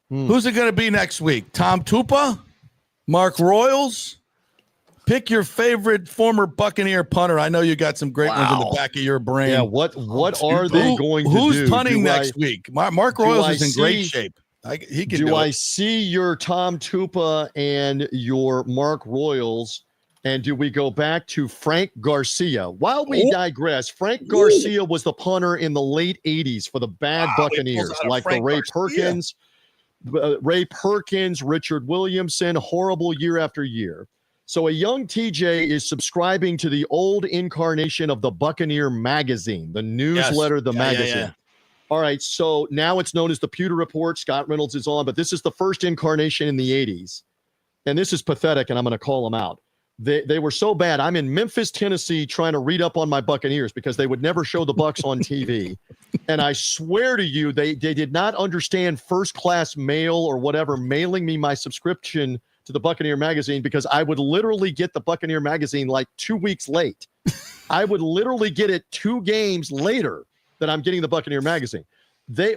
Who's it going to be next week? Tom Tupa? Mark Royals? Pick your favorite former Buccaneer punter. I know you got some great ones in the back of your brain. Yeah, what are they going to do? Who's punting next week? Mark Royals is in great shape. He can do I it. see your Tom Tupa and your Mark Royals? And do we go back to Frank Garcia? While we digress, Frank Garcia was the punter in the late 80s for the bad Buccaneers, like the Ray Perkins, Richard Williamson, horrible year after year. So a young TJ is subscribing to the old incarnation of the Buccaneer magazine, the newsletter, the magazine. Yeah. All right, so now it's known as the Pewter Report. Scott Reynolds is on, but this is the first incarnation in the 80s. And this is pathetic, and I'm going to call them out. They were so bad. I'm in Memphis, Tennessee, trying to read up on my Buccaneers because they would never show the Bucs on TV. And I swear to you, they did not understand first-class mail or whatever, mailing me my subscription to the Buccaneer magazine, because I would literally get the Buccaneer magazine like 2 weeks late. I would literally get it 2 games later that I'm getting the Buccaneer magazine.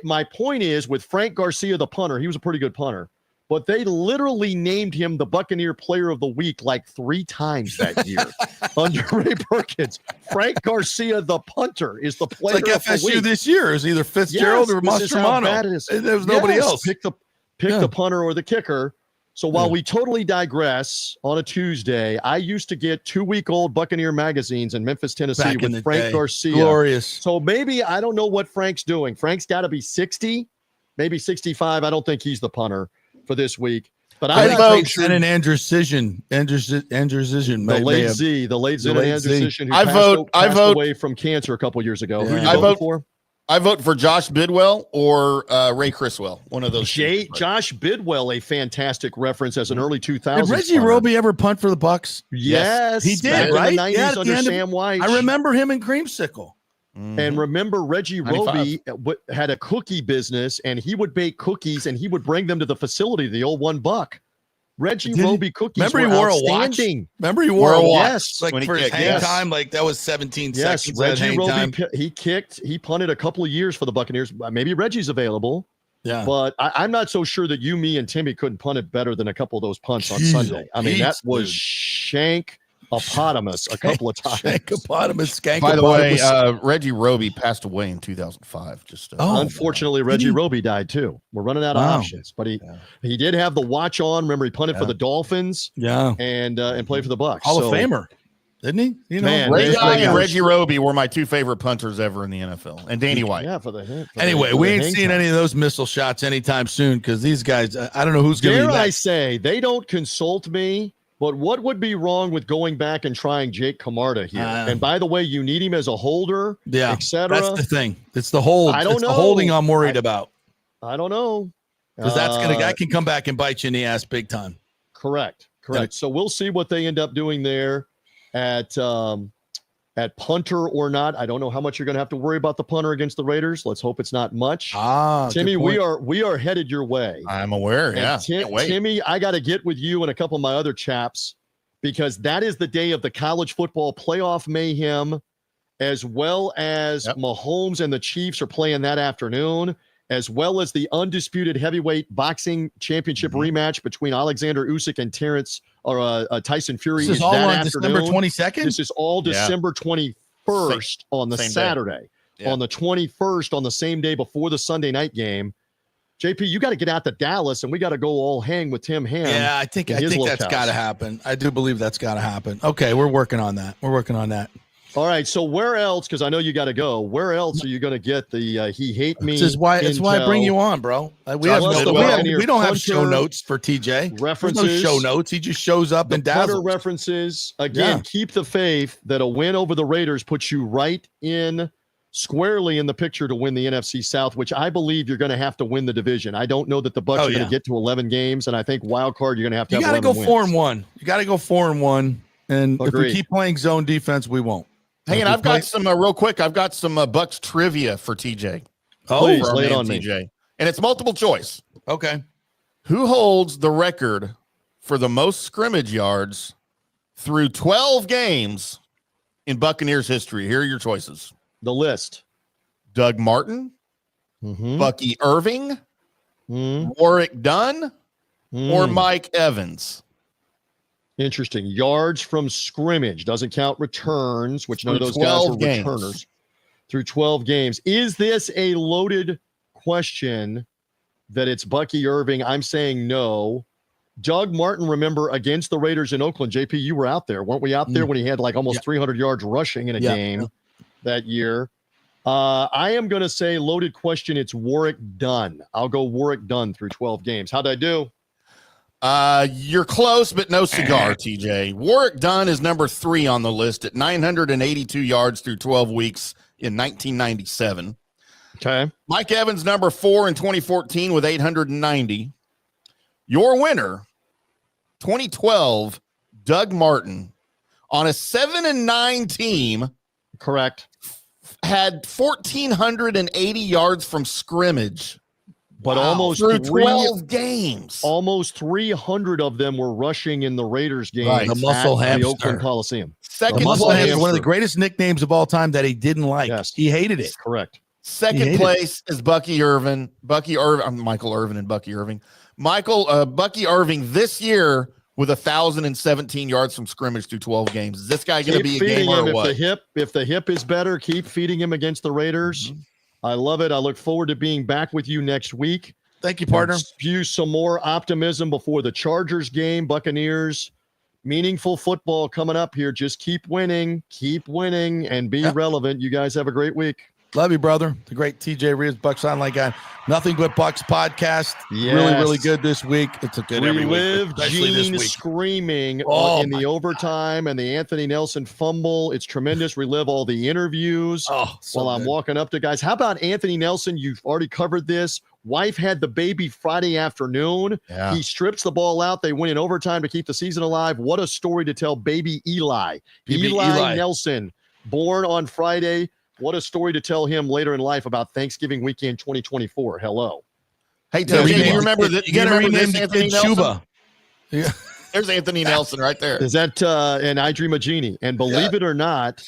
My point is with Frank Garcia, the punter, he was a pretty good punter, but they literally named him the Buccaneer Player of the Week like 3 times that year under Ray Perkins. Frank Garcia, the punter, is the player of the week. It's like FSU this year is either Fitzgerald or Mastromano. There was nobody else. Pick the punter or the kicker. So while we totally digress on a Tuesday, I used to get 2-week-old Buccaneer magazines in Memphis, Tennessee with Frank Garcia. Glorious. So maybe I don't know what Frank's doing. Frank's got to be 60, maybe 65. I don't think he's the punter for this week. But I vote and an Andrewsision. The late Z and Andrewsision who passed away from cancer a couple years ago. Who you vote for? I vote for Josh Bidwell or Ray Criswell. One of those. Josh Bidwell, a fantastic reference as an early 2000s. Did Reggie Roby ever punt for the Bucs? Yes, he did. Right? In the 90s under Sam White. I remember him in Creamsicle. And remember, Reggie Roby had a cookie business, and he would bake cookies, and he would bring them to the facility, the old $1. Reggie Roby cookies. Remember he wore a watch. Remember he wore a watch. Yes, like for his hang time, like that was 17 seconds. Reggie Roby, he punted a couple of years for the Buccaneers. Maybe Reggie's available. Yeah, but I'm not so sure that you, me, and Timmy couldn't punt it better than a couple of those punts on Sunday. I mean, that was Shank-opotamus a couple of times. Shank-opotamus. By the way, Reggie Roby passed away in 2005. Unfortunately, Reggie Roby died too. We're running out of options, but he did have the watch on. Remember, he punted for the Dolphins. Yeah, and played for the Bucs. Hall of Famer, didn't he? You know, Man, Ray Guy and Reggie Roby were my 2 favorite punters ever in the NFL, and Danny White. Yeah, anyway, we ain't seeing any of those missile shots anytime soon because these guys. I don't know who's going to. Dare I say they don't consult me. But what would be wrong with going back and trying Jake Camarda here? And by the way, you need him as a holder, etc. That's the thing. It's the hold. I don't know. The holding I'm worried about. I don't know. Because that can come back and bite you in the ass big time. Correct. Yeah. So we'll see what they end up doing there at punter or not. I don't know how much you're going to have to worry about the punter against the Raiders. Let's hope it's not much. Timmy, we are headed your way. I'm aware. Yeah. Timmy, I got to get with you and a couple of my other chaps because that is the day of the college football playoff mayhem, as well as Mahomes and the Chiefs are playing that afternoon, as well as the undisputed heavyweight boxing championship rematch between Alexander Usyk and Tyson Fury. This is all on December 22nd? This is all December 21st on the Saturday. On the 21st, on the same day before the Sunday night game. JP, you got to get out to Dallas, and we got to go all hang with Tim Ham. Yeah, I think that's got to happen. I do believe that's got to happen. Okay, we're working on that. All right, so where else, because I know you got to go, where else are you going to get the he hate me? It's why I bring you on, bro. We don't have show notes for TJ. References. There's no show notes. He just shows up and dazzles. References. Again, keep the faith that a win over the Raiders puts you right in squarely in the picture to win the NFC South, which I believe you're going to have to win the division. I don't know that the Bucs are going to get to 11 games, and I think wild card, you're going to have to have 11 wins. 4-1. You got to go 4-1. And if we keep playing zone defense, we won't. Hey, and I've got some real quick. I've got some Bucs trivia for TJ. Please lay it on TJ. Me. And it's multiple choice. Okay. Who holds the record for the most scrimmage yards through 12 games in Buccaneers history? Here are your choices. The list. Doug Martin, Bucky Irving, Warwick Dunn, or Mike Evans. Interesting. Yards from scrimmage. Doesn't count returns, which none of those guys were returners. Through 12 games. Is this a loaded question that it's Bucky Irving? I'm saying no. Doug Martin, remember, against the Raiders in Oakland, JP, you were out there. Weren't we out there when he had like almost 300 yards rushing in a game that year? I am going to say loaded question. It's Warwick Dunn. I'll go Warwick Dunn through 12 games. How'd I do? You're close, but no cigar, TJ. Warwick Dunn is number 3 on the list at 982 yards through 12 weeks in 1997. Okay. Mike Evans, number 4 in 2014 with 890. Your winner, 2012, Doug Martin, on a 7-9 team. Correct. Had 1,480 yards from scrimmage But almost through 12 games. Almost 300 of them were rushing in the Raiders game. Right. The muscle at hamster. the Oakland Coliseum. Second the muscle place, hamster, one of the greatest nicknames of all time that he didn't like. Yes. He hated it. Correct. Second place is Bucky Irvin. Michael Irvin and Bucky Irving. Bucky Irving this year with 1,017 yards from scrimmage through 12 games. Is this guy going to be a gamer or what? If the hip is better, keep feeding him against the Raiders. I love it. I look forward to being back with you next week. Thank you, partner. Spew some more optimism before the Chargers game. Buccaneers, meaningful football coming up here. Just keep winning, and be relevant. You guys have a great week. Love you, brother. The great TJ Reeves, Bucs Online guy. Nothing But Bucs podcast. Yes. Really good this week. It's a good every week, especially this Gene week. Screaming Oh, in the overtime and the Anthony Nelson fumble. It's tremendous. Relive all the interviews while I'm walking up to guys. How about Anthony Nelson? You've already covered this. Wife had the baby Friday afternoon. Yeah. He strips the ball out. They win in overtime to keep the season alive. What a story to tell baby Eli. Eli Nelson, born on Friday. What a story to tell him later in life about Thanksgiving weekend 2024. Hello. Hey, TJ, you remember that? You got to rename the kid Chuba. Yeah. There's Anthony Nelson right there. Is that and I Dream a Genie? And believe it or not,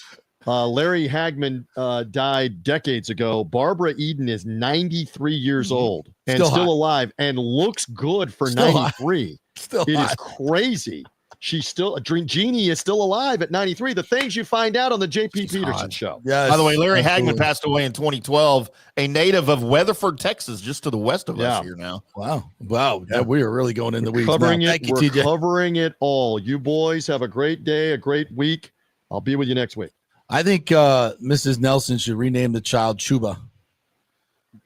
Larry Hagman died decades ago. Barbara Eden is 93 years old and still alive and looks good for 93. It is crazy. She's still Genie is still alive at 93. The things you find out on the JP Peterson show. Yes, by the way, Larry Hagman passed away in 2012, a native of Weatherford, Texas, just to the west of us here now. Wow. Yeah, we are really going in the weeds. Covering now. it. Thank you, We're TJ. covering it all. You boys have a great day, a great week. I'll be with you next week. I think Mrs. Nelson should rename the child Chuba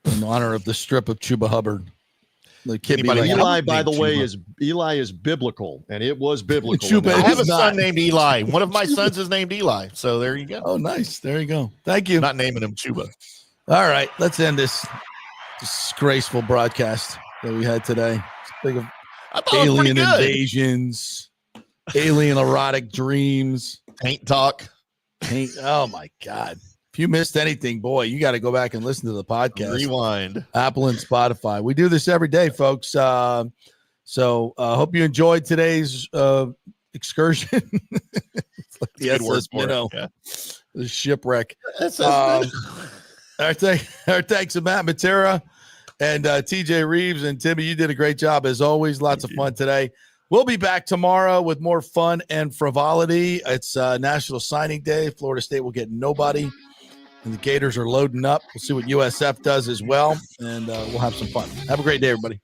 in honor of the strip of Chuba Hubbard. The kid Eli, by the way, is biblical, and it was biblical. I have a son named Eli. One of my sons is named Eli. So there you go. Oh, nice. There you go. Thank you. Not naming him Chuba. All right, let's end this disgraceful broadcast that we had today. Think of alien invasions, alien erotic dreams, paint talk. Oh my God. If you missed anything, boy, you got to go back and listen to the podcast. Rewind. Apple and Spotify. We do this every day, folks. So hope you enjoyed today's excursion. Like the SS Minnow, the shipwreck. Our thanks to Matt Matera and TJ Reeves and Timmy. You did a great job as always. Lots of fun today. We'll be back tomorrow with more fun and frivolity. It's National Signing Day. Florida State will get nobody. And the Gators are loading up. We'll see what USF does as well. And we'll have some fun. Have a great day, everybody.